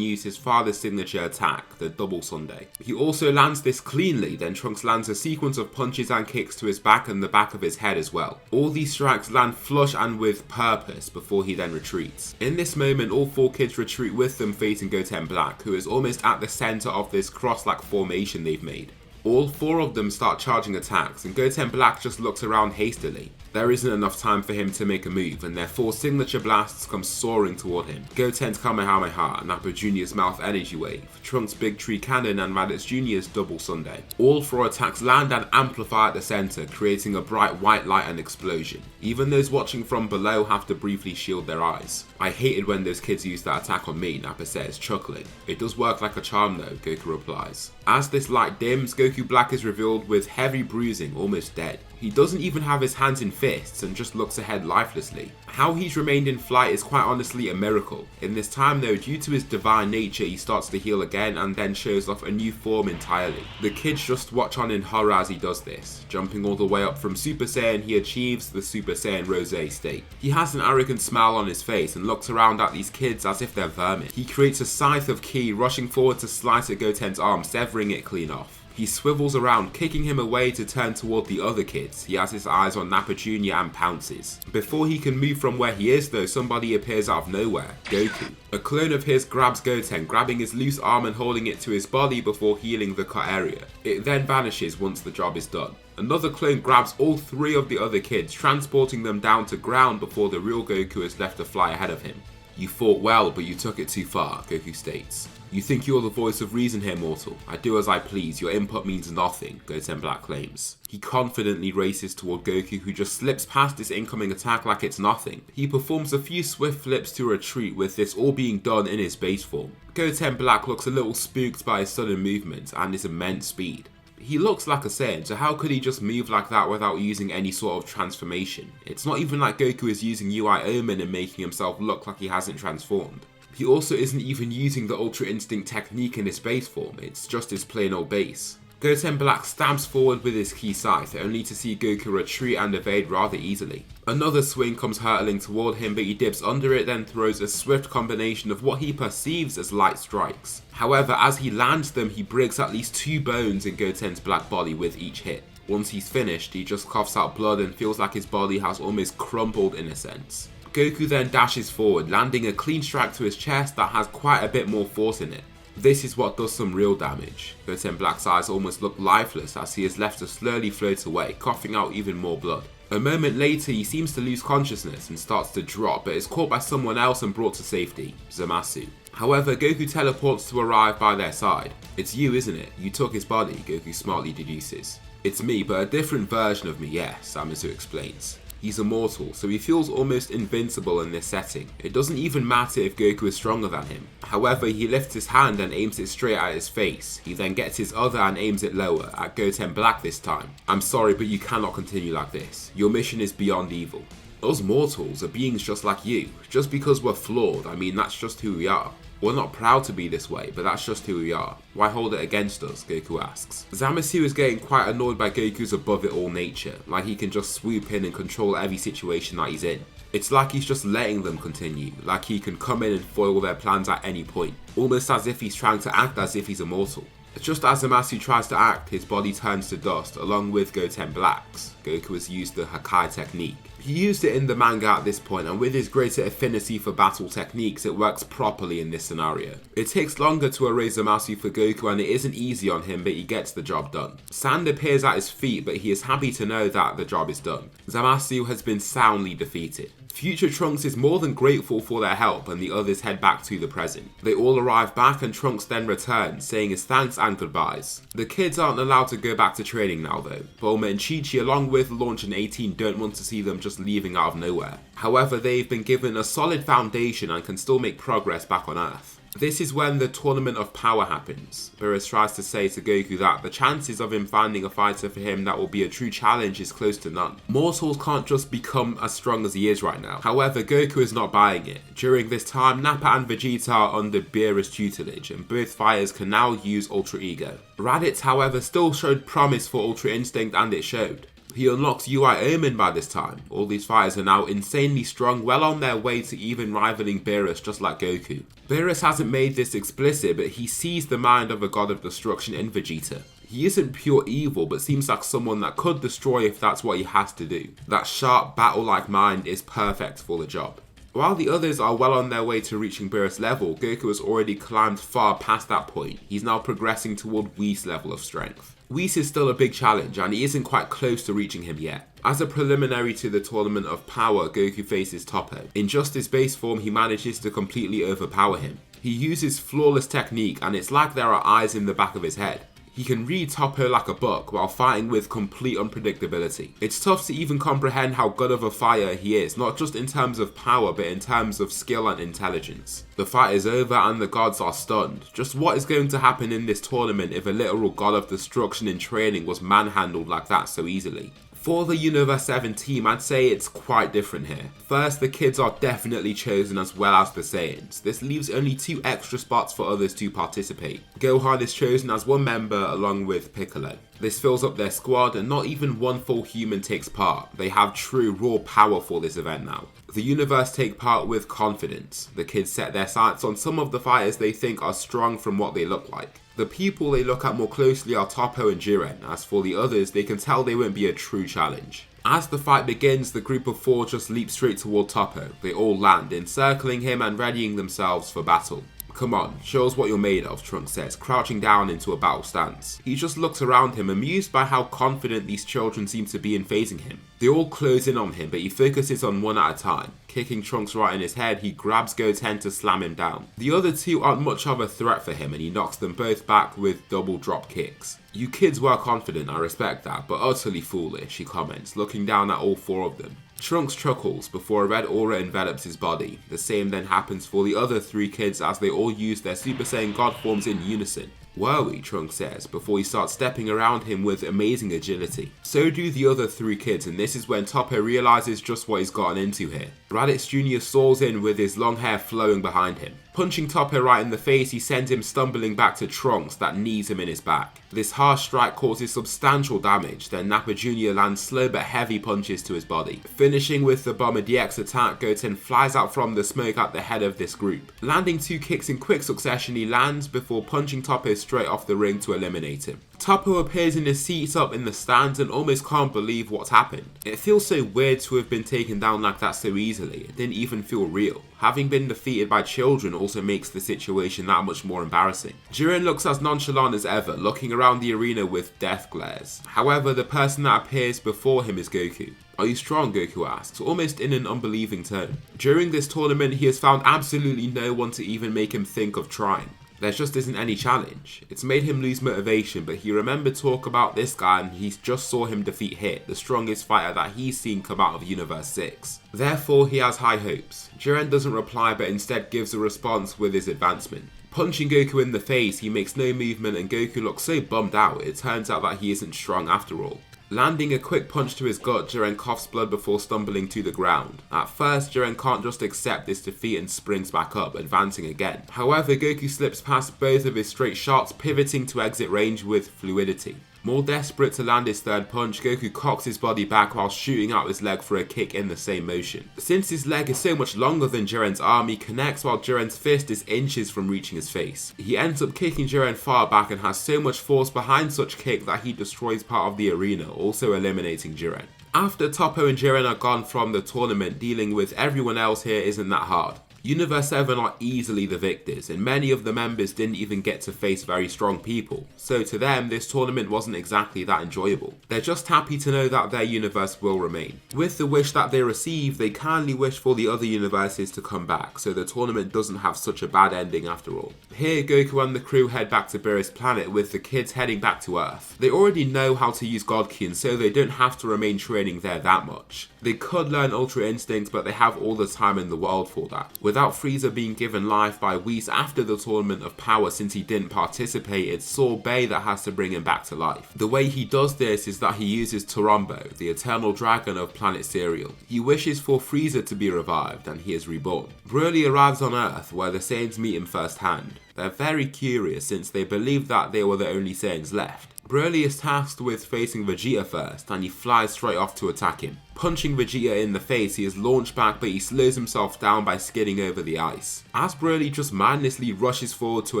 use his father's signature attack, the Double Sundae. He also lands this cleanly, then Trunks lands a sequence of punches and kicks to his back and the back of his head as well. All these strikes land flush and with purpose, before he then retreats. In this moment, all 4 kids retreat with them, facing Goten Black, who is almost at the center of this cross-like formation they've made. All 4 of them start charging attacks, and Goten Black just looks around hastily. There isn't enough time for him to make a move, and their 4 signature blasts come soaring toward him. Goten's Kamehameha, Nappa Jr.'s Mouth Energy Wave, Trunks' Big Tree Cannon, and Raditz Jr.'s Double Sundae. All 4 attacks land and amplify at the center, creating a bright white light and explosion. Even those watching from below have to briefly shield their eyes. I hated when those kids used that attack on me, Nappa says, chuckling. It does work like a charm though, Goku replies. As this light dims, Goku Black is revealed with heavy bruising, almost dead. He doesn't even have his hands in fists and just looks ahead lifelessly. How he's remained in flight is quite honestly a miracle. In this time though, due to his divine nature, he starts to heal again and then shows off a new form entirely. The kids just watch on in horror as he does this. Jumping all the way up from Super Saiyan, he achieves the Super Saiyan Rose state. He has an arrogant smile on his face and looks around at these kids as if they're vermin. He creates a scythe of ki, rushing forward to slice at Goten's arm, severing it clean off. He swivels around, kicking him away to turn toward the other kids. He has his eyes on Nappa Jr. and pounces. Before he can move from where he is though, somebody appears out of nowhere, Goku. A clone of his grabs Goten, grabbing his loose arm and holding it to his body before healing the cut area. It then vanishes once the job is done. Another clone grabs all 3 of the other kids, transporting them down to ground before the real Goku is left to fly ahead of him. You fought well, but you took it too far, Goku states. You think you're the voice of reason here, mortal. I do as I please, your input means nothing, Goten Black claims. He confidently races toward Goku, who just slips past this incoming attack like it's nothing. He performs a few swift flips to retreat, with this all being done in his base form. Goten Black looks a little spooked by his sudden movement and his immense speed. He looks like a Saiyan, so how could he just move like that without using any sort of transformation? It's not even like Goku is using UI Omen and making himself look like he hasn't transformed. He also isn't even using the Ultra Instinct technique in his base form, it's just his plain old base. Goten Black stabs forward with his ki scythe, only to see Goku retreat and evade rather easily. Another swing comes hurtling toward him, but he dips under it, then throws a swift combination of what he perceives as light strikes. However, as he lands them, he breaks at least 2 bones in Goten's black body with each hit. Once he's finished, he just coughs out blood and feels like his body has almost crumpled in a sense. Goku then dashes forward, landing a clean strike to his chest that has quite a bit more force in it. This is what does some real damage. Goten Black's eyes almost look lifeless as he is left to slowly float away, coughing out even more blood. A moment later, he seems to lose consciousness and starts to drop, but is caught by someone else and brought to safety, Zamasu. However, Goku teleports to arrive by their side. It's you, isn't it? You took his body, Goku smartly deduces. It's me, but a different version of me, yes, Zamasu explains. He's immortal, so he feels almost invincible in this setting. It doesn't even matter if Goku is stronger than him. However, he lifts his hand and aims it straight at his face. He then gets his other and aims it lower, at Goten Black this time. I'm sorry, but you cannot continue like this. Your mission is beyond evil. Us mortals are beings just like you. Just because we're flawed, I mean that's just who we are. We're not proud to be this way, but that's just who we are. Why hold it against us? Goku asks. Zamasu is getting quite annoyed by Goku's above it all nature, like he can just swoop in and control every situation that he's in. It's like he's just letting them continue, like he can come in and foil their plans at any point, almost as if he's trying to act as if he's immortal. Just as Zamasu tries to act, his body turns to dust, along with Goten Black's. Goku has used the Hakai technique. He used it in the manga at this point, and with his greater affinity for battle techniques, it works properly in this scenario. It takes longer to erase Zamasu for Goku, and it isn't easy on him, but he gets the job done. Sand appears at his feet, but he is happy to know that the job is done. Zamasu has been soundly defeated. Future Trunks is more than grateful for their help, and the others head back to the present. They all arrive back and Trunks then returns, saying his thanks and goodbyes. The kids aren't allowed to go back to training now though. Bulma and Chi-Chi along with Launch and 18 don't want to see them just leaving out of nowhere. However, they've been given a solid foundation and can still make progress back on Earth. This is when the Tournament of Power happens. Beerus tries to say to Goku that the chances of him finding a fighter for him that will be a true challenge is close to none. Mortals can't just become as strong as he is right now. However, Goku is not buying it. During this time, Nappa and Vegeta are under Beerus' tutelage, and both fighters can now use Ultra Ego. Raditz, however, still showed promise for Ultra Instinct, and it showed. He unlocks UI Omen by this time. All these fighters are now insanely strong, well on their way to even rivaling Beerus, just like Goku. Beerus hasn't made this explicit, but he sees the mind of a god of destruction in Vegeta. He isn't pure evil, but seems like someone that could destroy if that's what he has to do. That sharp, battle-like mind is perfect for the job. While the others are well on their way to reaching Beerus' level, Goku has already climbed far past that point. He's now progressing toward Whis' level of strength. Whis is still a big challenge, and he isn't quite close to reaching him yet. As a preliminary to the Tournament of Power, Goku faces Toppo. In just his base form, he manages to completely overpower him. He uses flawless technique, and it's like there are eyes in the back of his head. He can read Toppo like a book while fighting with complete unpredictability. It's tough to even comprehend how good of a fighter he is, not just in terms of power but in terms of skill and intelligence. The fight is over and the gods are stunned. Just what is going to happen in this tournament if a literal god of destruction in training was manhandled like that so easily? For the Universe 7 team, I'd say it's quite different here. First, the kids are definitely chosen as well as the Saiyans. This leaves only 2 extra spots for others to participate. Gohan is chosen as one member along with Piccolo. This fills up their squad and not even one full human takes part. They have true raw power for this event now. The Universe take part with confidence. The kids set their sights on some of the fighters they think are strong from what they look like. The people they look at more closely are Toppo and Jiren. As for the others, they can tell they won't be a true challenge. As the fight begins, the group of 4 just leap straight toward Toppo. They all land, encircling him and readying themselves for battle. "Come on, show us what you're made of," Trunks says, crouching down into a battle stance. He just looks around him, amused by how confident these children seem to be in facing him. They all close in on him, but he focuses on one at a time. Kicking Trunks right in his head, he grabs Goten to slam him down. The other 2 aren't much of a threat for him, and he knocks them both back with double drop kicks. "You kids were confident, I respect that, but utterly foolish," he comments, looking down at all 4 of them. Trunks chuckles before a red aura envelops his body. The same then happens for the other 3 kids as they all use their Super Saiyan God forms in unison. "Were we?" Trunks says, before he starts stepping around him with amazing agility. So do the other 3 kids, and this is when Toppo realizes just what he's gotten into here. Raditz Jr. soars in with his long hair flowing behind him. Punching Toppo right in the face, he sends him stumbling back to Trunks that knees him in his back. This harsh strike causes substantial damage, then Nappa Jr. lands slow but heavy punches to his body. Finishing with the Bomber DX attack, Goten flies out from the smoke at the head of this group. Landing 2 kicks in quick succession, he lands before punching Toppo straight off the ring to eliminate him. Toppo appears in his seat up in the stands and almost can't believe what's happened. It feels so weird to have been taken down like that so easily. It didn't even feel real. Having been defeated by children also makes the situation that much more embarrassing. Jiren looks as nonchalant as ever, looking around the arena with death glares. However, the person that appears before him is Goku. "Are you strong?" Goku asks, almost in an unbelieving tone. During this tournament, he has found absolutely no one to even make him think of trying. There just isn't any challenge. It's made him lose motivation, but he remembered talk about this guy and he just saw him defeat Hit, the strongest fighter that he's seen come out of Universe 6. Therefore, he has high hopes. Jiren doesn't reply but instead gives a response with his advancement. Punching Goku in the face, he makes no movement and Goku looks so bummed out, it turns out that he isn't strong after all. Landing a quick punch to his gut, Jiren coughs blood before stumbling to the ground. At first, Jiren can't just accept this defeat and springs back up, advancing again. However, Goku slips past both of his straight shots, pivoting to exit range with fluidity. More desperate to land his 3rd punch, Goku cocks his body back while shooting out his leg for a kick in the same motion. Since his leg is so much longer than Jiren's arm, he connects while Jiren's fist is inches from reaching his face. He ends up kicking Jiren far back and has so much force behind such kick that he destroys part of the arena, also eliminating Jiren. After Toppo and Jiren are gone from the tournament, dealing with everyone else here isn't that hard. Universe 7 are easily the victors, and many of the members didn't even get to face very strong people, so to them this tournament wasn't exactly that enjoyable. They're just happy to know that their universe will remain. With the wish that they receive, they kindly wish for the other universes to come back, so the tournament doesn't have such a bad ending after all. Here, Goku and the crew head back to Beerus' planet with the kids heading back to Earth. They already know how to use GOKU, and so they don't have to remain training there that much. They could learn Ultra Instinct, but they have all the time in the world for that. Without Frieza being given life by Whis after the Tournament of Power since he didn't participate, it's Sorbet that has to bring him back to life. The way he does this is that he uses Torombo, the eternal dragon of Planet Cereal. He wishes for Frieza to be revived and he is reborn. Broly arrives on Earth where the Saiyans meet him firsthand. They're very curious since they believe that they were the only Saiyans left. Broly is tasked with facing Vegeta first, and he flies straight off to attack him. Punching Vegeta in the face, he is launched back, but he slows himself down by skidding over the ice. As Broly just mindlessly rushes forward to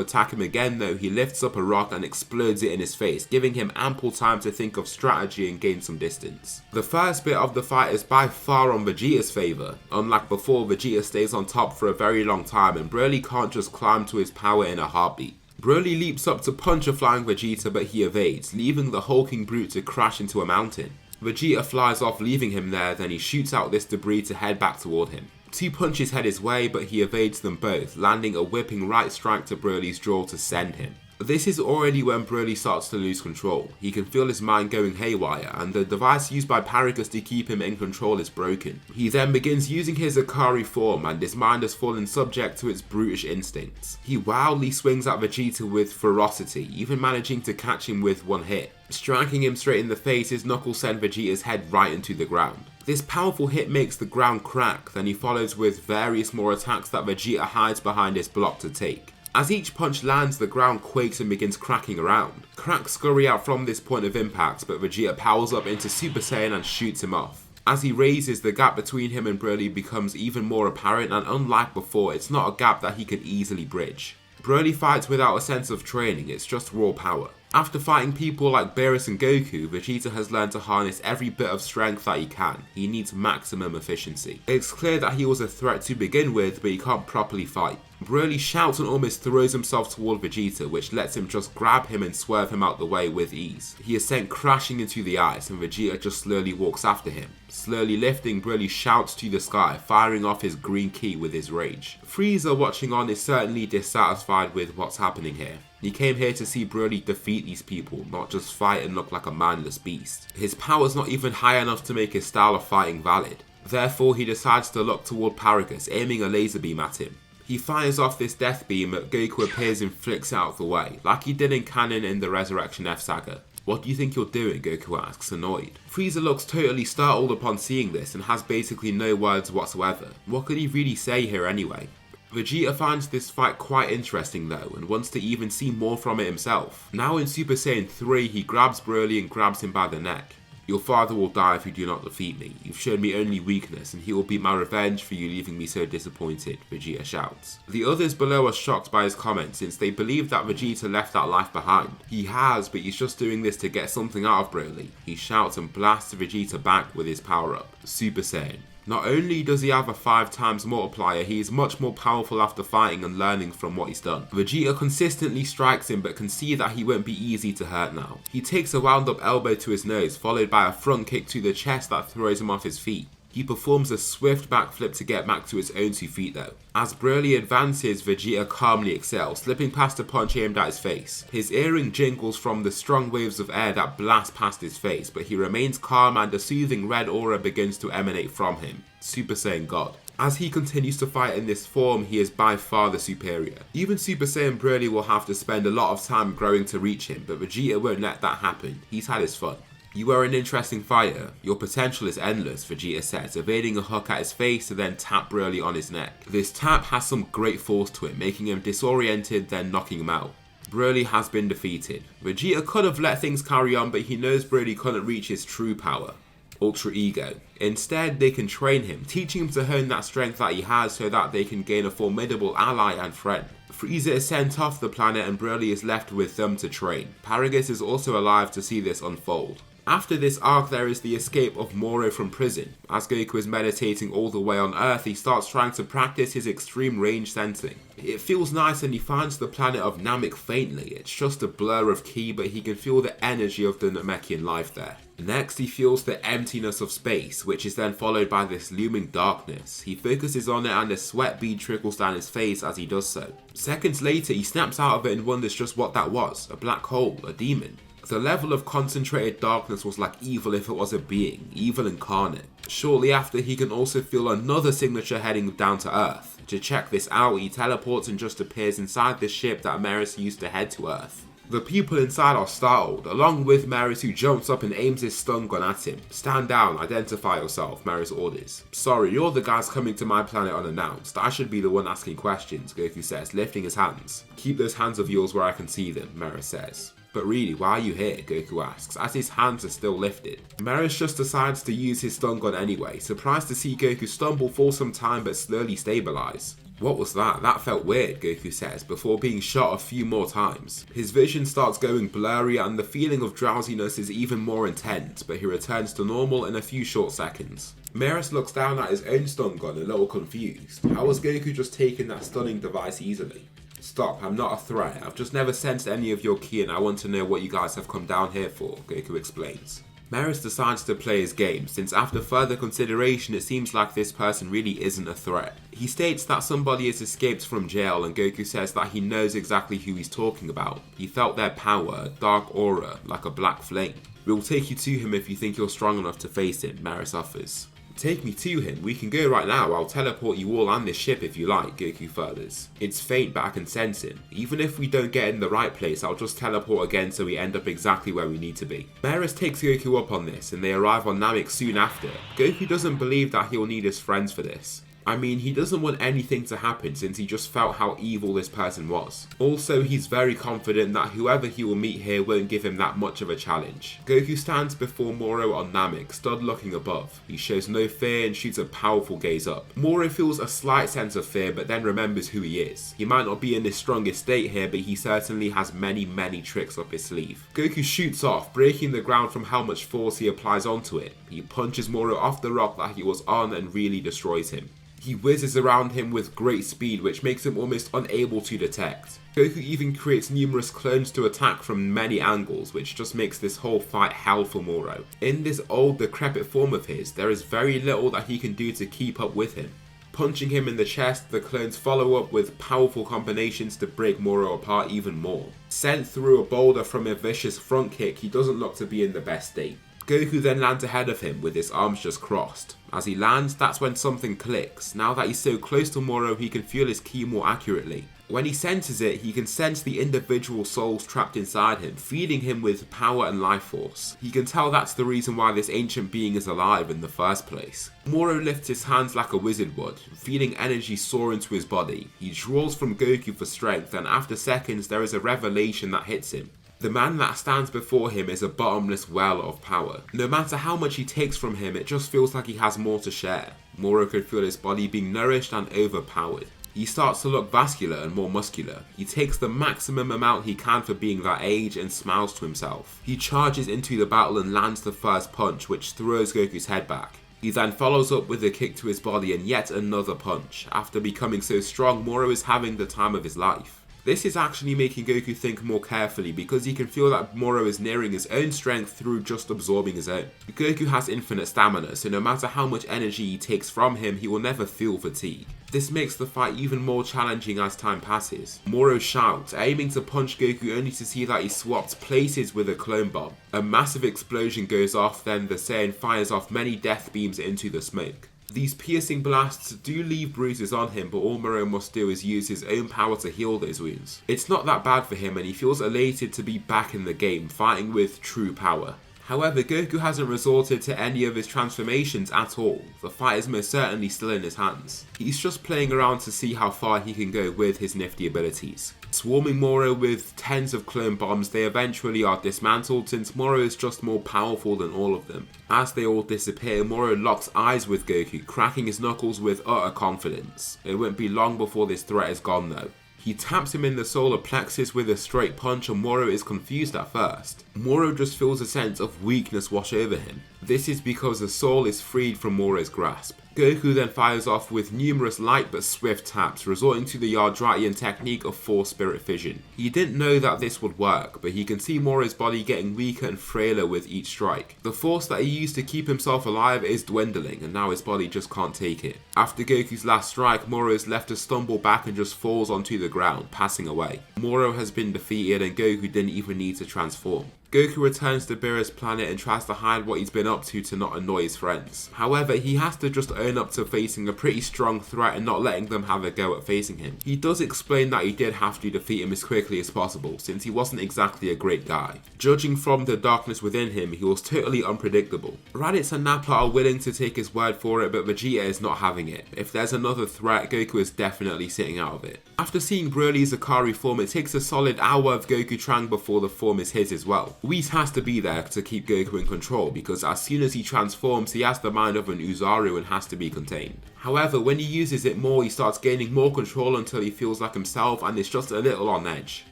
attack him again though, he lifts up a rock and explodes it in his face, giving him ample time to think of strategy and gain some distance. The first bit of the fight is by far on Vegeta's favour. Unlike before, Vegeta stays on top for a very long time, and Broly can't just climb to his power in a heartbeat. Broly leaps up to punch a flying Vegeta, but he evades, leaving the hulking brute to crash into a mountain. Vegeta flies off, leaving him there, then he shoots out this debris to head back toward him. 2 punches head his way, but he evades them both, landing a whipping right strike to Broly's jaw to send him. This is already when Broly starts to lose control. He can feel his mind going haywire, and the device used by Paragus to keep him in control is broken. He then begins using his Akari form, and his mind has fallen subject to its brutish instincts. He wildly swings at Vegeta with ferocity, even managing to catch him with one hit. Striking him straight in the face, his knuckles send Vegeta's head right into the ground. This powerful hit makes the ground crack, then he follows with various more attacks that Vegeta hides behind his block to take. As each punch lands, the ground quakes and begins cracking around. Cracks scurry out from this point of impact, but Vegeta powers up into Super Saiyan and shoots him off. As he raises, the gap between him and Broly becomes even more apparent, and unlike before, it's not a gap that he can easily bridge. Broly fights without a sense of training, it's just raw power. After fighting people like Beerus and Goku, Vegeta has learned to harness every bit of strength that he can. He needs maximum efficiency. It's clear that he was a threat to begin with, but he can't properly fight. Broly shouts and almost throws himself toward Vegeta, which lets him just grab him and swerve him out the way with ease. He is sent crashing into the ice, and Vegeta just slowly walks after him. Slowly lifting, Broly shouts to the sky, firing off his green ki with his rage. Frieza, watching on, is certainly dissatisfied with what's happening here. He came here to see Broly defeat these people, not just fight and look like a mindless beast. His power's not even high enough to make his style of fighting valid. Therefore, he decides to look toward Paragus, aiming a laser beam at him. He fires off this death beam, but Goku appears and flicks it out of the way, like he did in canon in the Resurrection F saga. "What do you think you're doing?" Goku asks, annoyed. Frieza looks totally startled upon seeing this and has basically no words whatsoever. What could he really say here anyway? Vegeta finds this fight quite interesting though, and wants to even see more from it himself. Now in Super Saiyan 3, he grabs Broly and grabs him by the neck. "Your father will die if you do not defeat me. You've shown me only weakness, and he will be my revenge for you leaving me so disappointed," Vegeta shouts. The others below are shocked by his comment, since they believe that Vegeta left that life behind. He has, but he's just doing this to get something out of Broly. He shouts and blasts Vegeta back with his power-up, Super Saiyan. Not only does he have a 5 times multiplier, he is much more powerful after fighting and learning from what he's done. Vegeta consistently strikes him, but can see that he won't be easy to hurt now. He takes a wound up elbow to his nose, followed by a front kick to the chest that throws him off his feet. He performs a swift backflip to get back to his own 2 feet though. As Broly advances, Vegeta calmly excels, slipping past a punch aimed at his face. His earring jingles from the strong waves of air that blast past his face, but he remains calm and a soothing red aura begins to emanate from him. Super Saiyan God. As he continues to fight in this form, he is by far the superior. Even Super Saiyan Broly will have to spend a lot of time growing to reach him, but Vegeta won't let that happen. He's had his fun. "You are an interesting fighter. Your potential is endless," Vegeta says, evading a hook at his face to then tap Broly on his neck. This tap has some great force to it, making him disoriented, then knocking him out. Broly has been defeated. Vegeta could have let things carry on, but he knows Broly couldn't reach his true power, Ultra Ego. Instead, they can train him, teaching him to hone that strength that he has so that they can gain a formidable ally and friend. Frieza is sent off the planet and Broly is left with them to train. Paragus is also alive to see this unfold. After this arc, there is the escape of Moro from prison. As Goku is meditating all the way on Earth, he starts trying to practice his extreme range sensing. It feels nice and he finds the planet of Namek faintly. It's just a blur of ki, but he can feel the energy of the Namekian life there. Next, he feels the emptiness of space, which is then followed by this looming darkness. He focuses on it and a sweat bead trickles down his face as he does so. Seconds later, he snaps out of it and wonders just what that was. A black hole, a demon. The level of concentrated darkness was like evil if it was a being, evil incarnate. Shortly after, he can also feel another signature heading down to Earth. To check this out, he teleports and just appears inside the ship that Meris used to head to Earth. The people inside are startled, along with Meris, who jumps up and aims his stun gun at him. "Stand down, identify yourself," Meris orders. "Sorry, you're the guys coming to my planet unannounced. I should be the one asking questions," Goku says, lifting his hands. "Keep those hands of yours where I can see them," Meris says. "But really, why are you here?" Goku asks, as his hands are still lifted. Meris just decides to use his stun gun anyway, surprised to see Goku stumble for some time but slowly stabilize. "What was that? That felt weird," Goku says, before being shot a few more times. His vision starts going blurry and the feeling of drowsiness is even more intense, but he returns to normal in a few short seconds. Meris looks down at his own stun gun, a little confused. How was Goku just taking that stunning device easily? "Stop, I'm not a threat. I've just never sensed any of your ki and I want to know what you guys have come down here for," Goku explains. Meris decides to play his game, since after further consideration it seems like this person really isn't a threat. He states that somebody has escaped from jail, and Goku says that he knows exactly who he's talking about. He felt their power, a dark aura, like a black flame. We'll take you to him if you think you're strong enough to face him, Meris offers. Take me to him, we can go right now, I'll teleport you all and this ship if you like, Goku furthers. It's faint but I can sense him. Even if we don't get in the right place, I'll just teleport again so we end up exactly where we need to be. Meris takes Goku up on this and they arrive on Namek soon after. Goku doesn't believe that he'll need his friends for this. I mean, he doesn't want anything to happen since he just felt how evil this person was. Also, he's very confident that whoever he will meet here won't give him that much of a challenge. Goku stands before Moro on Namek, stood looking above. He shows no fear and shoots a powerful gaze up. Moro feels a slight sense of fear but then remembers who he is. He might not be in his strongest state here, but he certainly has many tricks up his sleeve. Goku shoots off, breaking the ground from how much force he applies onto it. He punches Moro off the rock that he was on and really destroys him. He whizzes around him with great speed, which makes him almost unable to detect. Goku even creates numerous clones to attack from many angles, which just makes this whole fight hell for Moro. In this old decrepit form of his, there is very little that he can do to keep up with him. Punching him in the chest, the clones follow up with powerful combinations to break Moro apart even more. Sent through a boulder from a vicious front kick, he doesn't look to be in the best state. Goku then lands ahead of him with his arms just crossed. As he lands, that's when something clicks. Now that he's so close to Moro, he can feel his ki more accurately. When he senses it, he can sense the individual souls trapped inside him, feeding him with power and life force. He can tell that's the reason why this ancient being is alive in the first place. Moro lifts his hands like a wizard would, feeling energy soar into his body. He draws from Goku for strength, and after seconds there is a revelation that hits him. The man that stands before him is a bottomless well of power. No matter how much he takes from him, it just feels like he has more to share. Moro could feel his body being nourished and overpowered. He starts to look vascular and more muscular. He takes the maximum amount he can for being that age and smiles to himself. He charges into the battle and lands the first punch, which throws Goku's head back. He then follows up with a kick to his body and yet another punch. After becoming so strong, Moro is having the time of his life. This is actually making Goku think more carefully because he can feel that Moro is nearing his own strength through just absorbing his own. Goku has infinite stamina, so no matter how much energy he takes from him, he will never feel fatigue. This makes the fight even more challenging as time passes. Moro shouts, aiming to punch Goku only to see that he swaps places with a clone bomb. A massive explosion goes off, then the Saiyan fires off many death beams into the smoke. These piercing blasts do leave bruises on him, but all Moro must do is use his own power to heal those wounds. It's not that bad for him and he feels elated to be back in the game, fighting with true power. However, Goku hasn't resorted to any of his transformations at all. The fight is most certainly still in his hands. He's just playing around to see how far he can go with his nifty abilities. Swarming Moro with tens of clone bombs, they eventually are dismantled since Moro is just more powerful than all of them. As they all disappear, Moro locks eyes with Goku, cracking his knuckles with utter confidence. It won't be long before this threat is gone though. He taps him in the solar plexus with a straight punch and Moro is confused at first. Moro just feels a sense of weakness wash over him. This is because the soul is freed from Moro's grasp. Goku then fires off with numerous light but swift taps, resorting to the Yardratian technique of Force Spirit Fission. He didn't know that this would work, but he can see Moro's body getting weaker and frailer with each strike. The force that he used to keep himself alive is dwindling, and now his body just can't take it. After Goku's last strike, Moro is left to stumble back and just falls onto the ground, passing away. Moro has been defeated and Goku didn't even need to transform. Goku returns to Beerus' planet and tries to hide what he's been up to not annoy his friends. However, he has to just own up to facing a pretty strong threat and not letting them have a go at facing him. He does explain that he did have to defeat him as quickly as possible, since he wasn't exactly a great guy. Judging from the darkness within him, he was totally unpredictable. Raditz and Nappa are willing to take his word for it, but Vegeta is not having it. If there's another threat, Goku is definitely sitting out of it. After seeing Broly's Akari form, it takes a solid hour of Goku trying before the form is his as well. Whis has to be there to keep Goku in control because as soon as he transforms, he has the mind of an Uzaru and has to be contained. However, when he uses it more, he starts gaining more control until he feels like himself and is just a little on edge.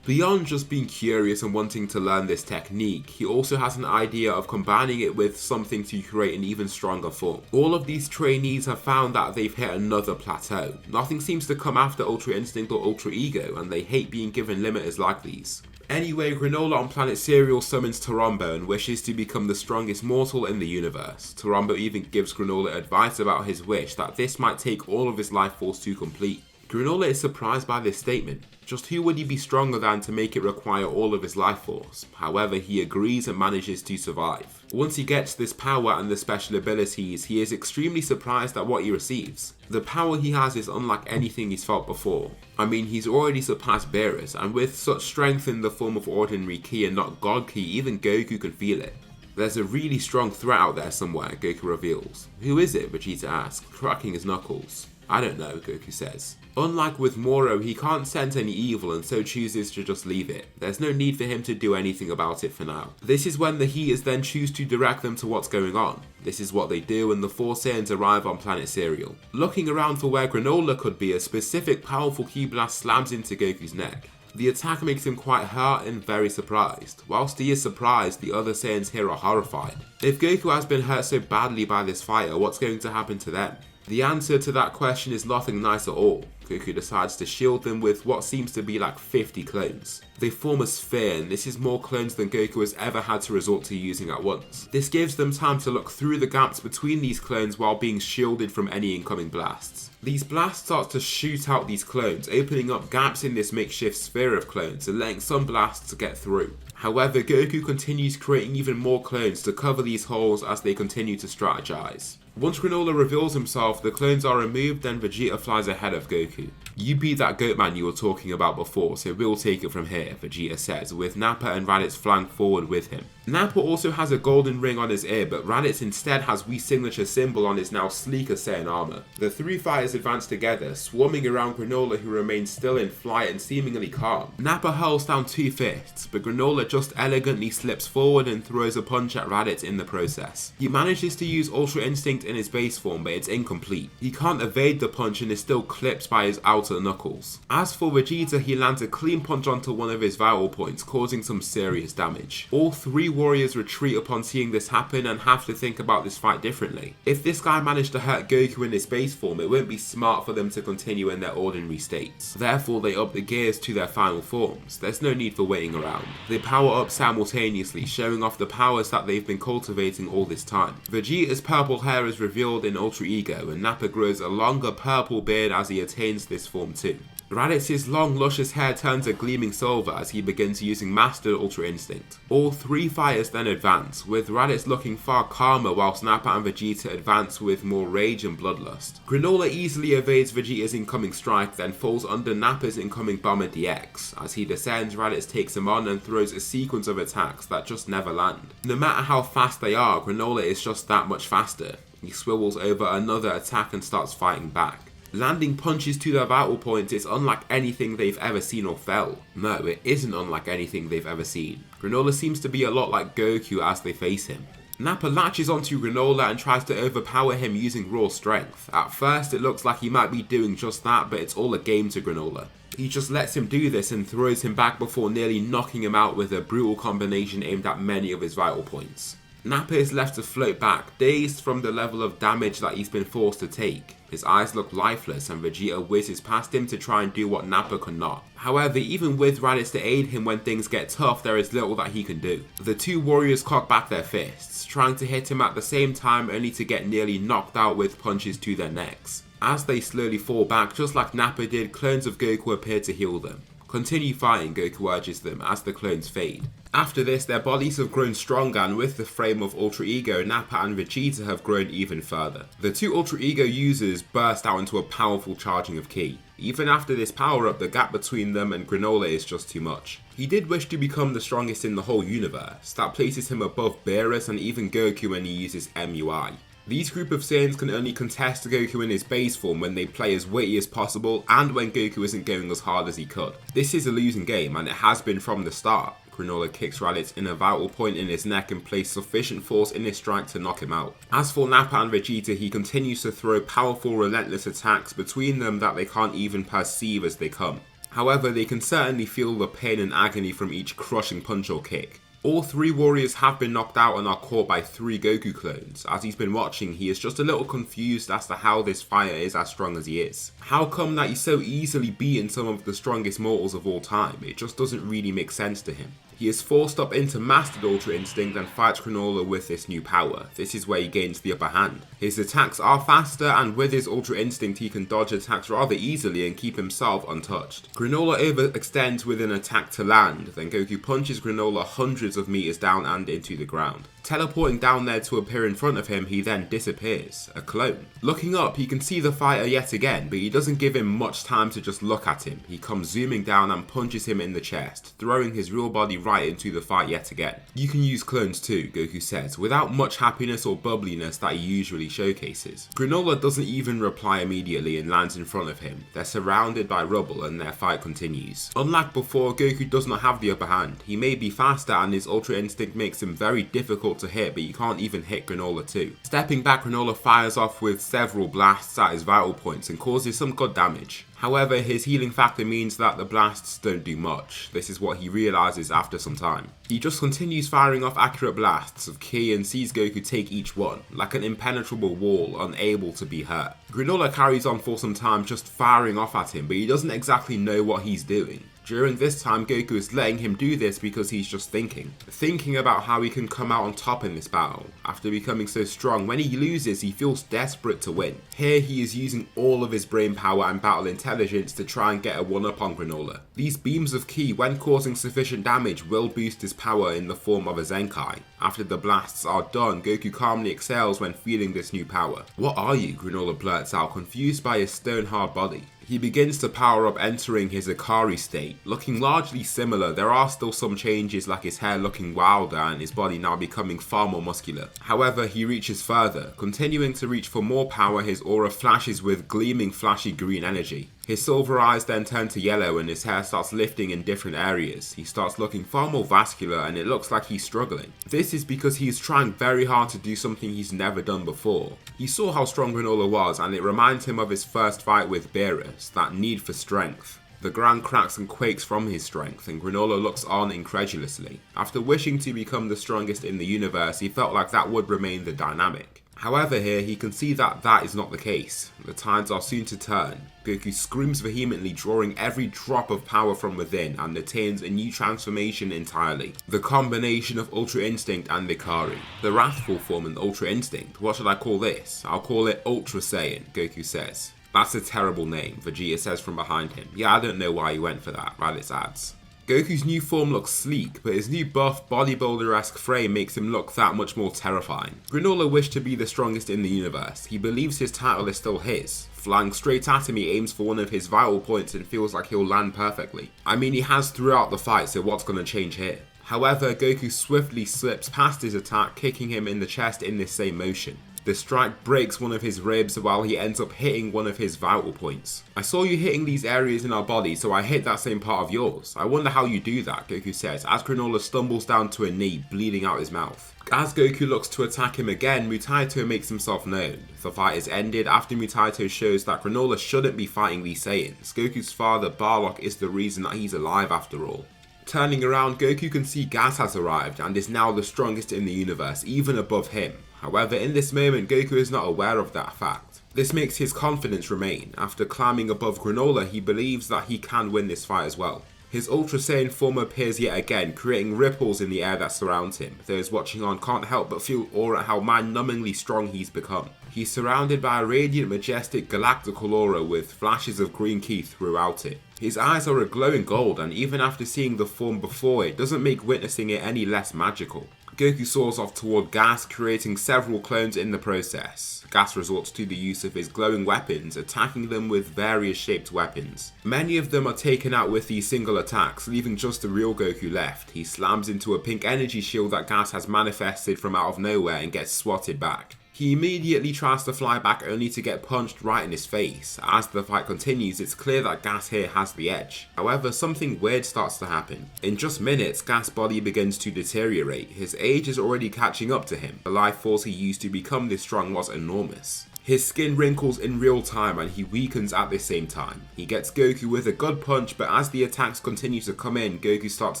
Beyond just being curious and wanting to learn this technique, he also has an idea of combining it with something to create an even stronger form. All of these trainees have found that they've hit another plateau. Nothing seems to come after Ultra Instinct or Ultra Ego, and they hate being given limiters like these. Anyway, Granola on planet Cereal summons Torombo and wishes to become the strongest mortal in the universe. Torombo even gives Granola advice about his wish that this might take all of his life force to complete. Granola is surprised by this statement. Just who would he be stronger than to make it require all of his life force? However, he agrees and manages to survive. Once he gets this power and the special abilities, he is extremely surprised at what he receives. The power he has is unlike anything he's felt before. I mean, he's already surpassed Beerus, and with such strength in the form of ordinary ki and not God ki, even Goku can feel it. There's a really strong threat out there somewhere, Goku reveals. Who is it? Vegeta asks, cracking his knuckles. I don't know, Goku says. Unlike with Moro, he can't sense any evil and so chooses to just leave it. There's no need for him to do anything about it for now. This is when the Heaters then choose to direct them to what's going on. This is what they do and the 4 Saiyans arrive on planet Cereal. Looking around for where Granola could be, a specific powerful ki blast slams into Goku's neck. The attack makes him quite hurt and very surprised. Whilst he is surprised, the other Saiyans here are horrified. If Goku has been hurt so badly by this fire, what's going to happen to them? The answer to that question is nothing nice at all. Goku decides to shield them with what seems to be like 50 clones. They form a sphere, and this is more clones than Goku has ever had to resort to using at once. This gives them time to look through the gaps between these clones while being shielded from any incoming blasts. These blasts start to shoot out these clones, opening up gaps in this makeshift sphere of clones and letting some blasts get through. However, Goku continues creating even more clones to cover these holes as they continue to strategize. Once Granola reveals himself, the clones are removed and Vegeta flies ahead of Goku. You beat that goat man you were talking about before, so we'll take it from here, Vegeta says, with Nappa and Raditz flying forward with him. Nappa also has a golden ring on his ear, but Raditz instead has Whi's signature symbol on his now sleeker Saiyan armor. The 3 fighters advance together, swarming around Granola who remains still in flight and seemingly calm. Nappa hurls down 2 fists, but Granola just elegantly slips forward and throws a punch at Raditz in the process. He manages to use Ultra Instinct in his base form, but it's incomplete. He can't evade the punch and is still clipped by his outer knuckles. As for Vegeta, he lands a clean punch onto one of his vital points, causing some serious damage. All 3 warriors retreat upon seeing this happen and have to think about this fight differently. If this guy managed to hurt Goku in his base form, it wouldn't be smart for them to continue in their ordinary states. Therefore, they up the gears to their final forms. There's no need for waiting around. They power up simultaneously, showing off the powers that they've been cultivating all this time. Vegeta's purple hair is revealed in Ultra Ego, and Nappa grows a longer purple beard as he attains this form too. Raditz's long luscious hair turns a gleaming silver as he begins using Master Ultra Instinct. All 3 fighters then advance, with Raditz looking far calmer whilst Nappa and Vegeta advance with more rage and bloodlust. Granola easily evades Vegeta's incoming strike, then falls under Nappa's incoming Bomber DX. As he descends, Raditz takes him on and throws a sequence of attacks that just never land. No matter how fast they are, Granola is just that much faster. He swivels over another attack and starts fighting back. Landing punches to their vital points is unlike anything they've ever seen or felt. No, it isn't unlike anything they've ever seen. Granola seems to be a lot like Goku as they face him. Nappa latches onto Granola and tries to overpower him using raw strength. At first it looks like he might be doing just that, but it's all a game to Granola. He just lets him do this and throws him back before nearly knocking him out with a brutal combination aimed at many of his vital points. Nappa is left to float back, dazed from the level of damage that he's been forced to take. His eyes look lifeless and Vegeta whizzes past him to try and do what Nappa could not. However, even with Raditz to aid him when things get tough, there is little that he can do. The 2 warriors cock back their fists, trying to hit him at the same time only to get nearly knocked out with punches to their necks. As they slowly fall back, just like Nappa did, clones of Goku appear to heal them. Continue fighting, Goku urges them as the clones fade. After this, their bodies have grown stronger, and with the frame of Ultra Ego, Nappa and Vegeta have grown even further. The 2 Ultra Ego users burst out into a powerful charging of ki. Even after this power up, the gap between them and Granola is just too much. He did wish to become the strongest in the whole universe. That places him above Beerus and even Goku when he uses MUI. These group of Saiyans can only contest Goku in his base form when they play as witty as possible and when Goku isn't going as hard as he could. This is a losing game, and it has been from the start. Granola kicks Raditz in a vital point in his neck and places sufficient force in his strike to knock him out. As for Nappa and Vegeta, he continues to throw powerful, relentless attacks between them that they can't even perceive as they come. However, they can certainly feel the pain and agony from each crushing punch or kick. All 3 warriors have been knocked out and are caught by 3 Goku clones. As he's been watching, he is just a little confused as to how this fighter is as strong as he is. How come that he's so easily beaten some of the strongest mortals of all time? It just doesn't really make sense to him. He is forced up into Mastered Ultra Instinct and fights Granola with this new power. This is where he gains the upper hand. His attacks are faster, and with his Ultra Instinct he can dodge attacks rather easily and keep himself untouched. Granola overextends with an attack to land, then Goku punches Granola hundreds of meters down and into the ground. Teleporting down there to appear in front of him, he then disappears, a clone. Looking up, he can see the fighter yet again, but he doesn't give him much time to just look at him. He comes zooming down and punches him in the chest, throwing his real body right into the fight yet again. You can use clones too, Goku says, without much happiness or bubbliness that he usually showcases. Granola doesn't even reply immediately and lands in front of him. They're surrounded by rubble and their fight continues. Unlike before, Goku does not have the upper hand. He may be faster and his Ultra Instinct makes him very difficult to hit, but you can't even hit Granola too. Stepping back, Granola fires off with several blasts at his vital points and causes some good damage. However, his healing factor means that the blasts don't do much. This is what he realizes after some time. He just continues firing off accurate blasts of ki and sees Goku take each one, like an impenetrable wall, unable to be hurt. Granola carries on for some time just firing off at him, but he doesn't exactly know what he's doing. During this time, Goku is letting him do this because he's just thinking about how he can come out on top in this battle. After becoming so strong, when he loses, he feels desperate to win. Here he is using all of his brain power and battle intelligence to try and get a one-up on Granola. These beams of ki, when causing sufficient damage, will boost his power in the form of a Zenkai. After the blasts are done, Goku calmly exhales when feeling this new power. "What are you?" Granola blurts out, confused by his stone-hard body. He begins to power up, entering his Ikari state. Looking largely similar, there are still some changes, like his hair looking wilder and his body now becoming far more muscular. However, he reaches further. Continuing to reach for more power, his aura flashes with gleaming flashy green energy. His silver eyes then turn to yellow and his hair starts lifting in different areas. He starts looking far more vascular and it looks like he's struggling. This is because he's trying very hard to do something he's never done before. He saw how strong Granola was and it reminds him of his first fight with Beerus, that need for strength. The ground cracks and quakes from his strength and Granola looks on incredulously. After wishing to become the strongest in the universe, he felt like that would remain the dynamic. However, here he can see that that is not the case. The tides are soon to turn. Goku screams vehemently, drawing every drop of power from within and attains a new transformation entirely. The combination of Ultra Instinct and Ikari. The wrathful form and Ultra Instinct. What should I call this? I'll call it Ultra Saiyan, Goku says. That's a terrible name, Vegeta says from behind him. Yeah, I don't know why he went for that, Raditz adds. Goku's new form looks sleek, but his new buff, bodybuilder-esque frame makes him look that much more terrifying. Granola wished to be the strongest in the universe. He believes his title is still his. Flying straight at him, he aims for one of his vital points and feels like he'll land perfectly. I mean, he has throughout the fight, so what's gonna change here? However, Goku swiftly slips past his attack, kicking him in the chest in this same motion. The strike breaks one of his ribs while he ends up hitting one of his vital points. "I saw you hitting these areas in our body, so I hit that same part of yours. I wonder how you do that," Goku says as Granola stumbles down to a knee, bleeding out his mouth. As Goku looks to attack him again, Mutaito makes himself known. The fight is ended after Mutaito shows that Granola shouldn't be fighting these Saiyans. Goku's father, Barlock, is the reason that he's alive after all. Turning around, Goku can see Gas has arrived and is now the strongest in the universe, even above him. However, in this moment, Goku is not aware of that fact. This makes his confidence remain. After climbing above Granola, he believes that he can win this fight as well. His Ultra Saiyan form appears yet again, creating ripples in the air that surrounds him. Those watching on can't help but feel awe at how mind-numbingly strong he's become. He's surrounded by a radiant, majestic, galactical aura with flashes of green ki throughout it. His eyes are a glowing gold, and even after seeing the form before it, doesn't make witnessing it any less magical. Goku soars off toward Gas, creating several clones in the process. Gas resorts to the use of his glowing weapons, attacking them with various shaped weapons. Many of them are taken out with these single attacks, leaving just the real Goku left. He slams into a pink energy shield that Gas has manifested from out of nowhere and gets swatted back. He immediately tries to fly back only to get punched right in his face. As the fight continues, it's clear that Gas here has the edge. However, something weird starts to happen. In just minutes, Gas' body begins to deteriorate. His age is already catching up to him. The life force he used to become this strong was enormous. His skin wrinkles in real time and he weakens at the same time. He gets Goku with a good punch, but as the attacks continue to come in, Goku starts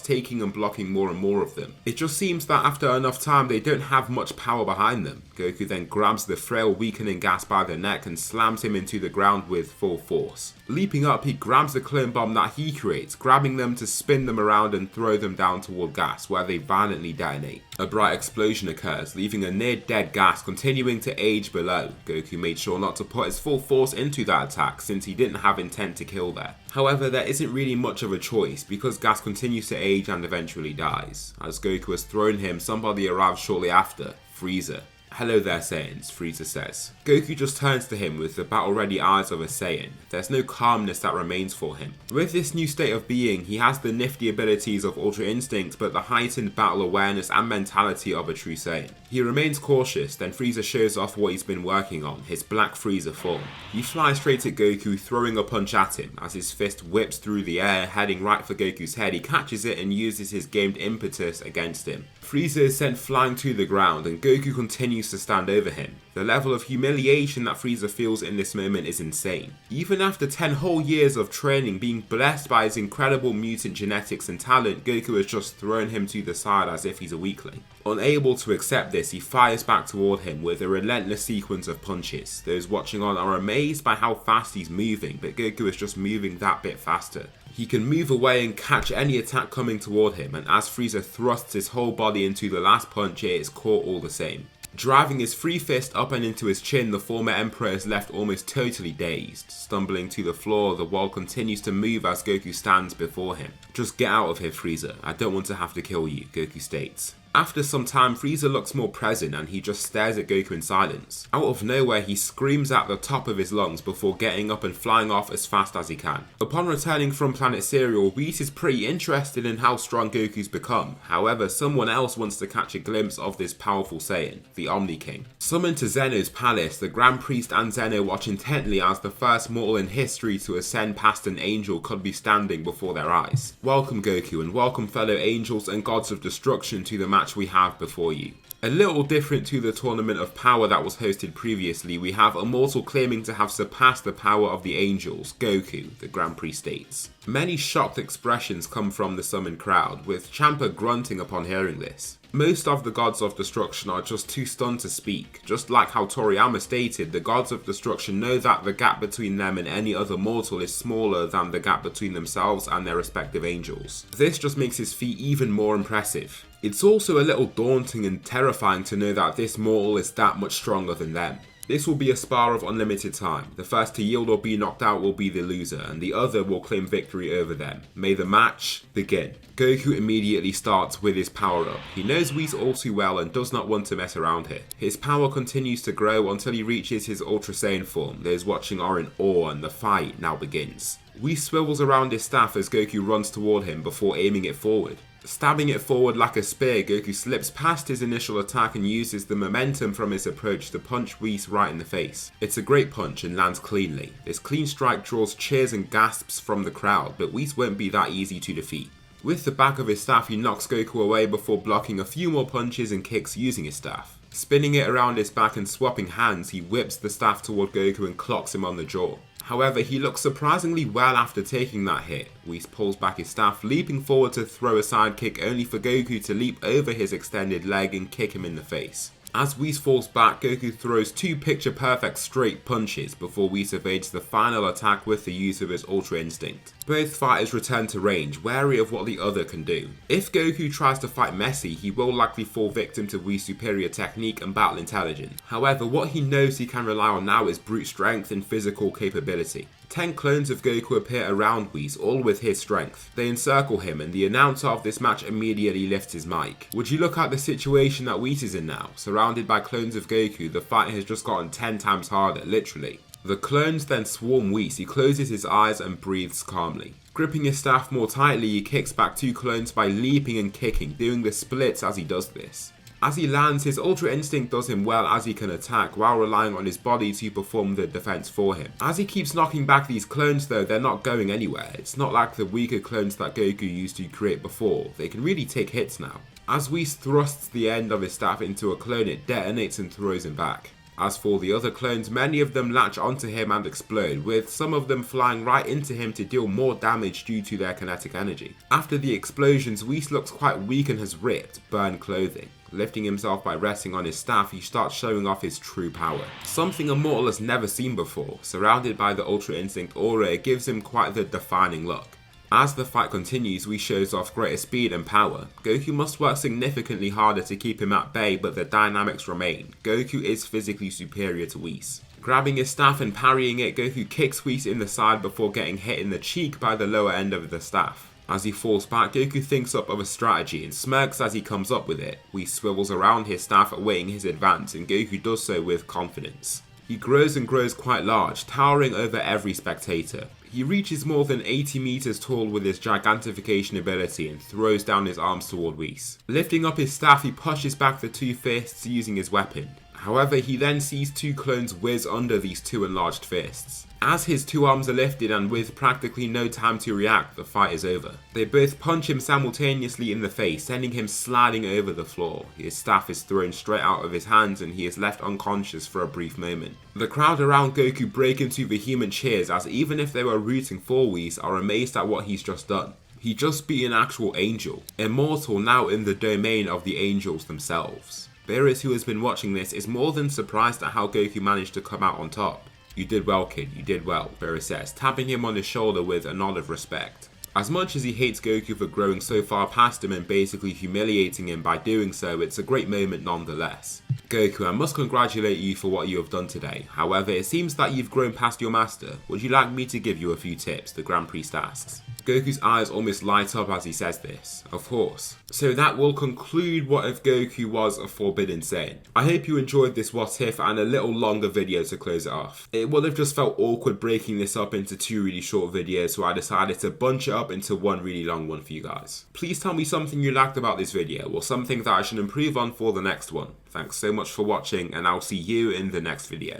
taking and blocking more and more of them. It just seems that after enough time they don't have much power behind them. Goku then grabs the frail weakening gas by the neck and slams him into the ground with full force. Leaping up, he grabs the clone bomb that he creates, grabbing them to spin them around and throw them down toward gas, where they violently detonate. A bright explosion occurs, leaving a near-dead gas continuing to age below. Goku made sure not to put his full force into that attack since he didn't have intent to kill there. However, there isn't really much of a choice because gas continues to age and eventually dies. As Goku has thrown him, somebody arrives shortly after, Frieza. "Hello there, Saiyans," Frieza says. Goku just turns to him with the battle-ready eyes of a Saiyan. There's no calmness that remains for him. With this new state of being, he has the nifty abilities of Ultra Instinct but the heightened battle awareness and mentality of a true Saiyan. He remains cautious, then Frieza shows off what he's been working on, his Black Frieza form. He flies straight at Goku, throwing a punch at him. As his fist whips through the air, heading right for Goku's head, he catches it and uses his gained impetus against him. Frieza is sent flying to the ground and Goku continues to stand over him. The level of humiliation that Frieza feels in this moment is insane. Even after 10 whole years of training, being blessed by his incredible mutant genetics and talent, Goku has just thrown him to the side as if he's a weakling. Unable to accept this, he fires back toward him with a relentless sequence of punches. Those watching on are amazed by how fast he's moving, but Goku is just moving that bit faster. He can move away and catch any attack coming toward him, and as Frieza thrusts his whole body into the last punch, it is caught all the same. Driving his free fist up and into his chin, the former Emperor is left almost totally dazed. Stumbling to the floor, the wall continues to move as Goku stands before him. "Just get out of here, Frieza. I don't want to have to kill you," Goku states. After some time, Frieza looks more present and he just stares at Goku in silence. Out of nowhere, he screams at the top of his lungs before getting up and flying off as fast as he can. Upon returning from Planet Cereal, Whis is pretty interested in how strong Goku's become. However, someone else wants to catch a glimpse of this powerful Saiyan, the Omni King. Summoned to Zeno's palace, the Grand Priest and Zeno watch intently as the first mortal in history to ascend past an angel could be standing before their eyes. Welcome, Goku, and welcome fellow angels and gods of destruction to the match we have before you. A little different to the Tournament of Power that was hosted previously, we have a mortal claiming to have surpassed the power of the angels, Goku, the Grand Priest states. Many shocked expressions come from the summoned crowd, with Champa grunting upon hearing this. Most of the gods of destruction are just too stunned to speak. Just like how Toriyama stated, the gods of destruction know that the gap between them and any other mortal is smaller than the gap between themselves and their respective angels. This just makes his feat even more impressive. It's also a little daunting and terrifying to know that this mortal is that much stronger than them. This will be a spar of unlimited time. The first to yield or be knocked out will be the loser, and the other will claim victory over them. May the match begin. Goku immediately starts with his power up. He knows Whis all too well and does not want to mess around here. His power continues to grow until he reaches his Ultra Saiyan form. Those watching are in awe and the fight now begins. Whis swivels around his staff as Goku runs toward him before aiming it forward. Stabbing it forward like a spear, Goku slips past his initial attack and uses the momentum from his approach to punch Whis right in the face. It's a great punch and lands cleanly. This clean strike draws cheers and gasps from the crowd, but Whis won't be that easy to defeat. With the back of his staff, he knocks Goku away before blocking a few more punches and kicks using his staff. Spinning it around his back and swapping hands, he whips the staff toward Goku and clocks him on the jaw. However, he looks surprisingly well after taking that hit. Whis pulls back his staff, leaping forward to throw a side kick only for Goku to leap over his extended leg and kick him in the face. As Whis falls back, Goku throws two picture-perfect straight punches before Whis evades the final attack with the use of his Ultra Instinct. Both fighters return to range, wary of what the other can do. If Goku tries to fight messy, he will likely fall victim to Whis' superior technique and battle intelligence. However, what he knows he can rely on now is brute strength and physical capability. 10 clones of Goku appear around Whis, all with his strength. They encircle him and the announcer of this match immediately lifts his mic. Would you look at the situation that Whis is in now? Surrounded by clones of Goku, the fight has just gotten 10 times harder, literally. The clones then swarm Whis. He closes his eyes and breathes calmly. Gripping his staff more tightly, he kicks back two clones by leaping and kicking, doing the splits as he does this. As he lands, his Ultra Instinct does him well as he can attack while relying on his body to perform the defense for him. As he keeps knocking back these clones though, they're not going anywhere. It's not like the weaker clones that Goku used to create before. They can really take hits now. As Whis thrusts the end of his staff into a clone, it detonates and throws him back. As for the other clones, many of them latch onto him and explode, with some of them flying right into him to deal more damage due to their kinetic energy. After the explosions, Whis looks quite weak and has ripped, burned clothing. Lifting himself by resting on his staff, he starts showing off his true power. Something a mortal has never seen before. Surrounded by the Ultra Instinct aura, it gives him quite the defining look. As the fight continues, Whis shows off greater speed and power. Goku must work significantly harder to keep him at bay, but the dynamics remain. Goku is physically superior to Whis. Grabbing his staff and parrying it, Goku kicks Whis in the side before getting hit in the cheek by the lower end of the staff. As he falls back, Goku thinks up of a strategy and smirks as he comes up with it. Whis swivels around his staff awaiting his advance, and Goku does so with confidence. He grows and grows quite large, towering over every spectator. He reaches more than 80 meters tall with his gigantification ability and throws down his arms toward Whis. Lifting up his staff, he pushes back the two fists using his weapon. However, he then sees two clones whiz under these two enlarged fists. As his two arms are lifted and with practically no time to react, the fight is over. They both punch him simultaneously in the face, sending him sliding over the floor. His staff is thrown straight out of his hands and he is left unconscious for a brief moment. The crowd around Goku break into vehement cheers, as even if they were rooting for Whis, are amazed at what he's just done. He just beat an actual angel, immortal now in the domain of the angels themselves. Beerus, who has been watching this, is more than surprised at how Goku managed to come out on top. "You did well, kid, you did well," Beerus says, tapping him on his shoulder with a nod of respect. As much as he hates Goku for growing so far past him and basically humiliating him by doing so, it's a great moment nonetheless. "Goku, I must congratulate you for what you have done today. However, it seems that you've grown past your master. Would you like me to give you a few tips?" the Grand Priest asks. Goku's eyes almost light up as he says this. Of course. So that will conclude What If Goku Was a Forbidden Saiyan. I hope you enjoyed this what if and a little longer video to close it off. It would have just felt awkward breaking this up into two really short videos, so I decided to bunch it up into one really long one for you guys. Please tell me something you liked about this video or something that I should improve on for the next one. Thanks so much for watching and I'll see you in the next video.